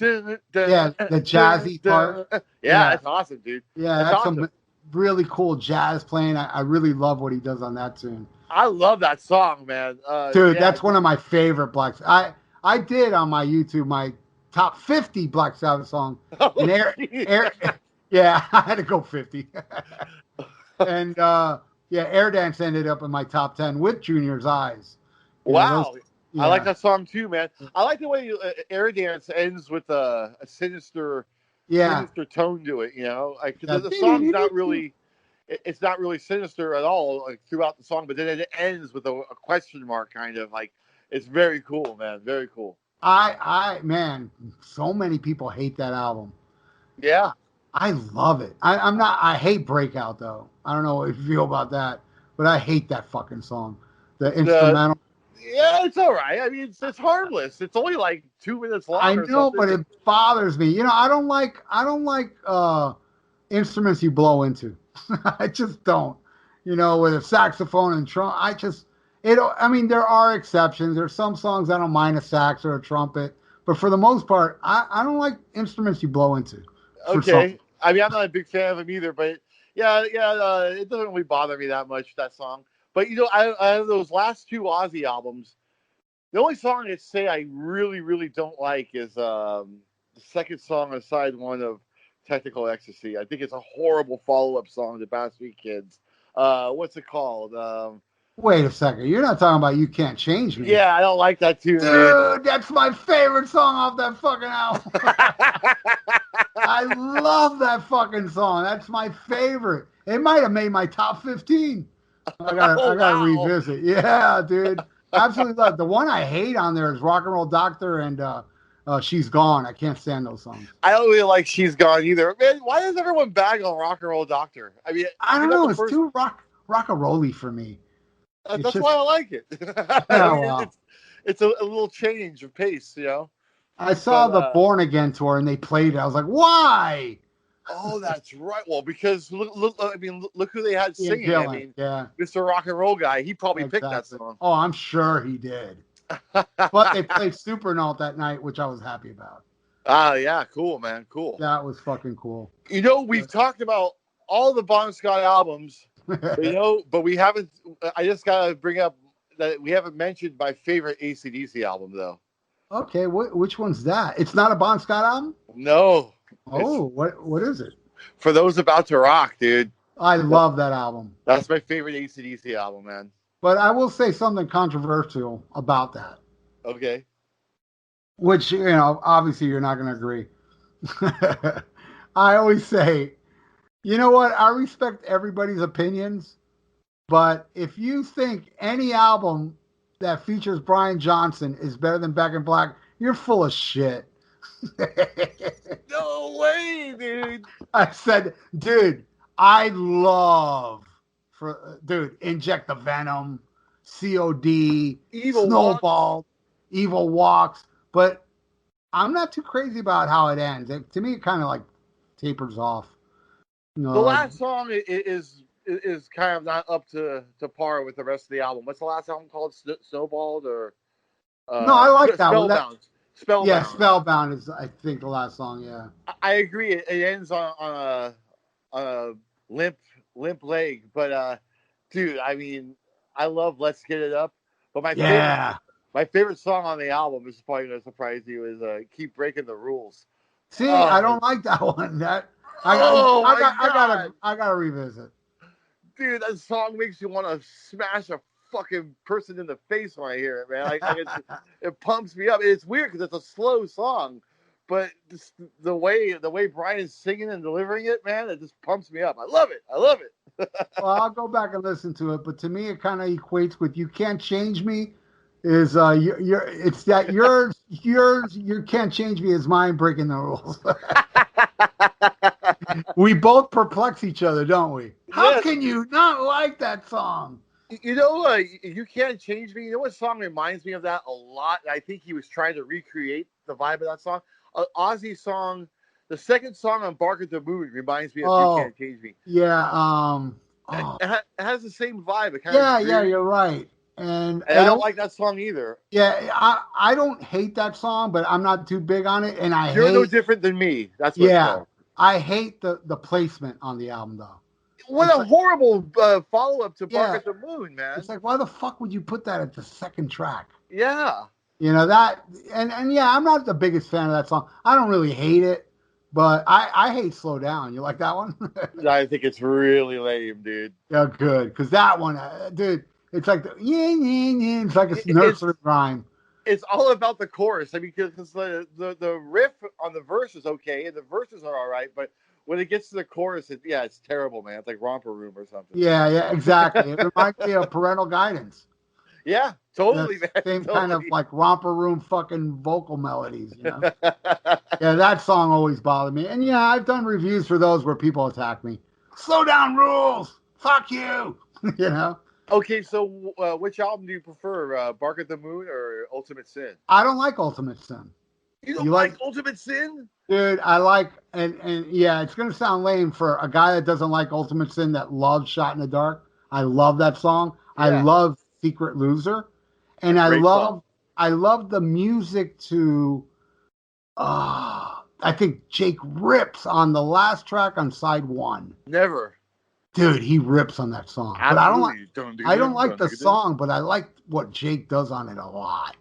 Speaker 1: the jazzy part.
Speaker 3: Yeah, that's awesome, dude.
Speaker 1: Yeah, that's awesome. Some really cool jazz playing. I really love what he does on that tune.
Speaker 3: I love that song, man.
Speaker 1: Dude, that's one of my favorite Black Sabbath. I did on my YouTube my top 50 Black Sabbath song. And yeah, I had to go 50. And Air Dance ended up in my top 10 with Junior's Eyes.
Speaker 3: Wow. I like that song too, man. I like the way Air Dance ends with a sinister tone to it, you know. Like the song's not really it's not really sinister at all like throughout the song, but then it ends with a question mark kind of like it's very cool, man. Very cool.
Speaker 1: Man, so many people hate that album.
Speaker 3: Yeah.
Speaker 1: I love it. I hate Breakout though. I don't know what you feel about that, but I hate that fucking song. The instrumental.
Speaker 3: Yeah, it's all right. I mean, it's harmless. It's only like 2 minutes long.
Speaker 1: I know, but it bothers me. You know, I don't like instruments you blow into. I just don't. You know, with a saxophone and trumpet, I mean, there are exceptions. There's some songs I don't mind a sax or a trumpet, but for the most part, I don't like instruments you blow into.
Speaker 3: Okay. I mean, I'm not a big fan of them either, but it doesn't really bother me that much, that song. But, you know, I have those last 2 Ozzy albums. The only song I'd say I really, really don't like is the second song on side 1 of Technical Ecstasy. I think it's a horrible follow-up song to Bass Street Kids. What's it called?
Speaker 1: Wait a second. You're not talking about You Can't Change Me.
Speaker 3: Yeah, I don't like that tune.
Speaker 1: Dude, that's my favorite song off that fucking album. I love that fucking song. That's my favorite. It might have made my top 15. I gotta revisit. Yeah, dude. Absolutely love it. The one I hate on there is Rock and Roll Doctor and She's Gone. I can't stand those songs.
Speaker 3: I don't really like She's Gone either. Man, why does everyone bag on Rock and Roll Doctor? I mean,
Speaker 1: I don't know. It's too rock-a-rolly for me.
Speaker 3: That's why I like it. It's a little change of pace, you know.
Speaker 1: I saw the Born Again tour and they played it. I was like, why?
Speaker 3: Oh, that's right. Well, because look who they had
Speaker 1: Ian
Speaker 3: singing. I
Speaker 1: Gillan,
Speaker 3: mean,
Speaker 1: yeah,
Speaker 3: Mr. Rock and Roll guy. He probably picked that
Speaker 1: exactly.
Speaker 3: song.
Speaker 1: Oh, I'm sure he did. But they played Supernaut that night, which I was happy about.
Speaker 3: Ah, yeah, cool, man, cool.
Speaker 1: That was fucking cool.
Speaker 3: You know, we've talked about all the Bon Scott albums, but we haven't. I just gotta bring up that we haven't mentioned my favorite AC/DC album, though.
Speaker 1: Okay, which one's that? It's not a Bon Scott album?
Speaker 3: No.
Speaker 1: Oh, what is it?
Speaker 3: For Those About to Rock, dude.
Speaker 1: I love that album.
Speaker 3: That's my favorite AC/DC album, man.
Speaker 1: But I will say something controversial about that.
Speaker 3: Okay.
Speaker 1: Which, obviously you're not going to agree. I always say, you know what? I respect everybody's opinions. But if you think any album that features Brian Johnson is better than Back in Black, you're full of shit.
Speaker 3: No way, dude.
Speaker 1: I said, dude, I love Inject the Venom, COD,
Speaker 3: Evil
Speaker 1: Snowball, Evil Walks. But I'm not too crazy about how it ends. To me, it kind of like tapers off.
Speaker 3: The last song is kind of not up to par with the rest of the album. What's the last album called? Snowballed or?
Speaker 1: No, I like that one.
Speaker 3: Spellbound.
Speaker 1: Yeah, Spellbound is, I think, the last song. Yeah,
Speaker 3: I agree. It ends on a limp leg, but dude, I mean, I love "Let's Get It Up," but my favorite song on the album, this is probably going to surprise you, is "Keep Breaking the Rules."
Speaker 1: See, I don't like that one. I gotta revisit.
Speaker 3: Dude, that song makes you want to smash a fucking person in the face when I hear it, man. It pumps me up. It's weird because it's a slow song, but just the way Brian's singing and delivering it, man, it just pumps me up. I love it.
Speaker 1: Well, I'll go back and listen to it, but to me, it kind of equates with "You Can't Change Me." Is it's that yours you can't change me is mine breaking the rules. We both perplex each other, don't we? How can you not like that song?
Speaker 3: You know, You Can't Change Me. You know what song reminds me of that a lot? I think he was trying to recreate the vibe of that song. Ozzy song, the second song on Bark at the Moon reminds me of You Can't Change Me.
Speaker 1: Yeah.
Speaker 3: It has the same vibe.
Speaker 1: Yeah, you're right. And
Speaker 3: I don't like that song either.
Speaker 1: Yeah, I don't hate that song, but I'm not too big on it. And
Speaker 3: You're no different than me. That's what it's called.
Speaker 1: I hate the placement on the album, though.
Speaker 3: What a horrible follow-up to Bark at the Moon, man.
Speaker 1: It's like, why the fuck would you put that at the second track?
Speaker 3: Yeah.
Speaker 1: That, and yeah, I'm not the biggest fan of that song. I don't really hate it, but I hate Slow Down. You like that one?
Speaker 3: I think it's really lame, dude.
Speaker 1: Yeah, good. Because that one, dude, it's like, it's like a nursery rhyme.
Speaker 3: It's all about the chorus. I mean, because the riff on the verse is okay, and the verses are all right, but when it gets to the chorus, it's terrible, man. It's like Romper Room or something.
Speaker 1: Yeah, exactly. It reminds me of Parental Guidance.
Speaker 3: Yeah, totally, man.
Speaker 1: Same kind of like Romper Room fucking vocal melodies, Yeah, that song always bothered me. And yeah, I've done reviews for those where people attack me. Slow Down rules. Fuck you.
Speaker 3: Okay, so which album do you prefer, Bark at the Moon or Ultimate Sin?
Speaker 1: I don't like Ultimate Sin.
Speaker 3: You don't like Ultimate Sin?
Speaker 1: Dude, I like, and yeah, it's going to sound lame for a guy that doesn't like Ultimate Sin that loves Shot in the Dark. I love that song. Yeah. I love Secret Loser. And I love the music to, I think Jake rips on the last track on side 1.
Speaker 3: Never.
Speaker 1: Dude, he rips on that song. But I don't like the song, but I like what Jake does on it a lot.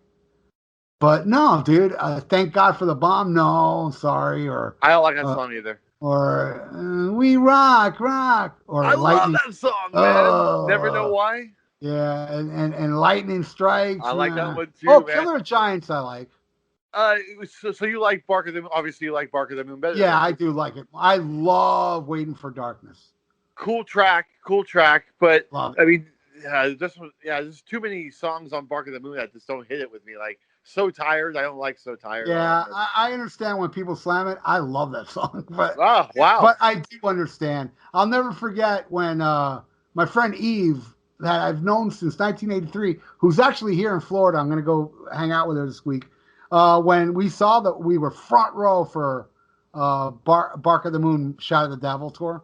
Speaker 1: But no, dude, Thank God for the Bomb. No, sorry. Or
Speaker 3: I don't like that song either.
Speaker 1: Or We Rock. Or
Speaker 3: I love that song, man. Never Know Why.
Speaker 1: Yeah, and Lightning Strikes.
Speaker 3: I like that one too.
Speaker 1: Oh, man. Killer Giants, I like.
Speaker 3: So you like Bark at the Moon? Obviously, you like Bark at the Moon better.
Speaker 1: Yeah, I do like it. I love Waiting for Darkness.
Speaker 3: Cool track. But I mean, there's too many songs on Bark at the Moon that just don't hit it with me. Like So Tired, I don't like So Tired.
Speaker 1: Yeah, I understand when people slam it. I love that song, but
Speaker 3: wow.
Speaker 1: But I do understand. I'll never forget when my friend Eve, that I've known since 1983, who's actually here in Florida. I'm going to go hang out with her this week. When we saw that we were front row for Bark of the Moon, Shout of the Devil tour.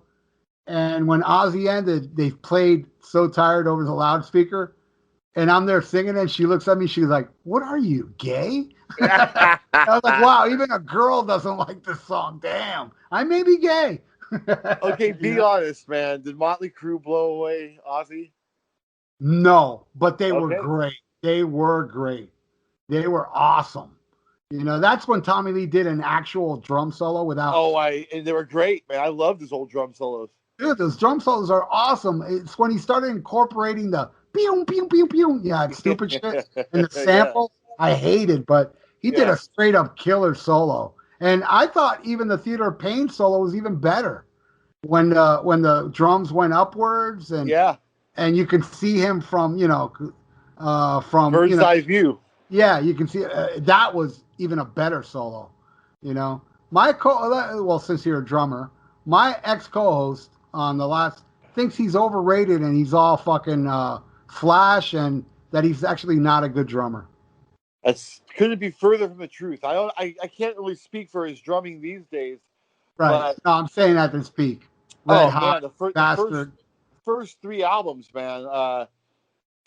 Speaker 1: And when Ozzy ended, they played So Tired over the loudspeaker. And I'm there singing, and she looks at me. She's like, "What are you, gay?" I was like, "Wow, even a girl doesn't like this song. Damn, I may be gay."
Speaker 3: Okay,
Speaker 1: You
Speaker 3: be
Speaker 1: know?
Speaker 3: honest, man. Did Motley Crue blow away Ozzy?
Speaker 1: No, but they were
Speaker 3: Okay.
Speaker 1: great. They were great. They were awesome. That's when Tommy Lee did an actual drum solo without.
Speaker 3: Oh, and they were great, man. I loved his old drum solos.
Speaker 1: Dude, those drum solos are awesome. It's when he started incorporating the pew pew pew pew, yeah, stupid shit, and the
Speaker 3: Yeah,
Speaker 1: sample. I hated, but he did
Speaker 3: yeah,
Speaker 1: a straight up killer solo. And I thought even the Theater of Pain solo was even better when the drums went upwards
Speaker 3: yeah.
Speaker 1: and you can see him from from
Speaker 3: Bird's eye view.
Speaker 1: yeah, you can see that was even a better solo. You know, well, since you're a drummer, my ex co-host on the last thinks he's overrated and he's all fucking flash and that he's actually not a good drummer.
Speaker 3: That's couldn't be further from the truth. I can't really speak for his drumming these days,
Speaker 1: Right?
Speaker 3: but
Speaker 1: No, I'm saying that to speak. Red
Speaker 3: oh
Speaker 1: Hot
Speaker 3: man, the
Speaker 1: Bastard.
Speaker 3: first three albums, man.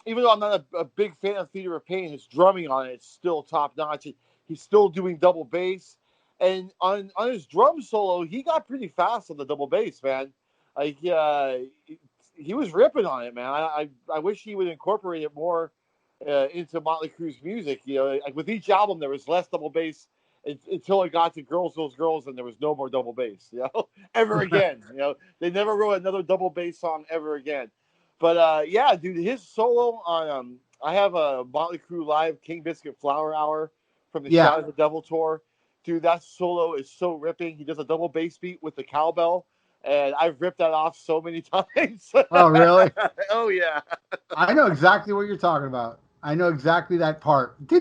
Speaker 3: Even though I'm not a big fan of Theater of Pain, his drumming on it is still top notch. He's still doing double bass, and on his drum solo, he got pretty fast on the double bass, man. Like he was ripping on it, man. I wish he would incorporate it more into Motley Crue's music. Like with each album, there was less double bass until it got to Girls, Those Girls, and there was no more double bass, ever again. They never wrote another double bass song ever again. But yeah, dude, his solo on I have a Motley Crue live King Biscuit Flower Hour from the
Speaker 1: Yeah.
Speaker 3: Shout of the Devil tour. Dude, that solo is so ripping. He does a double bass beat with the cowbell, and I've ripped that off so many times.
Speaker 1: Oh, really?
Speaker 3: Oh yeah.
Speaker 1: I know exactly what you're talking about. I know exactly that part. Yeah,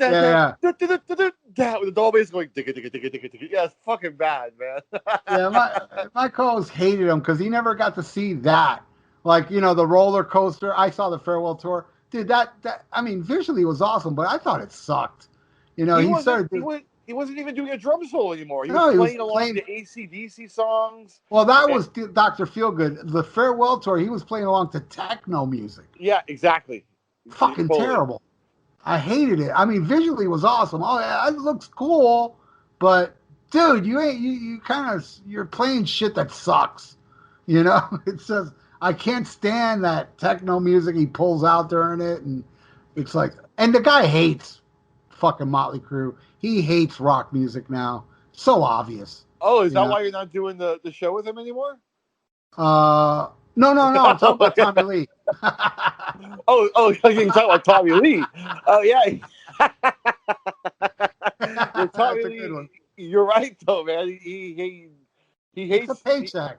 Speaker 1: yeah.
Speaker 3: With the double bass going digga digga digga digga digga. Yeah, it's fucking bad, man.
Speaker 1: Yeah, my co-host hated him because he never got to see that. Like, the roller coaster. I saw the farewell tour. Dude, that I mean, visually it was awesome, but I thought it sucked.
Speaker 3: he
Speaker 1: He
Speaker 3: wasn't
Speaker 1: started
Speaker 3: he,
Speaker 1: to,
Speaker 3: was, he wasn't even doing a drum solo anymore. He was
Speaker 1: no, he was
Speaker 3: playing along
Speaker 1: playing.
Speaker 3: to AC/DC songs.
Speaker 1: Well, that
Speaker 3: And,
Speaker 1: was Dr. Feelgood. The farewell tour, he was playing along to techno music.
Speaker 3: yeah, exactly.
Speaker 1: Fucking
Speaker 3: Totally.
Speaker 1: terrible. I hated it. I mean, visually it was awesome. Oh yeah, it looks cool, but dude, you're playing shit that sucks. It says I can't stand that techno music he pulls out during it, and it's like, and the guy hates fucking Motley Crue. He hates rock music now. So obvious.
Speaker 3: Oh, is
Speaker 1: You
Speaker 3: that
Speaker 1: know.
Speaker 3: why you're not doing the show with him anymore?
Speaker 1: No, no, no. I'm talking about Tommy Lee.
Speaker 3: Oh, you're talking about Tommy Lee. Oh yeah. Yeah, Tommy
Speaker 1: That's a good one.
Speaker 3: Lee. You're right though, man. He
Speaker 1: It's a
Speaker 3: hates
Speaker 1: paycheck.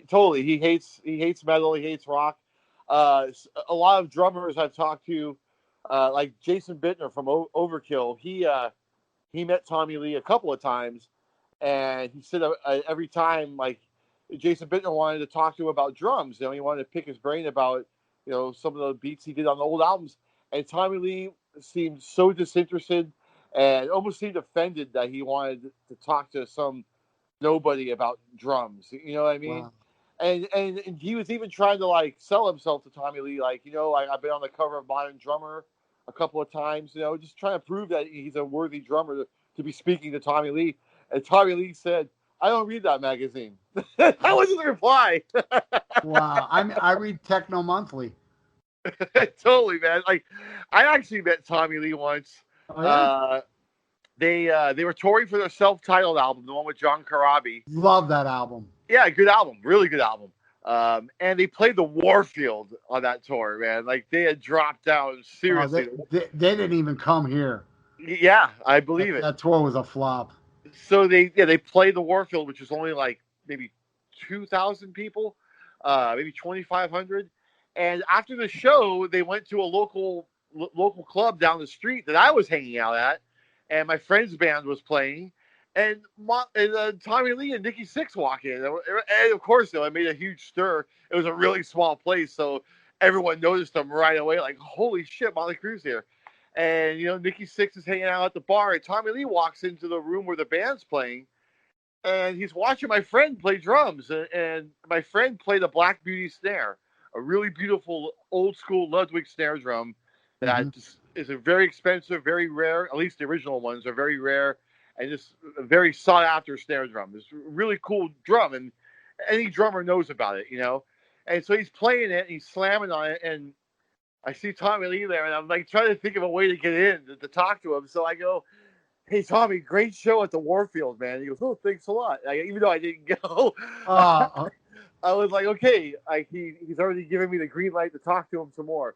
Speaker 3: totally. He hates metal. He hates rock. A lot of drummers I've talked to, like Jason Bittner from Overkill. He met Tommy Lee a couple of times, and he said every time, like, Jason Bittner wanted to talk to him about drums. He wanted to pick his brain about some of the beats he did on the old albums. And Tommy Lee seemed so disinterested and almost seemed offended that he wanted to talk to some nobody about drums. You know what I mean?
Speaker 1: Wow.
Speaker 3: And he was even trying to like sell himself to Tommy Lee, like, I've been on the cover of Modern Drummer a couple of times, just trying to prove that he's a worthy drummer to be speaking to Tommy Lee. And Tommy Lee said, "I don't read that magazine." That was the reply.
Speaker 1: Wow. I read Techno Monthly.
Speaker 3: Totally, man. Like, I actually met Tommy Lee once.
Speaker 1: Oh yeah.
Speaker 3: They were touring for their self-titled album, the one with John Corabi.
Speaker 1: Love that album.
Speaker 3: Yeah, good album, really good album. And they played the Warfield on that tour, man. Like, they had dropped down
Speaker 1: Oh,
Speaker 3: seriously.
Speaker 1: they didn't even come here.
Speaker 3: Yeah, I believe it.
Speaker 1: That tour was a flop.
Speaker 3: So they played the Warfield, which was only like maybe 2,000 people, maybe 2,500. And after the show, they went to a local club down the street that I was hanging out at, and my friend's band was playing, and Tommy Lee and Nikki Sixx walk in, and of course, it made a huge stir. It was a really small place, so everyone noticed them right away, like, holy shit, Motley Crue's here. And, Nikki Sixx is hanging out at the bar, and Tommy Lee walks into the room where the band's playing, and he's watching my friend play drums. And my friend played a Black Beauty snare, a really beautiful old school Ludwig snare drum that is a very expensive, very rare, at least the original ones are very rare, and just a very sought after snare drum. It's a really cool drum, and any drummer knows about it, And so he's playing it, and he's slamming on it, and I see Tommy Lee there, and I'm like trying to think of a way to get in to talk to him. So I go, "Hey Tommy, great show at the Warfield, man." He goes, "Oh, thanks a lot." Even though I didn't go, I was like, "Okay." He's already given me the green light to talk to him some more.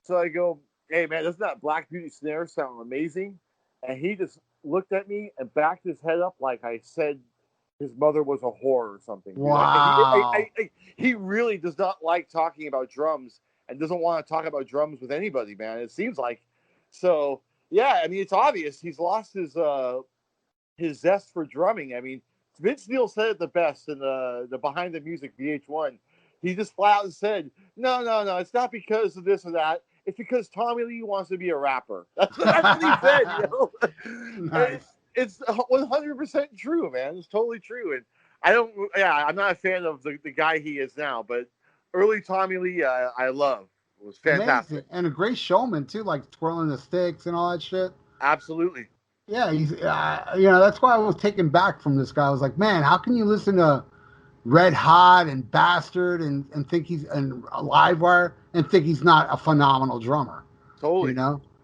Speaker 3: So I go, "Hey man, doesn't that Black Beauty snare sound amazing?" And he just looked at me and backed his head up like I said his mother was a whore or something.
Speaker 1: Wow.
Speaker 3: He really does not like talking about drums and doesn't want to talk about drums with anybody, man. It seems like. So, yeah, I mean, it's obvious he's lost his zest for drumming. I mean, Vince Neil said it the best in the Behind the Music VH1. He just flat out said, no, it's not because of this or that. It's because Tommy Lee wants to be a rapper. That's what he said,
Speaker 1: Nice.
Speaker 3: It's 100% true, man. It's totally true. And I'm not a fan of the guy he is now, but early Tommy Lee, I love. It was fantastic.
Speaker 1: Amazing. And a great showman, too, like twirling the sticks and all that shit.
Speaker 3: Absolutely.
Speaker 1: Yeah, he's, that's why I was taken back from this guy. I was like, man, how can you listen to Red Hot and Bastard and think he's and Livewire and think he's not a phenomenal drummer?
Speaker 3: Totally.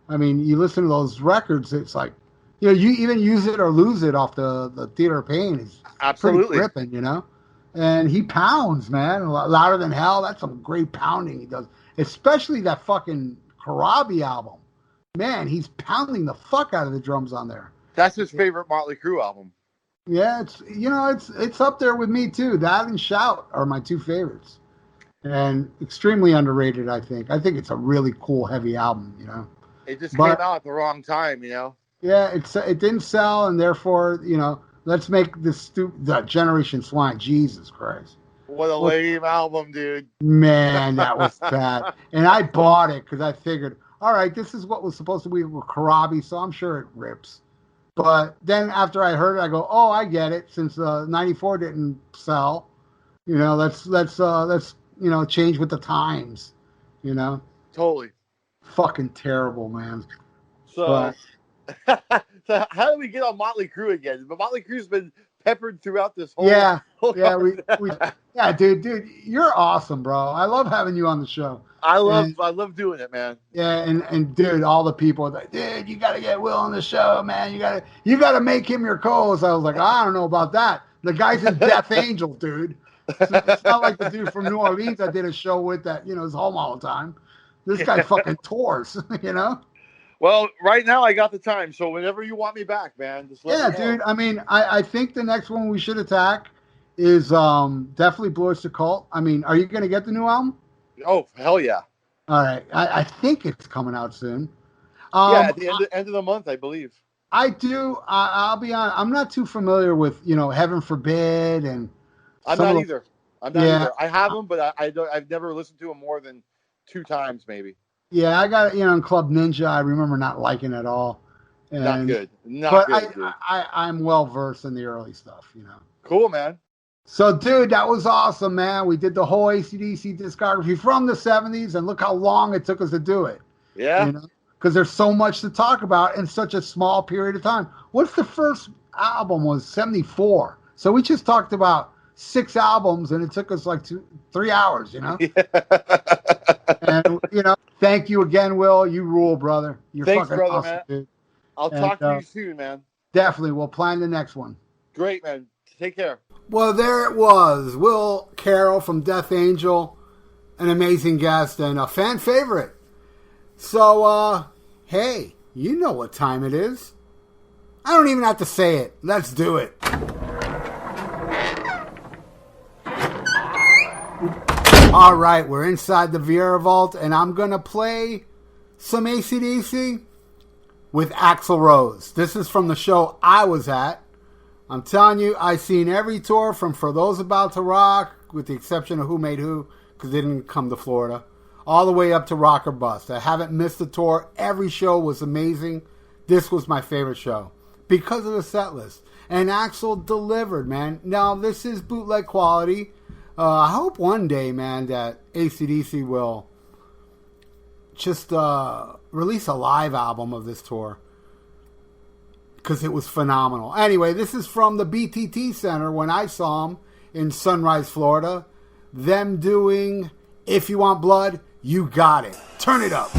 Speaker 1: I mean, you listen to those records, it's like, you even Use It or Lose It off the Theater of Pain is
Speaker 3: absolutely
Speaker 1: pretty gripping, And he pounds, man, Louder Than Hell. That's some great pounding he does, especially that fucking Karabi album. Man, he's pounding the fuck out of the drums on there.
Speaker 3: That's his favorite Motley Crue album.
Speaker 1: Yeah, it's up there with me too. That and Shout are my two favorites, and extremely underrated. I think it's a really cool, heavy album.
Speaker 3: It just came out at the wrong time.
Speaker 1: Yeah, it didn't sell, and therefore, let's make this the Generation Swine. Jesus Christ.
Speaker 3: What a lame album, dude.
Speaker 1: Man, that was bad. And I bought it because I figured, all right, this is what was supposed to be with Karabi, so I'm sure it rips. But then after I heard it, I go, oh, I get it. Since 94 didn't sell, let's change with the times,
Speaker 3: Totally.
Speaker 1: Fucking terrible, man.
Speaker 3: So how do we get on Motley Crue again? But Motley Crue's been peppered throughout this whole.
Speaker 1: Dude, you're awesome, bro. I love having you on the show.
Speaker 3: I love doing it, man.
Speaker 1: Yeah, and dude, all the people are like, dude, you gotta get Will on the show, man. You gotta make him your co-host. I was like, I don't know about that. The guy's in Death Angel, dude. It's not like the dude from New Orleans I did a show with that, is home all the time. This guy fucking tours,
Speaker 3: Well, right now I got the time, so whenever you want me back, man, just let me know.
Speaker 1: Dude. I mean, I think the next one we should attack is definitely Blue Oyster Cult. I mean, are you gonna get the new album?
Speaker 3: Oh, hell yeah!
Speaker 1: All right, I think it's coming out soon.
Speaker 3: At the end of the month, I believe.
Speaker 1: I do. I'll be honest. I'm not too familiar with Heaven Forbid and.
Speaker 3: I'm not either. I have them, but I've never listened to them more than 2 times, maybe.
Speaker 1: Yeah, I got it, in Club Ninja. I remember not liking it at all.
Speaker 3: Not good.
Speaker 1: But I'm well versed in the early stuff,
Speaker 3: Cool, man.
Speaker 1: So, dude, that was awesome, man. We did the whole AC/DC discography from the 70s, and look how long it took us to do it.
Speaker 3: Yeah.
Speaker 1: Because there's so much to talk about in such a small period of time. What's the first album was 74. So we just talked about 6 albums, and it took us like 3 hours, Yeah. And, thank you again, Will. You rule, brother.
Speaker 3: Thanks,
Speaker 1: fucking
Speaker 3: brother,
Speaker 1: awesome,
Speaker 3: man.
Speaker 1: dude.
Speaker 3: I'll talk to you soon, man.
Speaker 1: Definitely. We'll plan the next one.
Speaker 3: Great, man. Take care.
Speaker 1: Well, there it was. Will Carroll from Death Angel, an amazing guest and a fan favorite. So, hey, you know what time it is. I don't even have to say it. Let's do it. All right, we're inside the Vieira Vault, and I'm going to play some AC/DC with Axl Rose. This is from the show I was at. I'm telling you, I've seen every tour from For Those About to Rock, with the exception of Who Made Who, because they didn't come to Florida, all the way up to Rock or Bust. I haven't missed the tour. Every show was amazing. This was my favorite show because of the set list. And Axl delivered, man. Now, this is bootleg quality. I hope one day, man, that AC/DC will just release a live album of this tour, because it was phenomenal. Anyway, this is from the BTT Center when I saw them in Sunrise, Florida. Them doing If You Want Blood, You Got It. Turn it up.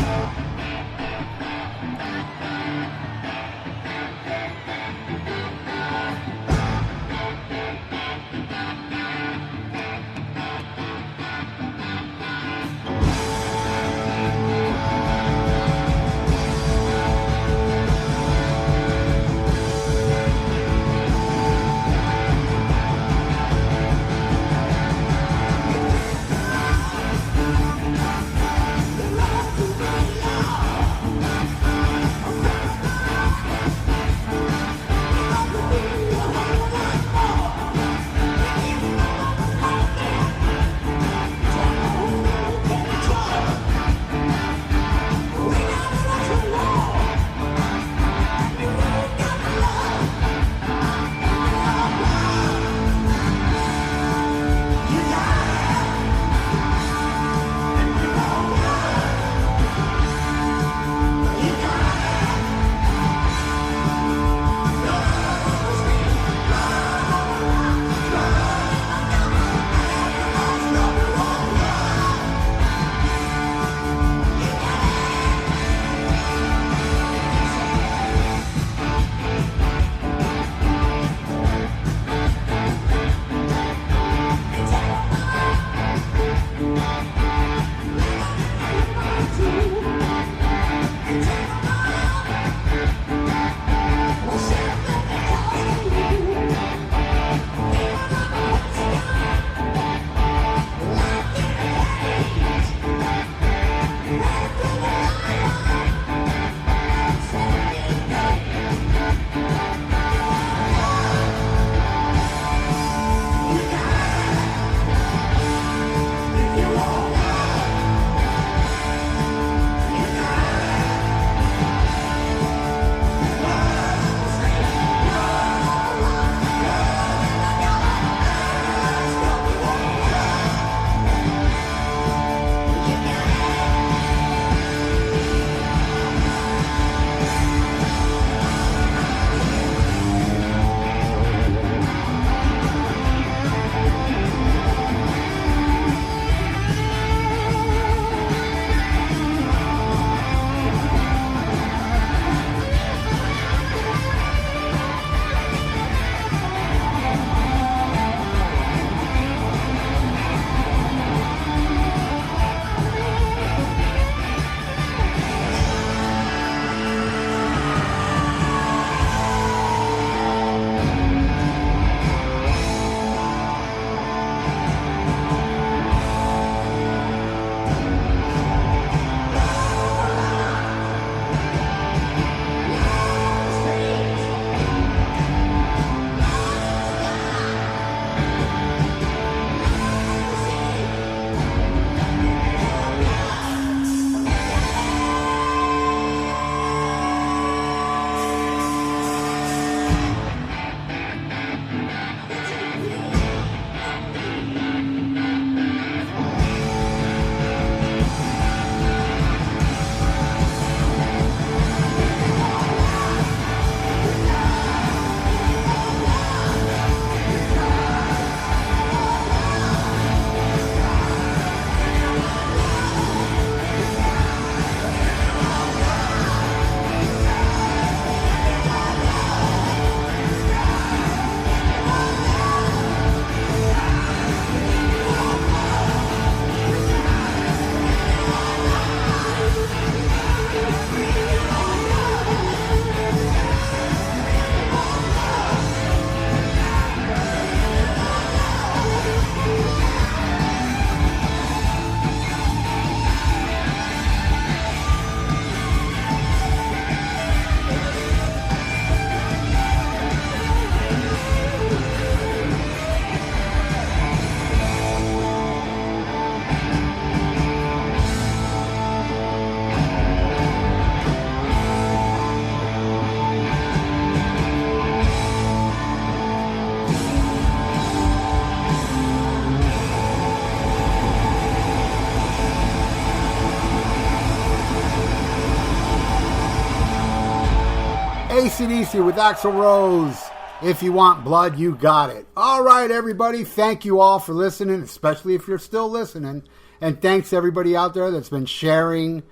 Speaker 1: AC/DC with Axl Rose. If you want blood, you got it. All right, everybody. Thank you all for listening, especially if you're still listening. And thanks to everybody out there that's been sharing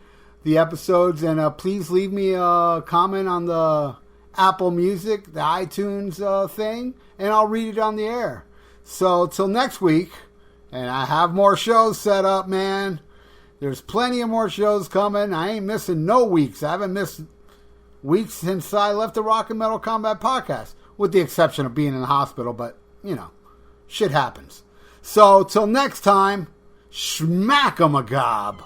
Speaker 1: the episodes. And please leave me a comment on the Apple Music, the iTunes thing, and I'll read it on the air. So, till next week, and I have more shows set up, man. There's plenty of more shows coming. I ain't missing no weeks. I haven't missed weeks since I left the Rock and Metal Combat Podcast, with the exception of being in the hospital, but, you know, shit happens. So, till next time, schmack 'em a gob.